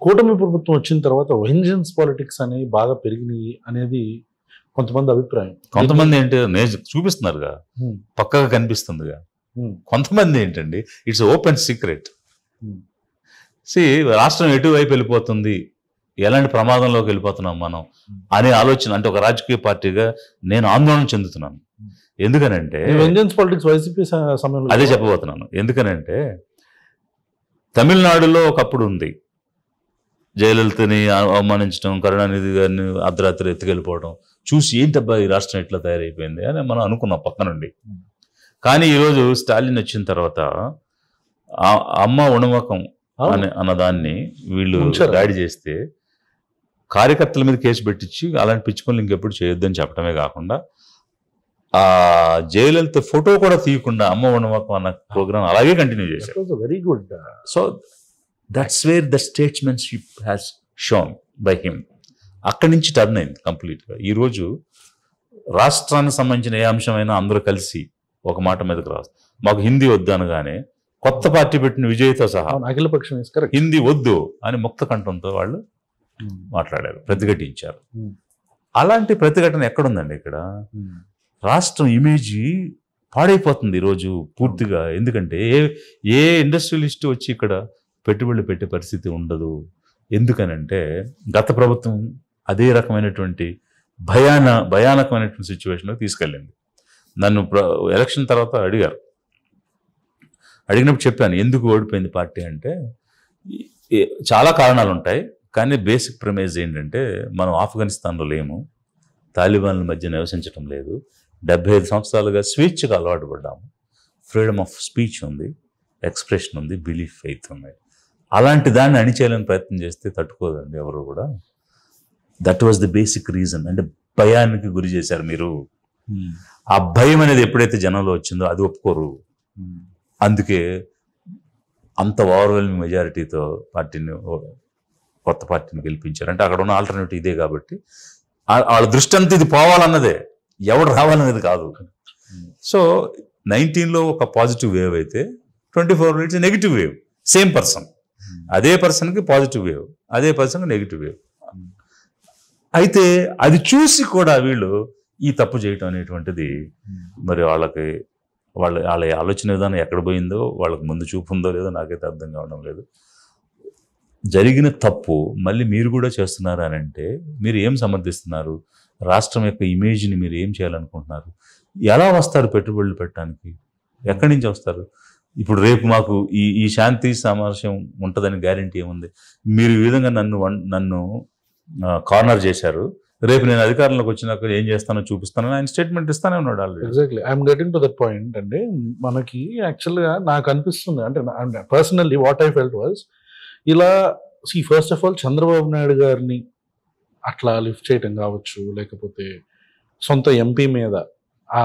కూటమి ప్రభుత్వం వచ్చిన తర్వాత వెంజన్స్ పాలిటిక్స్ అనేవి బాగా పెరిగినాయి అనేది కొంతమంది అభిప్రాయం. కొంతమంది ఏంటి చూపిస్తున్నారుగా, పక్కగా కనిపిస్తుందిగా. కొంతమంది ఏంటండి ఇట్స్ ఓపెన్ సీక్రెట్. రాష్ట్రం ఎటువైపు వెళ్ళిపోతుంది, ఎలాంటి ప్రమాదంలోకి వెళ్ళిపోతున్నాం మనం అనే ఆలోచన అంటే ఒక రాజకీయ పార్టీగా నేను ఆందోళన చెందుతున్నాను. ఎందుకనంటే వెంజన్స్ పాలిటిక్స్ వైసీపీ సమయంలో అదే చెప్పబోతున్నాను. ఎందుకనంటే తమిళనాడులో ఒకప్పుడు ఉంది, జయలలితని అవమానించడం, కరుణానిధి గారిని అర్ధరాత్రి ఎత్తుకెళ్ళిపోవడం చూసి ఏంటబ్బా ఈ రాష్ట్రం ఎట్లా తయారైపోయింది అని మనం అనుకున్నాం పక్క నుండి. కానీ ఈరోజు స్టాలిన్ వచ్చిన తర్వాత అమ్మ ఉణమకం అన్నదాన్ని వీళ్ళు దాడి చేస్తే కార్యకర్తల మీద కేసు పెట్టించి అలాంటి పిచ్చి పనులు ఇంకెప్పుడు చేయొద్దని చెప్పడమే కాకుండా ఆ జయలలిత ఫోటో కూడా తీయకుండా అమ్మ ఉణమకం అన్న ప్రోగ్రామ్ అలాగే కంటిన్యూ చేశారు. Very good. So that's where the statesmanship has shown by him. అక్కడి నుంచి టర్న్ అయింది కంప్లీట్గా. ఈరోజు రాష్ట్రానికి సంబంధించిన ఏ అంశమైనా అందరూ కలిసి ఒక మాట మీదకి రాస్తారు. మాకు హిందీ వద్దు అనగానే కొత్త పార్టీ పెట్టిన విజయ్తో సహా అఖిలపక్షం హిందీ వద్దు అని ముక్త కంఠంతో వాళ్ళు మాట్లాడారు, ప్రతిఘటించారు. అలాంటి ప్రతిఘటన ఎక్కడుందండి ఇక్కడ? రాష్ట్రం ఇమేజ్ పాడైపోతుంది ఈరోజు పూర్తిగా. ఎందుకంటే ఏ ఇండస్ట్రియలిస్ట్ వచ్చి ఇక్కడ పెట్టుబడులు పెట్టే పరిస్థితి ఉండదు. ఎందుకనంటే గత ప్రభుత్వం అదే రకమైనటువంటి భయానకమైనటువంటి సిచ్యువేషన్లో తీసుకెళ్ళింది. నన్ను ఎలక్షన్ తర్వాత అడిగినప్పుడు చెప్పాను ఎందుకు ఓడిపోయింది పార్టీ అంటే చాలా కారణాలు ఉంటాయి, కానీ బేసిక్ ప్రిమైజ్ ఏంటంటే మనం ఆఫ్ఘనిస్తాన్లో లేము, తాలిబాన్ల మధ్య నివసించడం లేదు, 75 సంవత్సరాలుగా స్వేచ్ఛగా అలవాటు పడ్డాము, ఫ్రీడమ్ ఆఫ్ స్పీచ్ ఉంది, ఎక్స్ప్రెషన్ ఉంది, బిలీఫ్ ఫెయిత్ ఉన్నాయి. అలాంటి దాన్ని అణిచేయాలని ప్రయత్నం చేస్తే తట్టుకోదండి ఎవరు కూడా. That was the basic reason. అంటే భయానికి గురి చేశారు మీరు. ఆ భయం అనేది ఎప్పుడైతే జనంలో వచ్చిందో అది ఒప్పుకోరు. అందుకే అంత ఓవర్వెల్మింగ్ మెజారిటీతో కొత్త పార్టీని గెలిపించారు. అంటే అక్కడ ఉన్న ఆల్టర్నేటివ్ ఇదే కాబట్టి వాళ్ళ దృష్టి అంతా ఇది పోవాలన్నదే, ఎవడు రావాలనేది కాదు. సో 19లో ఒక పాజిటివ్ వేవ్ అయితే 24 it's negative wave. Same person, అదే పర్సన్కి పాజిటివ్ వేవ్, అదే పర్సన్కి నెగిటివ్ వేవ్. అయితే అది చూసి కూడా వీళ్ళు ఈ తప్పు చేయటం అనేటువంటిది మరి వాళ్ళ ఆలోచన విధానం ఎక్కడ పోయిందో, వాళ్ళకి ముందు చూపు ఉందో లేదో నాకైతే అర్థం కావడం లేదు. జరిగిన తప్పు మళ్ళీ మీరు కూడా చేస్తున్నారు అని అంటే మీరు ఏం సమర్థిస్తున్నారు? రాష్ట్రం యొక్క ఇమేజ్ని మీరు ఏం చేయాలనుకుంటున్నారు? ఎలా వస్తారు పెట్టుబడులు పెట్టడానికి? ఎక్కడి నుంచి వస్తారు? ఇప్పుడు రేపు మాకు ఈ శాంతి సామరస్యం ఉంటుందని గ్యారంటీ ఏముంది? మీరు ఈ విధంగా నన్ను కార్నర్ చేశారు, రేపు నేను అధికారంలోకి వచ్చినాక ఏం చేస్తానో చూపిస్తానని ఆయన స్టేట్మెంట్ ఇస్తానే ఉన్నాడు already. Exactly, I'm getting to that point. అంటే మనకి యాక్చువల్గా నాకు అనిపిస్తుంది, అంటే personally what I felt was ఇలా first of all Chandrababu Naidu గారిని అట్లా లిఫ్ట్ చేయటం కావచ్చు, లేకపోతే సొంత ఎంపీ మీద ఆ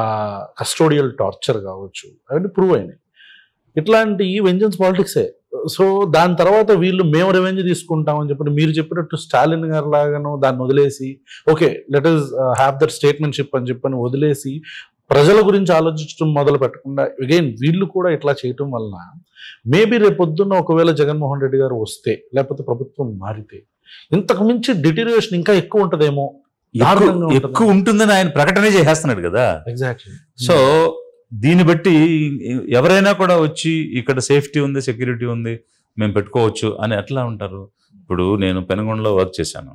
కస్టోడియల్ టార్చర్ కావచ్చు, అవన్నీ ప్రూవ్ అయినాయి. ఇట్లాంటి వెంజన్స్ పాలిటిక్సే. సో దాని తర్వాత వీళ్ళు మేము రెవెంజ్ తీసుకుంటామని చెప్పి మీరు చెప్పినట్టు స్టాలిన్ గారు లాగాను దాన్ని వదిలేసి okay let us have that statesmanship అని చెప్పని వదిలేసి ప్రజల గురించి ఆలోచించడం మొదలు పెట్టకుండా అగైన్ వీళ్ళు కూడా ఇట్లా చేయటం వలన మేబీ రేపొద్దున్న ఒకవేళ జగన్మోహన్ రెడ్డి గారు వస్తే లేకపోతే ప్రభుత్వం మారితే ఇంతకు మించి డిటీరియేషన్ ఇంకా ఎక్కువ ఉంటుందేమో, ఎక్కువ ఉంటుందని ఆయన ప్రకటనే చేసేస్తున్నాడు కదా. ఎగ్జాక్ట్లీ. సో దీన్ని బట్టి ఎవరైనా కూడా వచ్చి ఇక్కడ సేఫ్టీ ఉంది, సెక్యూరిటీ ఉంది, మేము పెట్టుకోవచ్చు అని ఎట్లా ఉంటారు? ఇప్పుడు నేను పెనుగొండలో వర్క్ చేశాను.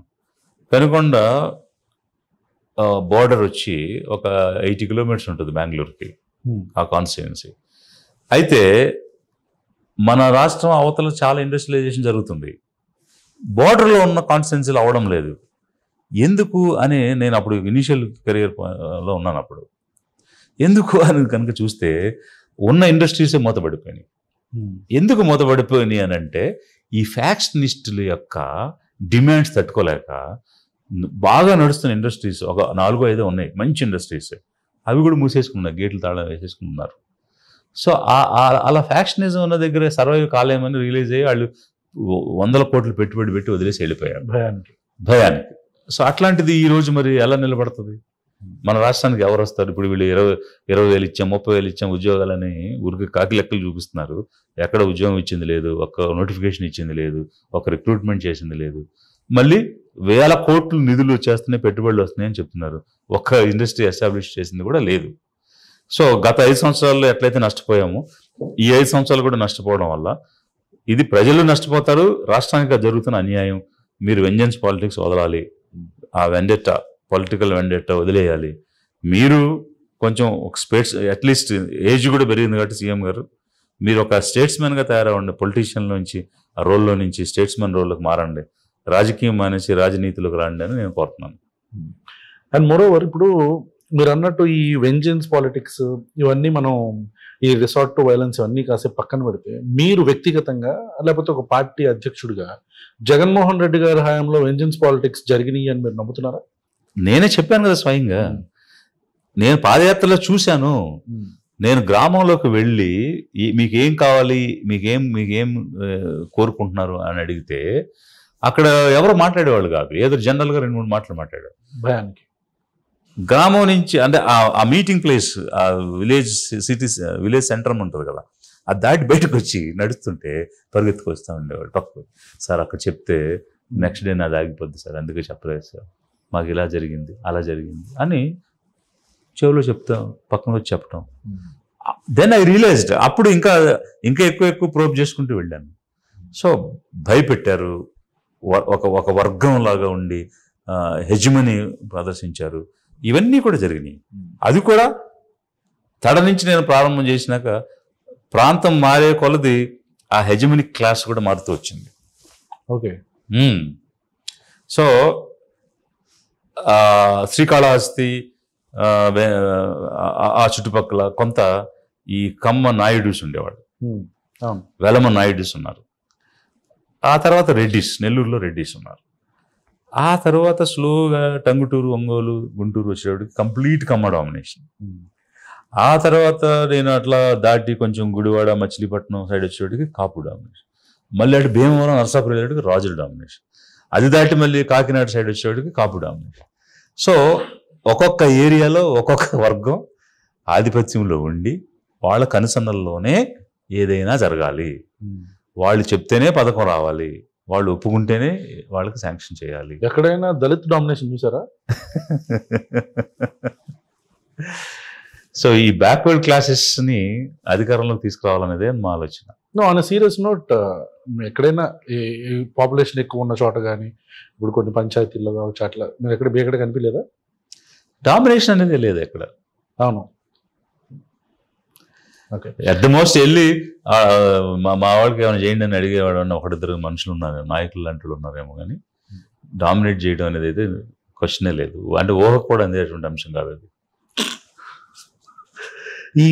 పెనుగొండ బోర్డర్ వచ్చి ఒక 80 కిలోమీటర్స్ ఉంటుంది బెంగళూరుకి, ఆ కాన్స్టిట్యుయెన్సీ. అయితే మన రాష్ట్రం అవతల చాలా ఇండస్ట్రియలైజేషన్ జరుగుతుంది, బోర్డర్లో ఉన్న కాన్స్టిట్యుయెన్సీలు అవడం లేదు. ఎందుకు అని నేను అప్పుడు ఇనిషియల్ కెరియర్లో ఉన్నాను. అప్పుడు ఎందుకు అని కనుక చూస్తే ఉన్న ఇండస్ట్రీసే మూతపడిపోయినాయి. ఎందుకు మూతపడిపోయినాయి అని అంటే ఈ ఫ్యాక్షనిస్టుల యొక్క డిమాండ్స్ తట్టుకోలేక బాగా నడుస్తున్న ఇండస్ట్రీస్ ఒక 4-5 ఉన్నాయి, మంచి ఇండస్ట్రీస్, అవి కూడా మూసేసుకున్నారు, గేట్లు తాళం వేసేసుకున్నారు. సో అలా ఫ్యాక్షనిజం ఉన్న దగ్గర సర్వైవ్ కాలేమని రియలైజ్ అయ్యి వాళ్ళు 100 కోట్లు పెట్టుబడి పెట్టి వదిలేసి వెళ్ళిపోయారు భయానికి. సో అట్లాంటిది ఈరోజు మరి ఎలా నిలబడుతుంది? మన రాష్ట్రానికి ఎవరు వస్తారు? ఇప్పుడు వీళ్ళు 20,000 ఇచ్చాం, 30,000 ఇచ్చాం ఉద్యోగాలని ఊరికి కాకి లెక్కలు చూపిస్తున్నారు. ఎక్కడ ఉద్యోగం ఇచ్చింది లేదు, ఒక్క నోటిఫికేషన్ ఇచ్చింది లేదు, ఒక రిక్రూట్మెంట్ చేసింది లేదు. మళ్ళీ 1,000 కోట్లు నిధులు వచ్చేస్తున్నాయి, పెట్టుబడులు వస్తున్నాయని చెప్తున్నారు. ఒక్క ఇండస్ట్రీ ఎస్టాబ్లిష్ చేసింది కూడా లేదు. సో గత 5 సంవత్సరాల్లో ఎట్లయితే నష్టపోయామో ఈ 5 సంవత్సరాలు కూడా నష్టపోవడం వల్ల ఇది ప్రజలు నష్టపోతారు, రాష్ట్రానికి జరుగుతున్న అన్యాయం. మీరు వెంజన్స్ పాలిటిక్స్ వదలాలి, ఆ వెండెట్టా పొలిటికల్ వెండెట్టా వదిలేయాలి. మీరు కొంచెం ఒక అట్లీస్ట్ ఏజ్ కూడా పెరిగింది కాబట్టి సీఎం గారు మీరు ఒక స్టేట్స్మెన్గా తయారవ్వండి, పొలిటీషియన్ నుంచి ఆ రోల్లో నుంచి స్టేట్స్మెన్ రోల్లోకి మారండి, రాజకీయం మానేసి రాజనీతిలోకి రండి అని నేను కోరుతున్నాను. అండ్ మోరోవర్ ఇప్పుడు మీరు అన్నట్టు ఈ వెంజన్స్ పాలిటిక్స్ ఇవన్నీ మనం ఈ రిసార్ట్ టు వైలెన్స్ ఇవన్నీ కాసేపు పక్కన పెడితే మీరు వ్యక్తిగతంగా లేకపోతే ఒక పార్టీ అధ్యక్షుడిగా జగన్మోహన్ రెడ్డి గారి హయాంలో వెంజన్స్ పాలిటిక్స్ జరిగినాయి అని మీరు నమ్ముతున్నారా? నేనే చెప్పాను కదా స్వయంగా, నేను పాదయాత్రలో చూశాను. నేను గ్రామంలోకి వెళ్ళి మీకేం కావాలి, మీకేం కోరుకుంటున్నారు అని అడిగితే అక్కడ ఎవరు మాట్లాడేవాళ్ళు కాదు, ఏదో జనరల్గా 2-3 మాటలు మాట్లాడారు. భయానికి గ్రామం నుంచి అంటే ఆ మీటింగ్ ప్లేస్, ఆ విలేజ్ సెంటర్ ఉంటుంది కదా, ఆ దాటి బయటకు వచ్చి నడుస్తుంటే పరిగెత్తుకు వస్తూ ఉండేవాడు పక్కకు. సార్ అక్కడ చెప్తే నెక్స్ట్ డే నాది ఆగిపోద్ది సార్, అందుకే చెప్పలేదు సార్, మాకు ఇలా జరిగింది అలా జరిగింది అని చెవులో చెప్తాం, పక్కన వచ్చి చెప్పటం. దెన్ ఐ రియలైజ్డ్, అప్పుడు ఇంకా ఎక్కువ ప్రోబ్ చేసుకుంటూ వెళ్ళాను. సో భయపెట్టారు, ఒక వర్గం లాగా ఉండి హెజిమనీ ప్రదర్శించారు. ఇవన్నీ కూడా జరిగినాయి. అది కూడా తడ నుంచి నేను ప్రారంభం చేసినాక ప్రాంతం మారే కొలది ఆ హెజిమనిక్ క్లాస్ కూడా మారుతూ వచ్చింది. ఓకే. సో శ్రీకాళహస్తి ఆ చుట్టుపక్కల కొంత ఈ కమ్మ నాయుడుస్ ఉండేవాడు, వెలమ నాయుడుస్ ఉన్నారు. ఆ తర్వాత రెడ్డిస్, నెల్లూరులో రెడ్డిస్ ఉన్నారు. ఆ తర్వాత స్లోగా టంగుటూరు, ఒంగోలు, గుంటూరు వచ్చేటప్పటికి కంప్లీట్ కమ్మ డామినేషన్. ఆ తర్వాత నేను అట్లా దాటి కొంచెం గుడివాడ, మచిలీపట్నం సైడ్ వచ్చేటికి కాపు డామినేషన్. మళ్ళీ అటు భీమవరం, నరసాపురం వెళ్ళేటికి రాజుల డామినేషన్. అది దాటి మళ్ళీ కాకినాడ సైడ్ వచ్చేటికి కాపు డామినేషన్. సో ఒక్కొక్క ఏరియాలో ఒక్కొక్క వర్గం ఆధిపత్యంలో ఉండి వాళ్ళ కనుసన్నల్లోనే ఏదైనా జరగాలి, వాళ్ళు చెప్తేనే పథకం రావాలి, వాళ్ళు ఒప్పుకుంటేనే వాళ్ళకి శాంక్షన్ చేయాలి. ఎక్కడైనా దళిత్ డామినేషన్ చూసారా? సో ఈ బ్యాక్వర్డ్ క్లాసెస్ ని అధికారంలోకి తీసుకురావాలనేదే మా ఆలోచన. నో, ఆన్ సీరియస్ నోట్, ఎక్కడైనా పాపులేషన్ ఎక్కువ ఉన్న చోట కానీ ఇప్పుడు కొన్ని పంచాయతీల్లో కావచ్చు అట్లా మీరు ఎక్కడ కనిపించలేదా డామినేషన్ అనేది? లేదు ఎక్కడ. అవును. ఓకే. అట్ ద మోస్ట్ వెళ్ళి మా వాళ్ళకి ఏమైనా చేయండి అని అడిగేవాడు అన్న 1-2 మనుషులు ఉన్నారు, నాయకులు లాంటి వాళ్ళు ఉన్నారేమో, కానీ డామినేట్ చేయడం అనేది అయితే క్వశ్చనే లేదు. అంటే ఊహకు కూడా అందేటువంటి అంశం కాదు అది. ఈ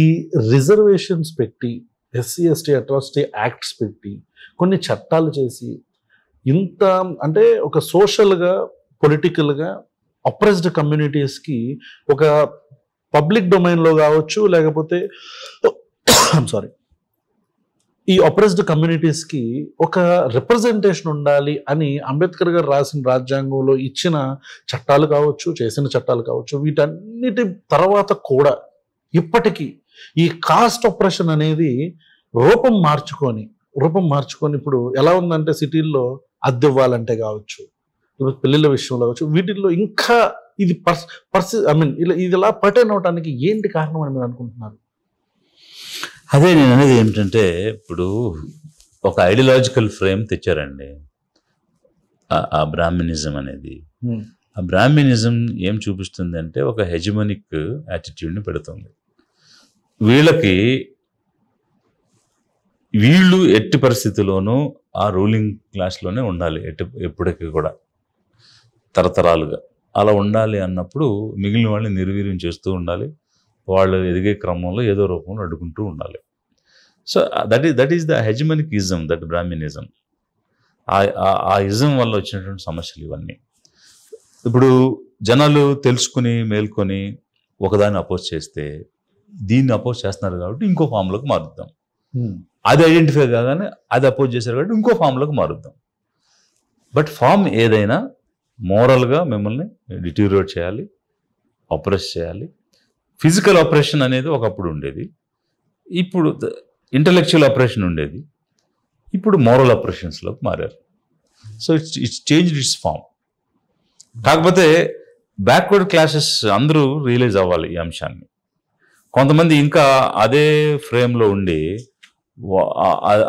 రిజర్వేషన్స్ పెట్టి, ఎస్సీ ఎస్టీ అట్రాసిటీ యాక్ట్స్ పెట్టి, కొన్ని చట్టాలు చేసి ఇంత అంటే ఒక సోషల్గా పొలిటికల్గా అప్రెస్డ్ కమ్యూనిటీస్కి ఒక పబ్లిక్ డొమైన్లో కావచ్చు, లేకపోతే సారీ ఈ అప్రెస్డ్ కమ్యూనిటీస్కి ఒక రిప్రజెంటేషన్ ఉండాలి అని అంబేద్కర్ గారు రాసిన రాజ్యాంగంలో ఇచ్చిన చట్టాలు కావచ్చు, చేసిన చట్టాలు కావచ్చు, వీటన్నిటి తర్వాత కూడా ఇప్పటికీ ఈ కాస్ట్ ఆపరేషన్ అనేది రూపం మార్చుకొని ఇప్పుడు ఎలా ఉందంటే సిటీల్లో అద్దె ఇవ్వాలంటే కావచ్చు, పెళ్ళిళ్ళ విషయంలో కావచ్చు, వీటిల్లో ఇంకా ఇది ఇది ఇలా పర్టైన్ అవడానికి ఏంటి కారణం అని మీరు అనుకుంటున్నారు? అదే నేను అనేది ఏంటంటే, ఇప్పుడు ఒక ఐడియాలజికల్ ఫ్రేమ్ తెచ్చారండి ఆ బ్రాహ్మణిజం అనేది. ఆ బ్రాహ్మణిజం ఏం చూపిస్తుంది అంటే ఒక హెజిమనిక్ యాటిట్యూడ్ని పెడుతుంది. వీళ్ళు ఎట్టి పరిస్థితుల్లోనూ ఆ రూలింగ్ క్లాస్లోనే ఉండాలి, ఎప్పటికీ కూడా తరతరాలుగా అలా ఉండాలి అన్నప్పుడు మిగిలిన వాళ్ళని నిర్వీర్యం చేస్తూ ఉండాలి, వాళ్ళు ఎదిగే క్రమంలో ఏదో రూపంలో అడ్డుకుంటూ ఉండాలి. So that is the hegemonic ism, that Brahminism. ఆ ఇజం వల్ల వచ్చినటువంటి సమస్యలు ఇవన్నీ. ఇప్పుడు జనాలు తెలుసుకుని మేల్కొని ఒకదాన్ని అపోజ్ చేస్తే, దీన్ని అపోజ్ చేస్తున్నారు కాబట్టి ఇంకో ఫామ్లోకి మారుద్దాం, అది ఐడెంటిఫై కాగానే అది అపోజ్ చేశారు కాబట్టి ఇంకో ఫామ్లోకి మారుద్దాం. బట్ ఫామ్ ఏదైనా మోరల్గా మిమ్మల్ని డిటీరియేట్ చేయాలి, ఆపరేట్ చేయాలి. ఫిజికల్ ఆపరేషన్ అనేది ఒకప్పుడు ఉండేది, ఇప్పుడు ఇంటలెక్చువల్ ఆపరేషన్ ఉండేది, ఇప్పుడు మోరల్ ఆపరేషన్స్లోకి మారారు. So it's changed its form. కాకపోతే బ్యాక్వర్డ్ క్లాసెస్ అందరూ రియలైజ్ అవ్వాలి ఈ అంశాన్ని. కొంతమంది ఇంకా అదే ఫ్రేమ్లో ఉండి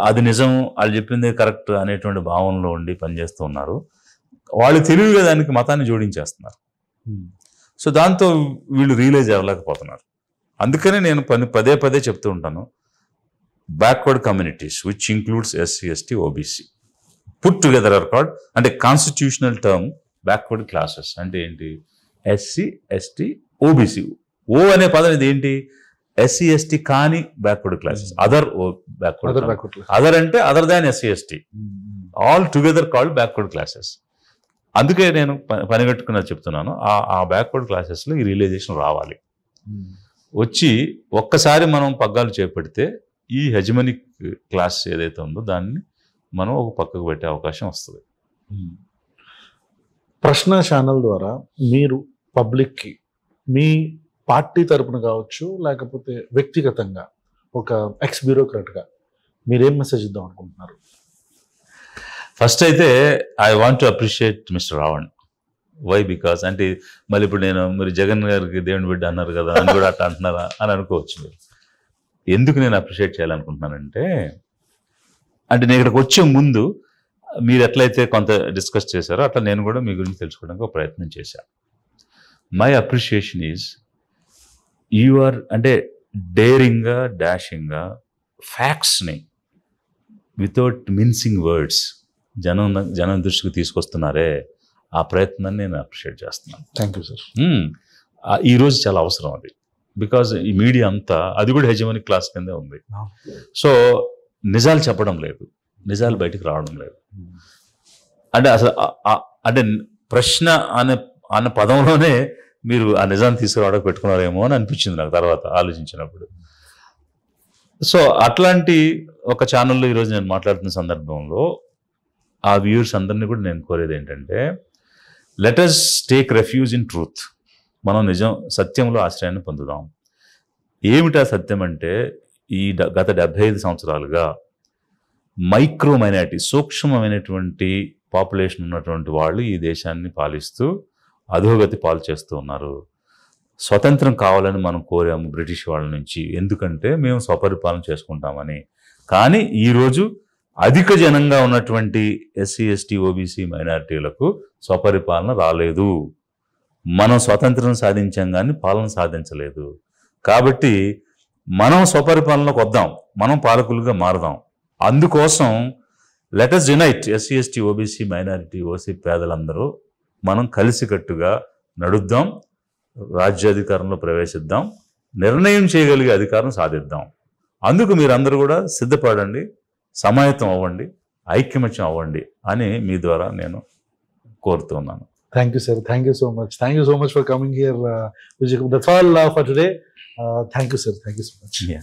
అది నిజం, వాళ్ళు చెప్పింది కరెక్ట్ అనేటువంటి భావనలో ఉండి పనిచేస్తూ ఉన్నారు. వాళ్ళు తెలివిగా దానికి మతాన్ని జోడించేస్తున్నారు. సో దాంతో వీళ్ళు రియలైజ్ అవ్వలేకపోతున్నారు. అందుకనే నేను పదే పదే చెప్తూ ఉంటాను, backward communities which includes SC, ST, OBC put together are called, అంటే కాన్స్టిట్యూషనల్ టర్మ్ బ్యాక్వర్డ్ క్లాసెస్. అంటే ఏంటి? SC, ST, OBC. ఓ అనే పదం ఇది ఏంటి? ఎస్సీ, ఎస్టీ కాని backward classes, other backward. Other అంటే other than SC, ST, all together called backward classes. అందుకే నేను పనిగట్టుకున్నది చెప్తున్నాను. ఆ బ్యాక్వర్డ్ క్లాసెస్లో ఈ రియలైజేషన్ రావాలి. వచ్చి ఒక్కసారి మనం పగ్గాలు చేపడితే ఈ హెజిమనిక్ క్లాస్ ఏదైతే ఉందో దాన్ని మనం ఒక పక్కకు పెట్టే అవకాశం వస్తుంది. ప్రశ్న ఛానల్ ద్వారా మీరు పబ్లిక్కి మీ పార్టీ తరపున కావచ్చు, లేకపోతే వ్యక్తిగతంగా ఒక ఎక్స్ బ్యూరోక్రాట్గా మీరేం మెసేజ్ ఇద్దాం అనుకుంటున్నారు? ఫస్ట్ అయితే I want to appreciate mister Ravan. Why? Because అంటే మళ్ళీ ఇప్పుడు మీరు జగన్ గారికి దేవుని బిడ్డ అన్నారు కదా అని కూడా అట్లా అంటున్నారా అని అనుకోవచ్చు మీరు. ఎందుకు నేను అప్రిషియేట్ చేయాలనుకుంటున్నానంటే, అంటే నేను ఇక్కడికి వచ్చే ముందు మీరు ఎట్లయితే కొంత డిస్కస్ చేశారో అట్లా నేను కూడా మీ గురించి తెలుసుకోవడానికి ఒక ప్రయత్నం చేశాను. My appreciation is you are అంటే డేరింగ్గా, డాషింగ్గా ఫ్యాక్ట్స్ని వితౌట్ మిన్సింగ్ వర్డ్స్ జనం దృష్టికి తీసుకొస్తున్నారే, ఆ ప్రయత్నాన్ని నేను అప్రిషియేట్ చేస్తున్నాను. Thank you sir. ఈరోజు చాలా అవసరం అది. బికాజ్ ఈ మీడియా అంతా అది కూడా హెజిమనిక్ క్లాస్ కిందే ఉంది. సో నిజాలు చెప్పడం లేదు, నిజాలు బయటికి రావడం లేదు. అంటే అసలు అంటే ప్రశ్న అనే పదంలోనే మీరు ఆ నిజాన్ని తీసుకురావడానికి పెట్టుకున్నారేమో అని అనిపించింది నాకు తర్వాత ఆలోచించినప్పుడు. సో అట్లాంటి ఒక ఛానల్లో ఈరోజు నేను మాట్లాడుతున్న సందర్భంలో ఆ వ్యూవర్స్ అందరినీ కూడా నేను కోరేది ఏంటంటే, let us take refuge in truth. మనం నిజం, సత్యంలో ఆశ్రయాన్ని పొందుదాం. ఏమిటా సత్యం అంటే, ఈ గత 75 సంవత్సరాలుగా మైక్రో మైనారిటీ, సూక్ష్మమైనటువంటి పాపులేషన్ ఉన్నటువంటి వాళ్ళు ఈ దేశాన్ని పాలిస్తూ అధోగతి పాలు చేస్తూ ఉన్నారు. స్వతంత్రం కావాలని మనం కోరాము బ్రిటిష్ వాళ్ళ నుంచి, ఎందుకంటే మేము స్వపరిపాలన చేసుకుంటామని. కానీ ఈరోజు అధిక జనంగా ఉన్నటువంటి ఎస్సీ, ఎస్టీ, ఓబీసీ మైనారిటీలకు స్వపరిపాలన రాలేదు. మనం స్వతంత్రం సాధించాం కానీ పాలన సాధించలేదు. కాబట్టి మనం స్వపరిపాలనకు వద్దాం, మనం పాలకులుగా మారదాం. అందుకోసం let us unite, SC, ST, OBC, minority, OC పేదలందరూ మనం కలిసికట్టుగా నడుద్దాం, రాజ్యాధికారంలో ప్రవేశిద్దాం, నిర్ణయం చేయగలిగే అధికారం సాధిద్దాం. అందుకు మీరందరూ కూడా సిద్ధపడండి, సమాయత్తం అవ్వండి, ఐక్యమత్యం అవ్వండి అని మీ ద్వారా నేను కోరుతున్నాను. Thank you, sir. Thank you so much. Thank you so much for coming here. Vijay. That's all for today. Thank you, sir. Thank you so much. Yeah.